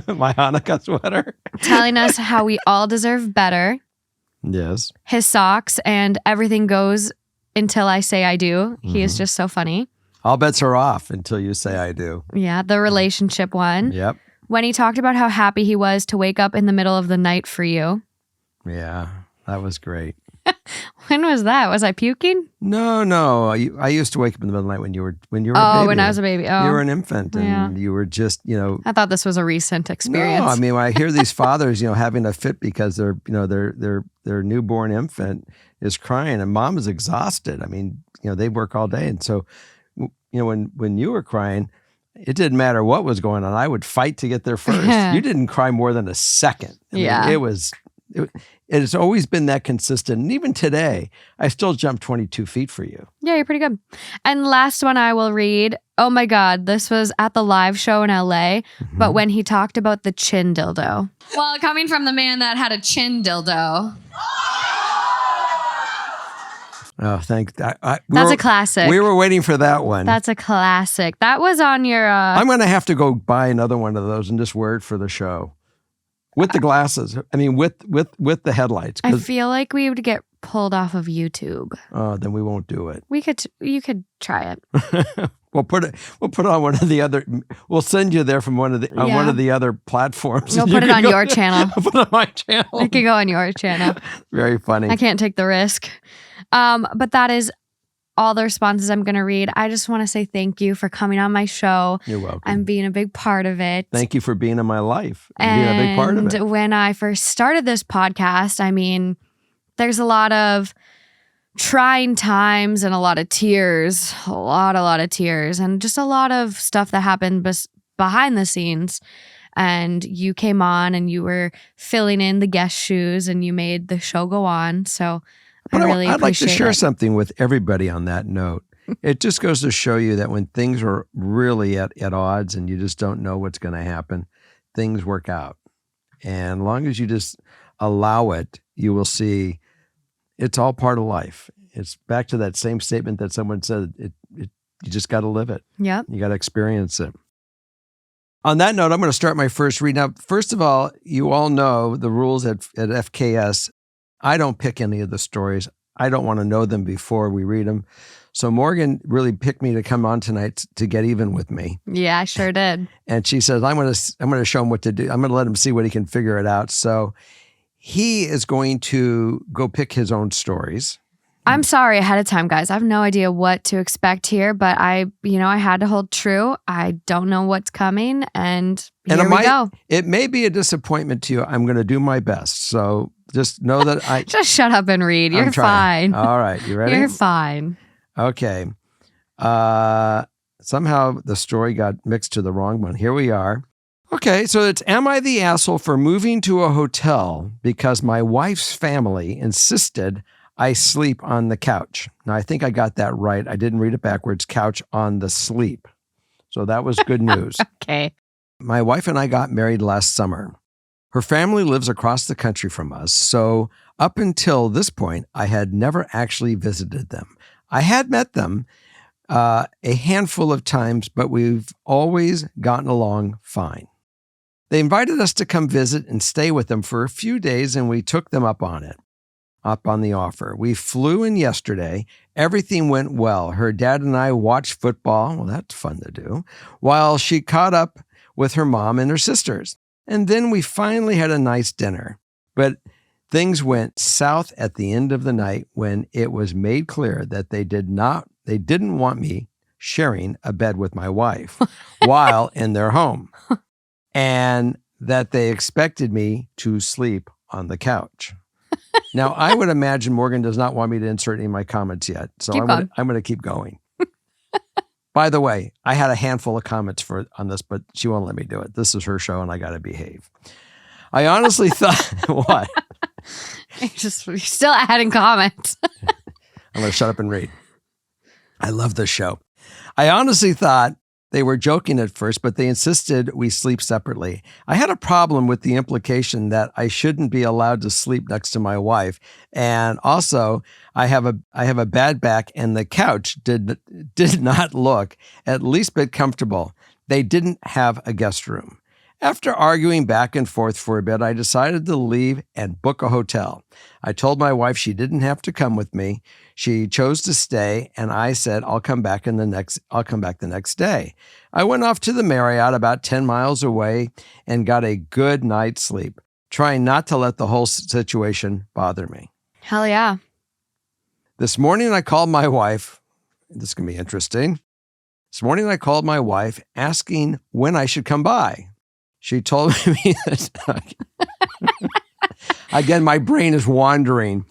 My Hanukkah sweater. Telling us how we all deserve better. Yes. His socks and everything goes until I say I do. He is just so funny. All bets are off until you say I do. Yeah, the relationship one. Yep. When he talked about how happy he was to wake up in the middle of the night for you. Yeah, that was great. When was that? Was I puking? No. I used to wake up in the middle of the night when you were a baby. Oh, when I was a baby. Oh, you were an infant, and you were just, I thought this was a recent experience. No, I mean, when I hear these fathers, having a fit because their newborn infant is crying, and mom is exhausted. I mean, they work all day, and so, when you were crying, it didn't matter what was going on. I would fight to get there first. You didn't cry more than a second. I mean, it has always been that consistent. And even today, I still jump 22 feet for you. Yeah, you're pretty good. And last one I will read. Oh my God, this was at the live show in LA, but when he talked about the chin dildo. Well, coming from the man that had a chin dildo. Oh, thank That's a classic. We were waiting for that one. That's a classic. That was on your... I'm going to have to go buy another one of those and just wear it for the show. With the glasses. I mean, with the headlights. I feel like we would get pulled off of YouTube. Oh, then we won't do it. You could try it. We'll put it on one of the other. We'll send you there from one of the other platforms. You'll put it on your channel. I'll put it on my channel. It could go on your channel. Very funny. I can't take the risk. But that is all the responses I'm going to read. I just want to say thank you for coming on my show. You're welcome. And being a big part of it. Thank you for being in my life and being a big part of it. And when I first started this podcast, I mean, there's a lot of trying times and a lot of tears, a lot of tears, and just a lot of stuff that happened behind the scenes. And you came on and you were filling in the guest shoes and you made the show go on. So But I really I'd like to appreciate share it. something with everybody on that note. It just goes to show you that when things are really at odds and you just don't know what's going to happen, things work out. And as long as you just allow it, you will see it's all part of life. It's back to that same statement that someone said, you just got to live it. Yep. You got to experience it. On that note, I'm going to start my first read. Now, first of all, you all know the rules at FKS. I don't pick any of the stories. I don't want to know them before we read them. So Morgan really picked me to come on tonight to get even with me. Yeah, I sure did. And she says, I'm going to show him what to do. I'm going to let him see what he can figure it out. So he is going to go pick his own stories. I'm sorry ahead of time, guys. I have no idea what to expect here, but I had to hold true. I don't know what's coming, and here we go. It may be a disappointment to you. I'm going to do my best. So just know that I... Just shut up and read. You're fine. All right. You ready? You're fine. Okay. Somehow the story got mixed to the wrong one. Here we are. Okay, so it's, am I the asshole for moving to a hotel because my wife's family insisted I sleep on the couch. Now, I think I got that right. I didn't read it backwards. Couch on the sleep. So that was good news. Okay. My wife and I got married last summer. Her family lives across the country from us. So up until this point, I had never actually visited them. I had met them a handful of times, but we've always gotten along fine. They invited us to come visit and stay with them for a few days, and we took them up on the offer. We flew in yesterday. Everything went well. Her dad and I watched football. Well, that's fun to do. While she caught up with her mom and her sisters. And then we finally had a nice dinner. But things went south at the end of the night when it was made clear that they didn't want me sharing a bed with my wife while in their home. And that they expected me to sleep on the couch. Now, I would imagine Morgan does not want me to insert any of my comments yet, so I'm going to keep going. By the way, I had a handful of comments on this, but she won't let me do it. This is her show, and I got to behave. I honestly thought, what? You're still adding comments. I'm going to shut up and read. I love this show. I honestly thought they were joking at first, but they insisted we sleep separately. I had a problem with the implication that I shouldn't be allowed to sleep next to my wife. And also, I have a bad back, and the couch did not look at least bit comfortable. They didn't have a guest room. After arguing back and forth for a bit, I decided to leave and book a hotel. I told my wife she didn't have to come with me. She chose to stay, and I said I'll come back the next day. I went off to the Marriott about 10 miles away and got a good night's sleep, trying not to let the whole situation bother me. Hell yeah. This morning I called my wife. This can be interesting. This morning I called my wife asking when I should come by. She told me that, again, my brain is wandering.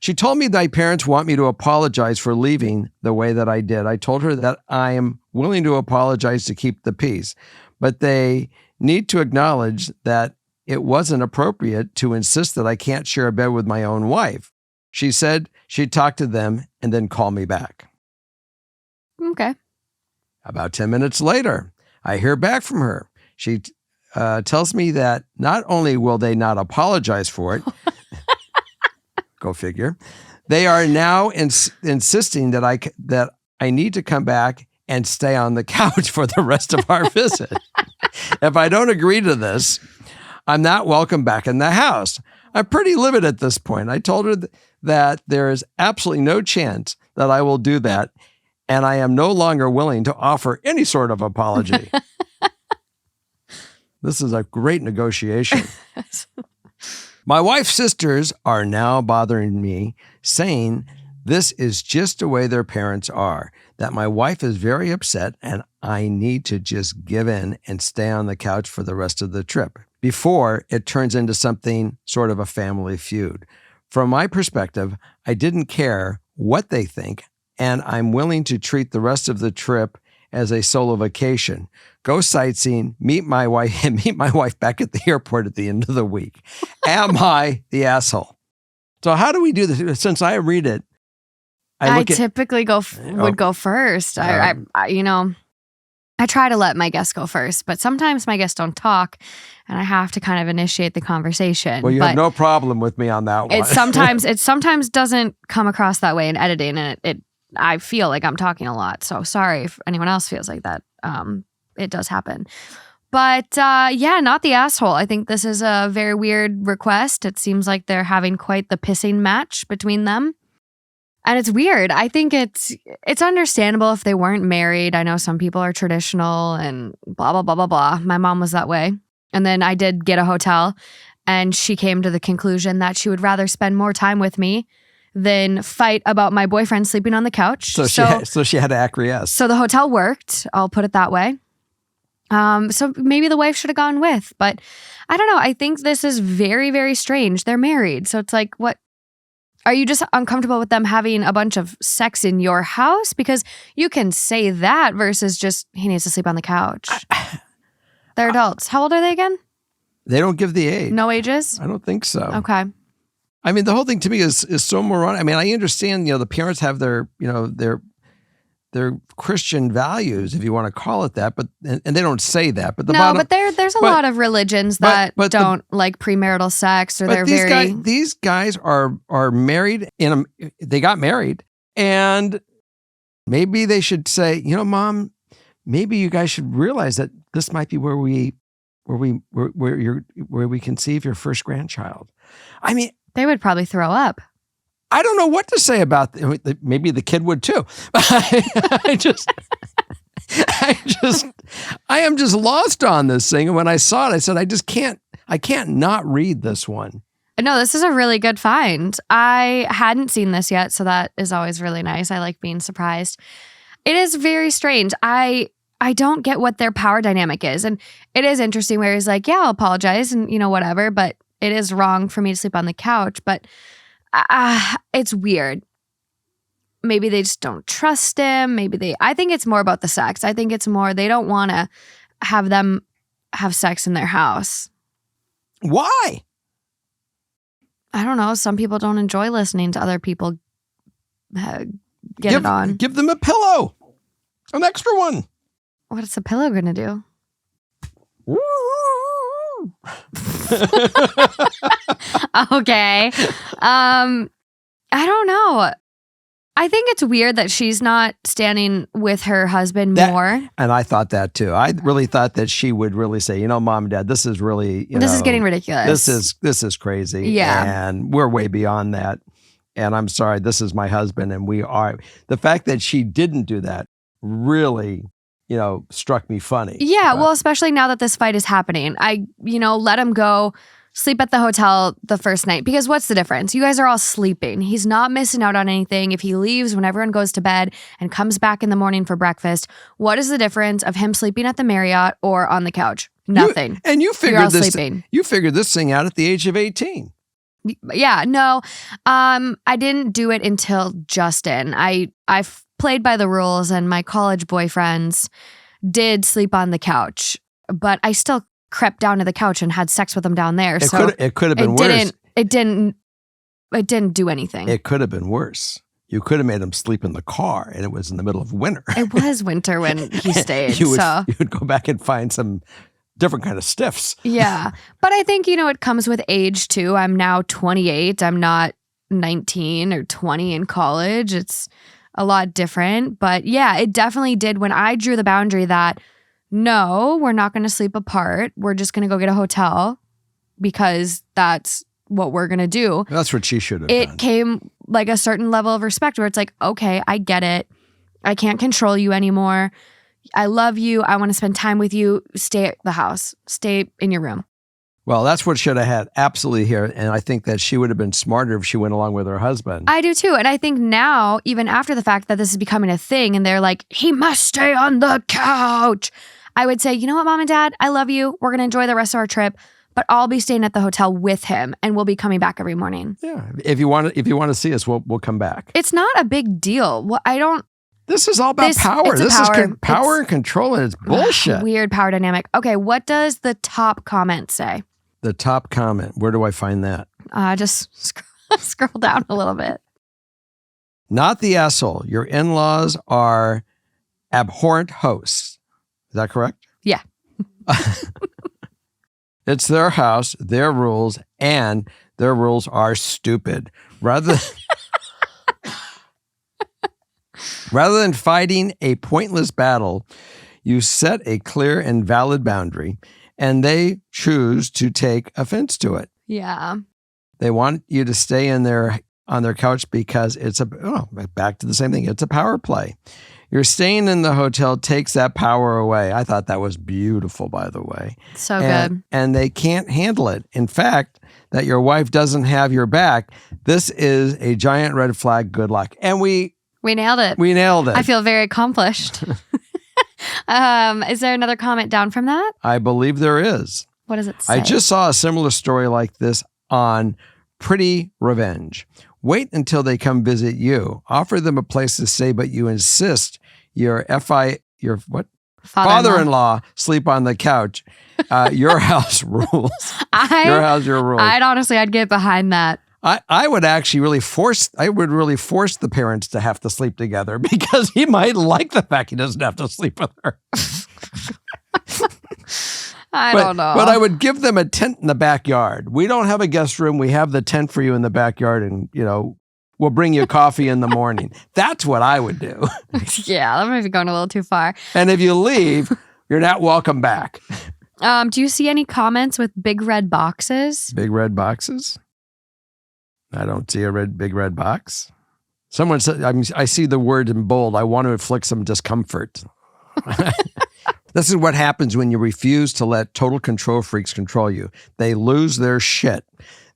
She told me that my parents want me to apologize for leaving the way that I did. I told her that I am willing to apologize to keep the peace, but they need to acknowledge that it wasn't appropriate to insist that I can't share a bed with my own wife. She said she'd talk to them and then call me back. Okay. About 10 minutes later, I hear back from her. She tells me that not only will they not apologize for it, go figure, they are now insisting that I need to come back and stay on the couch for the rest of our visit. If I don't agree to this, I'm not welcome back in the house. I'm pretty livid at this point. I told her that there is absolutely no chance that I will do that, and I am no longer willing to offer any sort of apology. This is a great negotiation. My wife's sisters are now bothering me, saying this is just the way their parents are, that my wife is very upset and I need to just give in and stay on the couch for the rest of the trip before it turns into something sort of a family feud. From my perspective, I didn't care what they think, and I'm willing to treat the rest of the trip as a solo vacation. Go sightseeing, meet my wife back at the airport at the end of the week. Am I the asshole? So how do we do this? Since I read it, I typically would go first. I try to let my guests go first, but sometimes my guests don't talk, and I have to kind of initiate the conversation. Well, you have no problem with me on that one. It sometimes doesn't come across that way in editing, and I feel like I'm talking a lot. So sorry if anyone else feels like that. It does happen. But not the asshole. I think this is a very weird request. It seems like they're having quite the pissing match between them. And it's weird. I think it's understandable if they weren't married. I know some people are traditional and blah, blah, blah, blah, blah. My mom was that way. And then I did get a hotel, and she came to the conclusion that she would rather spend more time with me than fight about my boyfriend sleeping on the couch. So she had to acquiesce. So the hotel worked. I'll put it that way. So maybe the wife should have gone with, but I don't know. I think this is very, very strange. They're married. So it's like, what? Are you just uncomfortable with them having a bunch of sex in your house? Because you can say that versus just, he needs to sleep on the couch. They're adults. How old are they again? They don't give the age. No ages? I don't think so. Okay. I mean, the whole thing to me is so moronic. I mean, I understand, the parents have their Christian values, if you want to call it that, but and they don't say that. But there's a lot of religions that don't like premarital sex, or they're these guys are married they got married, and maybe they should say, Mom, maybe you guys should realize that this might be where we conceive your first grandchild. I mean, they would probably throw up. I don't know what to say about maybe the kid would too. I am just lost on this thing. And when I saw it, I said, I can't not read this one. No, this is a really good find. I hadn't seen this yet, so that is always really nice. I like being surprised. It is very strange. I don't get what their power dynamic is. And it is interesting where he's like, yeah, I'll apologize and, whatever, but it is wrong for me to sleep on the couch. But it's weird. Maybe they just don't trust him. I think it's more about the sex. I think it's more they don't want to have them have sex in their house. Why? I don't know. Some people don't enjoy listening to other people it on. Give them a pillow. An extra one. What's a pillow going to do? Okay. I don't know. I think it's weird that she's not standing with her husband more. And I thought that too. I really thought that she would really say, Mom and Dad, this is really, this is getting ridiculous. This is crazy. Yeah. And we're way beyond that. And I'm sorry, this is my husband. And the fact that she didn't do that really, struck me funny. Yeah. Well, especially now that this fight is happening, I, let him go sleep at the hotel the first night, because what's the difference? You guys are all sleeping. He's not missing out on anything. If he leaves when everyone goes to bed and comes back in the morning for breakfast, what is the difference of him sleeping at the Marriott or on the couch? Nothing. You figured this thing out at the age of 18. Yeah, no, I didn't do it until Justin. I've played by the rules, and my college boyfriends did sleep on the couch, but I still crept down to the couch and had sex with them down there. It could have been worse. It didn't do anything. It could have been worse. You could have made him sleep in the car, and it was in the middle of winter. It was winter when he stayed. You would go back and find some different kind of stiffs. Yeah. But I think, it comes with age too. I'm now 28. I'm not 19 or 20 in college. It's a lot different. But yeah, it definitely did when I drew the boundary that no, we're not going to sleep apart. We're just going to go get a hotel because that's what we're going to do. That's what she should have done. It came like a certain level of respect where it's like, okay, I get it. I can't control you anymore. I love you. I want to spend time with you. Stay at the house. Stay in your room. Well, that's what should have had absolutely here. And I think that she would have been smarter if she went along with her husband. I do too. And I think now, even after the fact that this is becoming a thing and they're like, he must stay on the couch, I would say, you know what, Mom and Dad, I love you. We're going to enjoy the rest of our trip, but I'll be staying at the hotel with him and we'll be coming back every morning. Yeah. If you want to see us, we'll come back. It's not a big deal. This is all about power. This is power and control, and it's bullshit. Weird power dynamic. Okay, what does the top comment say? The top comment. Where do I find that? Just scroll down a little bit. Not the asshole. Your in-laws are abhorrent hosts. Is that correct? Yeah. It's their house, their rules, and their rules are stupid. Rather than fighting a pointless battle, you set a clear and valid boundary, and they choose to take offense to it. Yeah. They want you to stay on their couch because back to the same thing. It's a power play. Your staying in the hotel takes that power away. I thought that was beautiful, by the way. So good. And they can't handle it. In fact, that your wife doesn't have your back, this is a giant red flag. Good luck. And we nailed it. We nailed it. I feel very accomplished. Is there another comment down from that? I believe there is. What does it say? I just saw a similar story like this on Pretty Revenge. Wait until they come visit you. Offer them a place to stay, but you insist your father-in-law sleep on the couch. Your house rules. Your house, your rules. I'd get behind that. I would actually really force the parents to have to sleep together because he might like the fact he doesn't have to sleep with her. I don't know. But I would give them a tent in the backyard. We don't have a guest room. We have the tent for you in the backyard, and we'll bring you coffee in the morning. That's what I would do. Yeah, that might be going a little too far. And if you leave, you're not welcome back. Do you see any comments with big red boxes? Big red boxes? I don't see a big red box. Someone said, I see the word in bold. I want to inflict some discomfort. This is what happens when you refuse to let total control freaks control you. They lose their shit.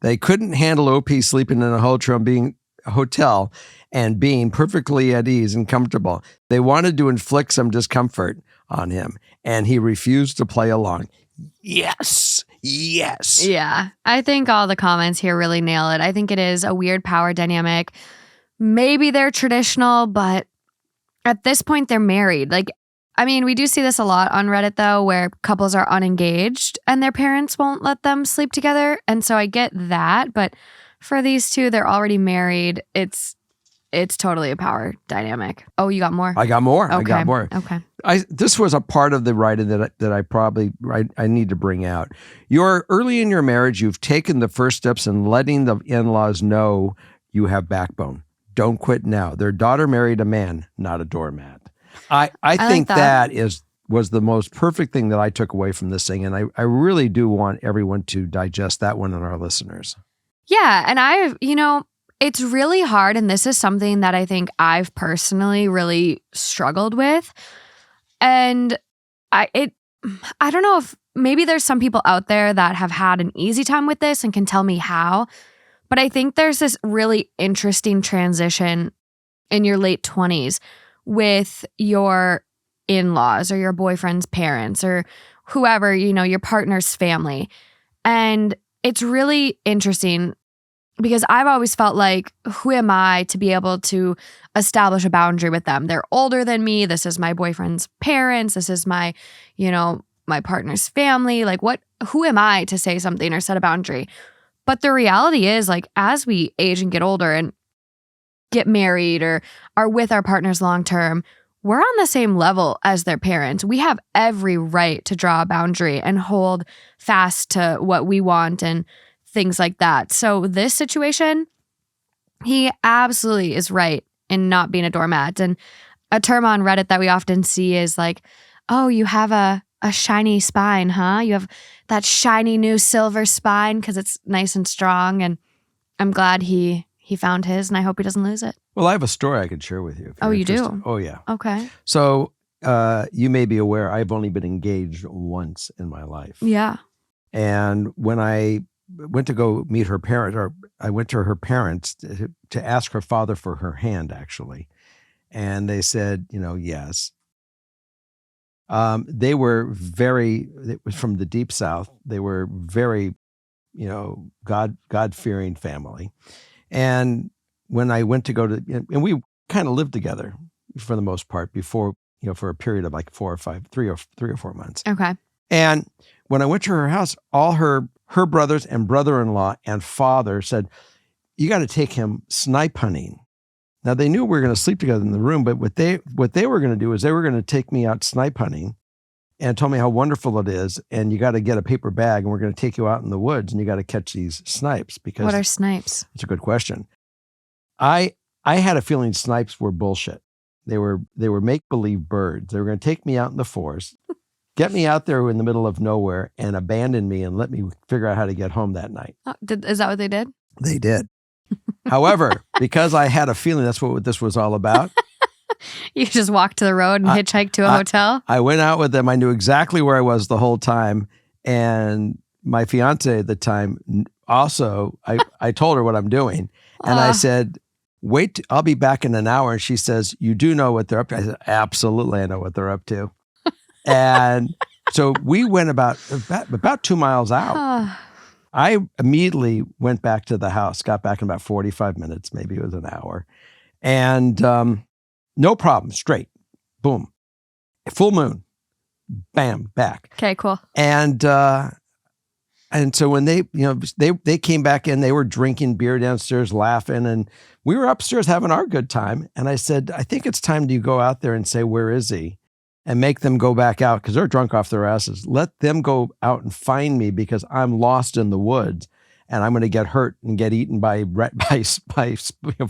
They couldn't handle OP sleeping in a hotel and being perfectly at ease and comfortable. They wanted to inflict some discomfort on him, and he refused to play along. Yes. Yeah, I think all the comments here really nail it. I think it is a weird power dynamic. Maybe they're traditional, but at this point they're married. We do see this a lot on Reddit though, where couples are unengaged and their parents won't let them sleep together. And so I get that, but for these two, they're already married. It's totally a power dynamic. Oh, you got more? I got more. Okay. This was a part of the writing that I need to bring out. You're early in your marriage. You've taken the first steps in letting the in-laws know you have backbone. Don't quit now. Their daughter married a man, not a doormat. I think like that was the most perfect thing that I took away from this thing. And I really do want everyone to digest that one and our listeners. Yeah. And it's really hard. And this is something that I think I've personally really struggled with. And I don't know if maybe there's some people out there that have had an easy time with this and can tell me how, but I think there's this really interesting transition in your late 20s with your in-laws or your boyfriend's parents or whoever, your partner's family. And it's really interesting because I've always felt like, who am I to be able to establish a boundary with them? They're older than me. This is my boyfriend's parents. This is my, my partner's family. Who am I to say something or set a boundary? But the reality is, as we age and get older and get married or are with our partners long term, we're on the same level as their parents. We have every right to draw a boundary and hold fast to what we want and things like that. So this situation, he absolutely is right in not being a doormat. And a term on Reddit that we often see is oh, you have a shiny spine, huh? You have that shiny new silver spine because it's nice and strong. And I'm glad he found his, and I hope he doesn't lose it. Well, I have a story I could share with you. Oh, you do? Oh, yeah. Okay. So you may be aware, I've only been engaged once in my life. Yeah. And when I went to go meet her parents, or I went to her parents to ask her father for her hand, actually. And they said, yes. They were it was from the deep South. They were very, God-fearing family. And when I went to go to, and we kind of lived together for the most part before, for a period of 3 or 4 months. Okay. And when I went to her house, all her brothers and brother-in-law and father said, you got to take him snipe hunting. Now they knew we were going to sleep together in the room, but what they were going to do is they were going to take me out snipe hunting and told me how wonderful it is. And you got to get a paper bag and we're going to take you out in the woods and you got to catch these snipes. Because what are snipes? It's a good question. I had a feeling snipes were bullshit. They were make-believe birds. They were going to take me out in the forest, get me out there in the middle of nowhere and abandon me and let me figure out how to get home that night. Oh, is that what they did? They did. However, because I had a feeling that's what this was all about. You just walked to the road and hitchhiked to a hotel? I went out with them. I knew exactly where I was the whole time. And my fiance at the time also, I told her what I'm doing. And I said, wait, I'll be back in an hour. And she says, you do know what they're up to? I said, absolutely, I know what they're up to. And so we went about 2 miles out. I immediately went back to the house, got back in about 45 minutes, maybe it was an hour. And no problem, straight, boom, full moon, bam, back. Okay, cool. And And so when they came back in, they were drinking beer downstairs, laughing, and we were upstairs having our good time. And I said, I think it's time to go out there and say, where is he? And make them go back out because they're drunk off their asses. Let them go out and find me because I'm lost in the woods and I'm going to get hurt and get eaten by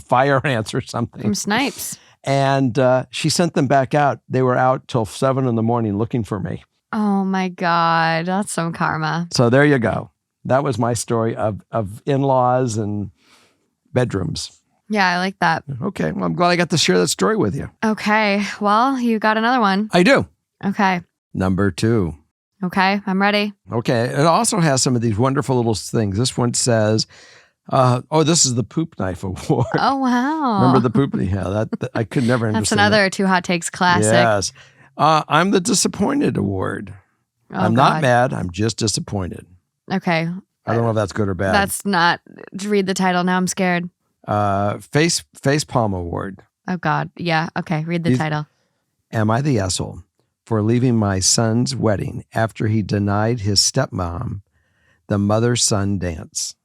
fire ants or something. From snipes. And she sent them back out. They were out till 7 a.m. looking for me. Oh my God. That's some karma. So there you go. That was my story of in-laws and bedrooms. Yeah, I like that. Okay. Well, I'm glad I got to share that story with you. Okay. Well, you got another one. I do. Okay. Number 2. Okay. I'm ready. Okay. It also has some of these wonderful little things. This one says, this is the poop knife award. Oh, wow. Remember the poop? Yeah, that I could never understand. That's another Two Hot Takes classic. Yes. I'm the disappointed award. Oh, I'm God. not mad. I'm just disappointed. Okay. I don't know if that's good or bad. That's not. Read the title. Now I'm scared. Face palm award. Oh, God. Yeah. Okay. Read the title. Am I the asshole for leaving my son's wedding after he denied his stepmom the mother-son dance?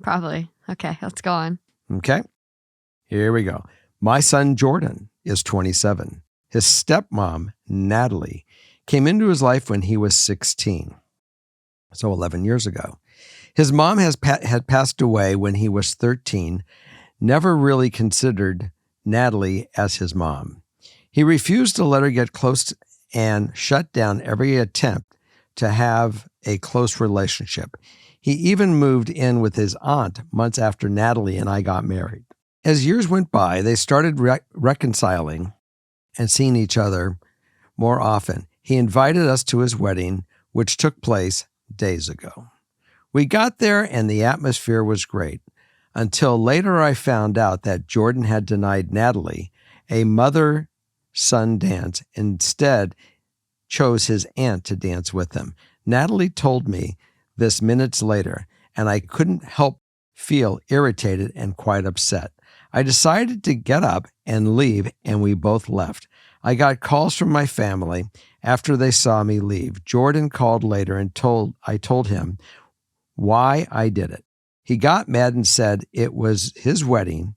Probably. Okay. Let's go on. Okay. Here we go. My son Jordan is 27. His stepmom, Natalie, came into his life when he was 16. So 11 years ago. His mom had passed away when he was 13, never really considered Natalie as his mom. He refused to let her get close and shut down every attempt to have a close relationship. He even moved in with his aunt months after Natalie and I got married. As years went by, they started reconciling and seeing each other more often. He invited us to his wedding, which took place days ago. We got there and the atmosphere was great until later I found out that Jordan had denied Natalie a mother-son dance, instead chose his aunt to dance with him. Natalie told me this minutes later, and I couldn't help feel irritated and quite upset. I decided to get up and leave, and we both left. I got calls from my family after they saw me leave. Jordan called later and I told him why I did it. He got mad and said it was his wedding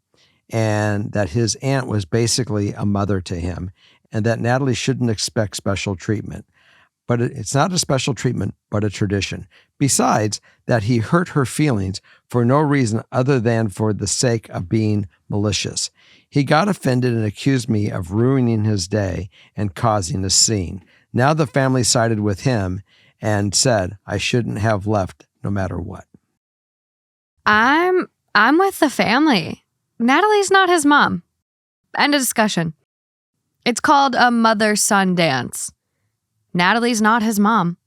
and that his aunt was basically a mother to him and that Natalie shouldn't expect special treatment. But it's not a special treatment, but a tradition. Besides that, he hurt her feelings for no reason other than for the sake of being malicious. He got offended and accused me of ruining his day and causing a scene. Now the family sided with him and said I shouldn't have left no matter what. I'm with the family. Natalie's not his mom. End of discussion. It's called a mother-son dance. Natalie's not his mom.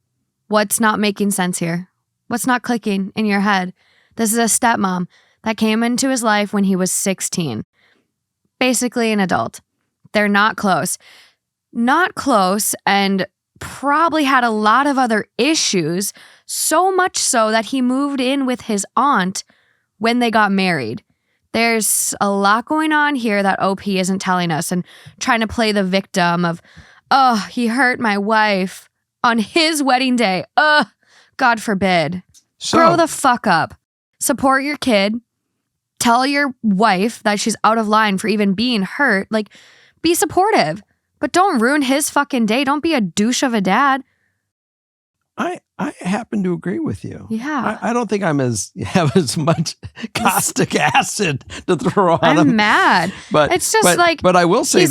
What's not making sense here? What's not clicking in your head? This is a stepmom that came into his life when he was 16. Basically an adult. They're not close. Not close, and probably had a lot of other issues, so much so that he moved in with his aunt when they got married. There's a lot going on here that OP isn't telling us and trying to play the victim of, oh, he hurt my wife on his wedding day. God forbid. Grow the fuck up. Support your kid. Tell your wife that she's out of line for even being hurt. Like, be supportive. But don't ruin his fucking day. Don't be a douche of a dad. I happen to agree with you. Yeah. I don't think have as much caustic acid to throw on him. I'm mad. But it's just but I will say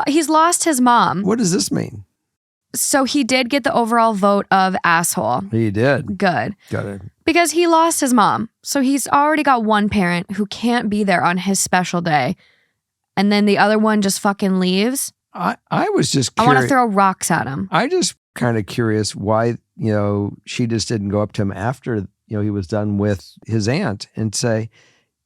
he's lost his mom. What does this mean? So he did get the overall vote of asshole. He did. Good. Got it. Because he lost his mom. So he's already got one parent who can't be there on his special day. And then the other one just fucking leaves. I was just I curious. want to throw rocks at him. I just kind of curious why, she just didn't go up to him after, he was done with his aunt and say,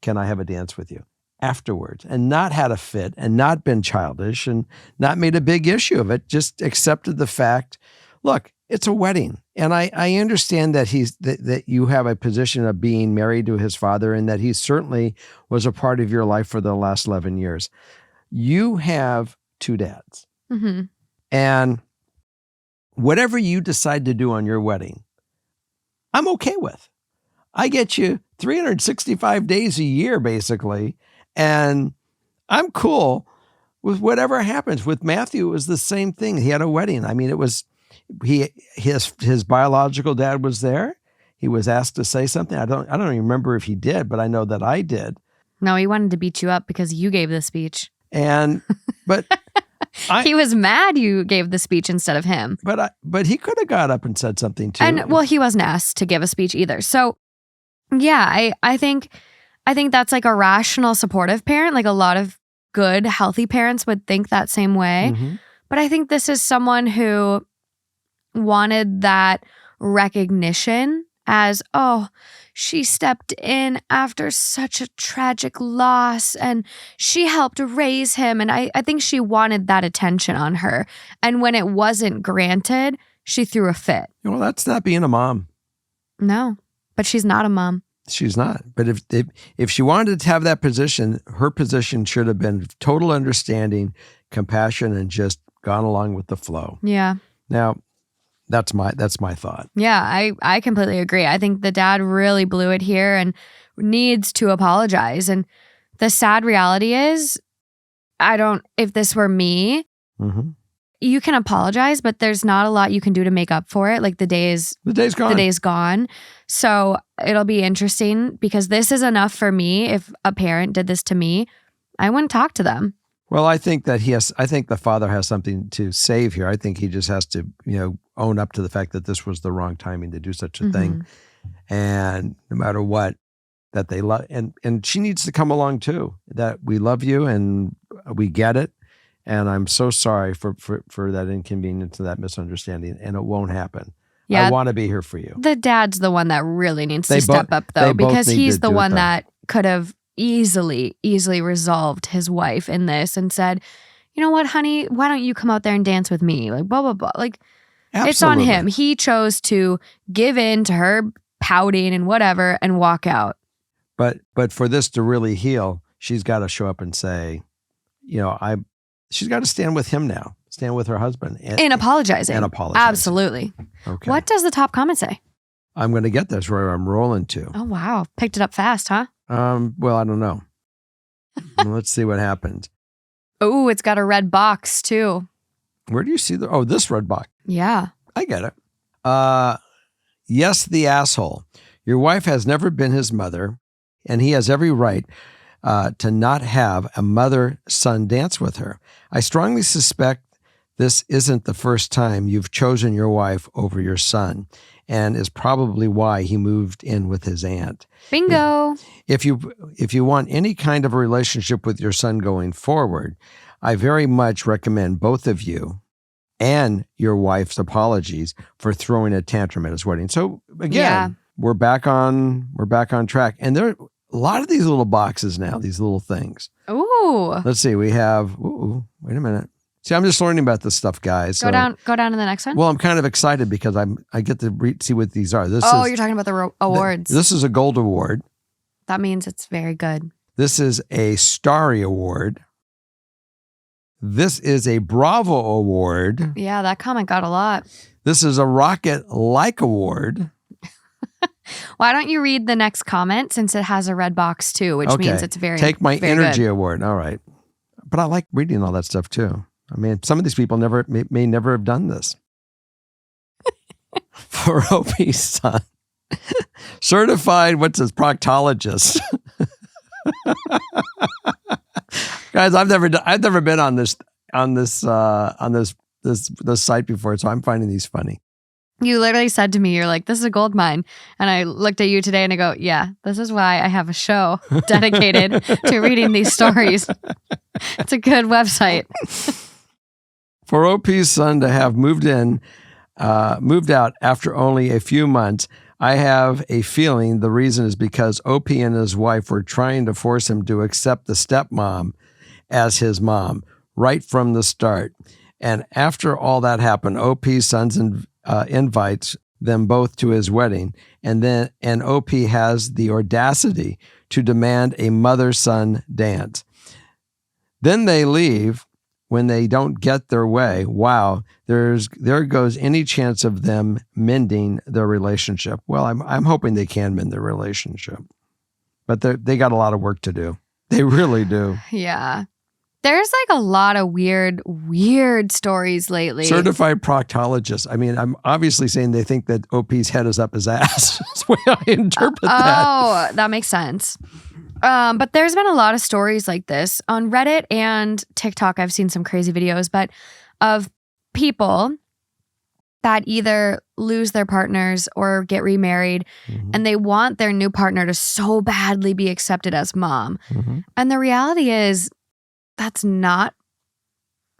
can I have a dance with you afterwards? And not had a fit and not been childish and not made a big issue of it. Just accepted the fact, look, it's a wedding. And I understand that that you have a position of being married to his father and that he certainly was a part of your life for the last 11 years. You have 2 dads. Mm-hmm. And whatever you decide to do on your wedding, I'm okay with. I get you 365 days a year, basically, and I'm cool with whatever happens. With Matthew, it was the same thing. He had a wedding. I mean, it was his biological dad was there. He was asked to say something. I don't even remember if he did, but I know that I did. No, he wanted to beat you up because you gave the speech. But he was mad you gave the speech instead of him. But he could have got up and said something too. And well, he wasn't asked to give a speech either. So yeah, I think that's like a rational, supportive parent. Like a lot of good, healthy parents would think that same way. Mhm. But I think this is someone who wanted that recognition as, oh, she stepped in after such a tragic loss and she helped raise him. And I think she wanted that attention on her. And when it wasn't granted, she threw a fit. Well, that's not being a mom. No, but she's not a mom. She's not. But if she wanted to have that position, her position should have been total understanding, compassion, and just gone along with the flow. Yeah. Now, that's my thought. Yeah, I completely agree. I think the dad really blew it here and needs to apologize. And the sad reality is, if this were me, Mm-hmm. you can apologize, but there's not a lot you can do to make up for it. Like the day's gone. The day's gone. So it'll be interesting because this is enough for me. If a parent did this to me, I wouldn't talk to them. Well, I think that I think the father has something to save here. I think he just has to, own up to the fact that this was the wrong timing to do such a thing. And no matter what, that they love, and she needs to come along too, that we love you and we get it. And I'm so sorry for that inconvenience and that misunderstanding, and it won't happen. Yeah, I want to be here for you. The dad's the one that really needs to step up though, because he's the one that could have easily resolved his wife in this and said, you know what, honey, why don't you come out there and dance with me? Like, blah, blah, blah. Like, Absolutely. It's on him. He chose to give in to her pouting and whatever and walk out. But for this to really heal, she's got to show up and say, she's got to stand with him now, stand with her husband. And apologizing. Absolutely. Okay. What does the top comment say? I'm going to get this where I'm rolling to. Oh, wow. Picked it up fast, huh? Well, I don't know. Let's see what happens. Oh, it's got a red box too. Where do you see this red box? Yeah. I get it. Yes, the asshole. Your wife has never been his mother, and he has every right to not have a mother-son dance with her. I strongly suspect this isn't the first time you've chosen your wife over your son, and is probably why he moved in with his aunt. Bingo. If you want any kind of a relationship with your son going forward, I very much recommend both of you and your wife's apologies for throwing a tantrum at his wedding. So again, we're back on track. And there are a lot of these little boxes now, these little things. Ooh. Let's see. We have, wait a minute. See, I'm just learning about this stuff, guys. Go down to the next one. Well, I'm kind of excited because I get to see what these are. You're talking about the awards. This is a gold award. That means it's very good. This is a Starry Award. This is a Bravo Award. Yeah, that comment got a lot. This is a Rocket Like Award. Why don't you read the next comment since it has a red box too, which means it's very Take my very energy good. award. All right. But I like reading all that stuff too. I mean, some of these people may never have done this. For OP's son. Certified, what's this, proctologist. Guys, I've never been on this site before, so I'm finding these funny. You literally said to me, you're like, this is a gold mine. And I looked at you today and I go, yeah, this is why I have a show dedicated to reading these stories. It's a good website. For OP's son to have moved out after only a few months, I have a feeling the reason is because OP and his wife were trying to force him to accept the stepmom as his mom right from the start. And after all that happened, OP's sons invites them both to his wedding, and OP has the audacity to demand a mother-son dance. Then they leave when they don't get their way, wow, there goes any chance of them mending their relationship. Well, I'm hoping they can mend their relationship, but they got a lot of work to do. They really do. Yeah. There's like a lot of weird stories lately. Certified proctologist. I mean, I'm obviously saying they think that OP's head is up his ass. That's the way I interpret that. Oh, that makes sense. But there's been a lot of stories like this on Reddit and TikTok. I've seen some crazy videos, but of people that either lose their partners or get remarried, and they want their new partner to so badly be accepted as mom. And the reality is that's not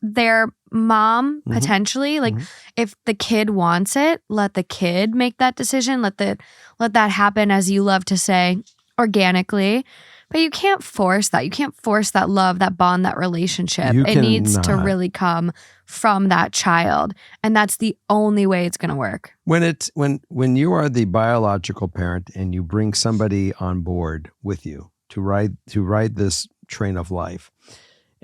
their mom potentially. Like if the kid wants it, let the kid make that decision. Let that happen, as you love to say, organically. But you can't force that. You can't force that love, that bond, that relationship. It needs to really come from that child. And that's the only way it's going to work. When you are the biological parent and you bring somebody on board with you to ride this train of life,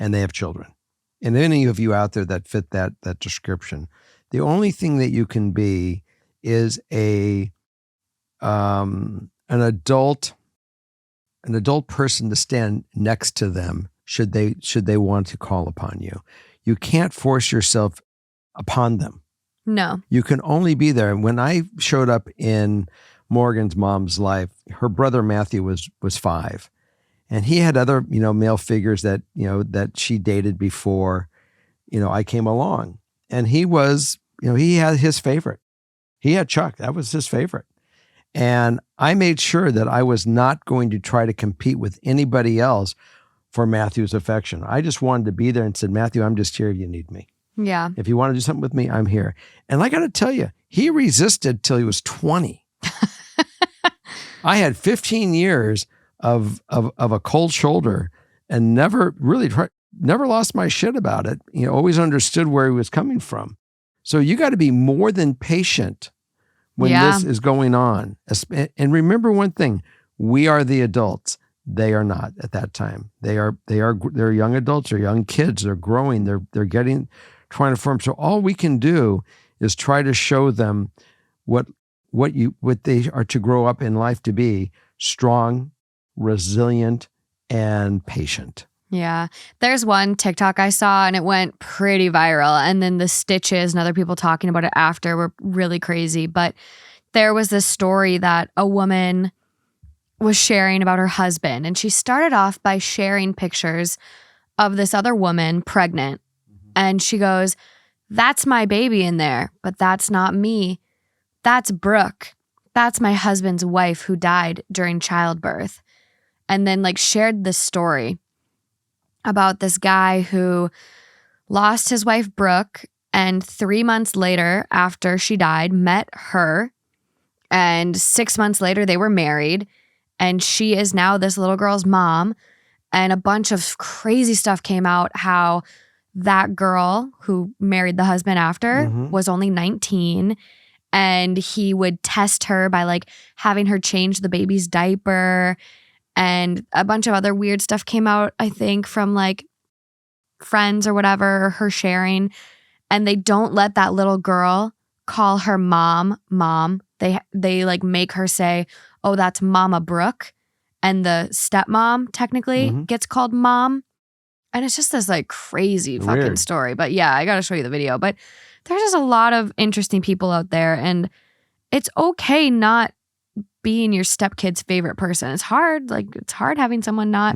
and they have children, and any of you out there that fit that description, the only thing that you can be is an adult person to stand next to them should they want to call upon you. You can't force yourself upon them. No. You can only be there. And when I showed up in Morgan's mom's life, her brother Matthew was 5. And he had other, male figures that, that she dated before, I came along. And he was, he had his favorite. He had Chuck. That was his favorite. And I made sure that I was not going to try to compete with anybody else for Matthew's affection. I just wanted to be there and said, Matthew, I'm just here if you need me. Yeah. If you want to do something with me, I'm here. And I got to tell you, he resisted till he was 20. I had 15 years of a cold shoulder and never lost my shit about it. Always understood where he was coming from. So you got to be more than patient when this is going on. And remember one thing, we are the adults. They are not at that time. They're young adults, they're young kids, they're growing, they're trying to form. So all we can do is try to show them what they are to grow up in life to be: strong, resilient, and patient. Yeah. There's one TikTok I saw and it went pretty viral. And then the stitches and other people talking about it after were really crazy. But there was this story that a woman was sharing about her husband. And she started off by sharing pictures of this other woman pregnant. And she goes, "That's my baby in there, but that's not me. That's Brooke. That's my husband's wife who died during childbirth." And then shared this story about this guy who lost his wife, Brooke, and 3 months later, after she died, met her. And 6 months later, they were married. And she is now this little girl's mom. And a bunch of crazy stuff came out how that girl who married the husband after was only 19. And he would test her by having her change the baby's diaper. And a bunch of other weird stuff came out, I think, from friends or whatever, her sharing. And they don't let that little girl call her mom. They make her say, "Oh, that's Mama Brooke." And the stepmom technically gets called mom. And it's just this crazy fucking story. But yeah, I got to show you the video. But there's just a lot of interesting people out there. And it's okay not being your stepkid's favorite person. It's hard. It's hard having someone not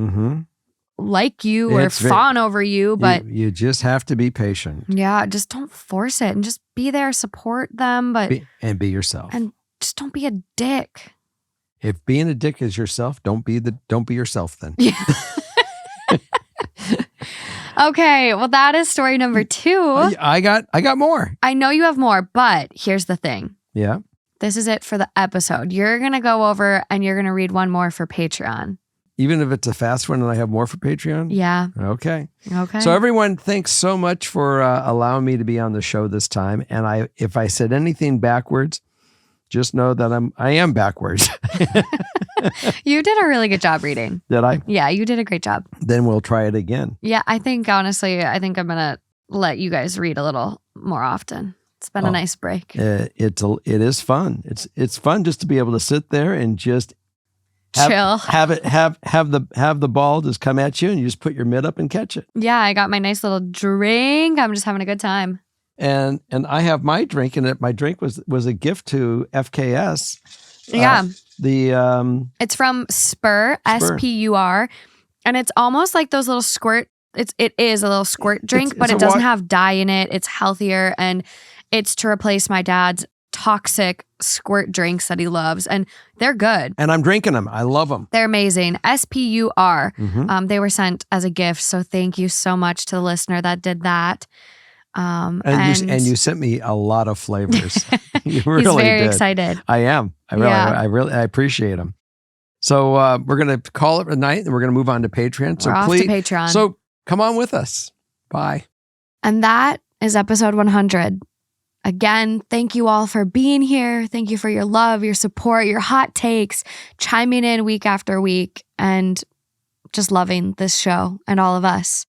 like you or fawn over you, but you just have to be patient. Yeah, just don't force it and just be there, support them, but be yourself. And just don't be a dick. If being a dick is yourself, don't be yourself then. Yeah. Okay, well that is story number 2. I got more. I know you have more, but here's the thing. Yeah. This is it for the episode. You're going to go over and you're going to read one more for Patreon. Even if it's a fast one and I have more for Patreon? Yeah. Okay. Okay. So everyone, thanks so much for allowing me to be on the show this time. And if I said anything backwards, just know that I am backwards. You did a really good job reading. Did I? Yeah, you did a great job. Then we'll try it again. Yeah, I think honestly, I'm going to let you guys read a little more often. It's been a nice break. It is fun. It's fun just to be able to sit there and just chill. Have the ball just come at you and you just put your mitt up and catch it. Yeah, I got my nice little drink. I'm just having a good time. And I have my drink, and my drink was a gift to FKS. Yeah. It's from Spur, SPUR, and it's almost like those little squirt. It is a little squirt drink, but it doesn't have dye in it. It's healthier, and it's to replace my dad's toxic squirt drinks that he loves, and they're good. And I'm drinking them. I love them. They're amazing. SPUR. They were sent as a gift, so thank you so much to the listener that did that. And you sent me a lot of flavors. You really he's very did. excited. I am. I really appreciate them. So we're going to call it a night, and we're going to move on to Patreon. So we're off to Patreon. So come on with us. Bye. And that is episode 100. Again, thank you all for being here. Thank you for your love, your support, your hot takes, chiming in week after week, and just loving this show and all of us.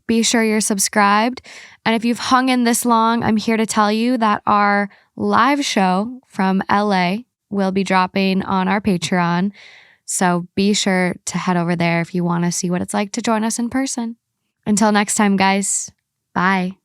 Be sure you're subscribed. And if you've hung in this long, I'm here to tell you that our live show from LA will be dropping on our Patreon. So be sure to head over there if you want to see what it's like to join us in person. Until next time, guys. Bye.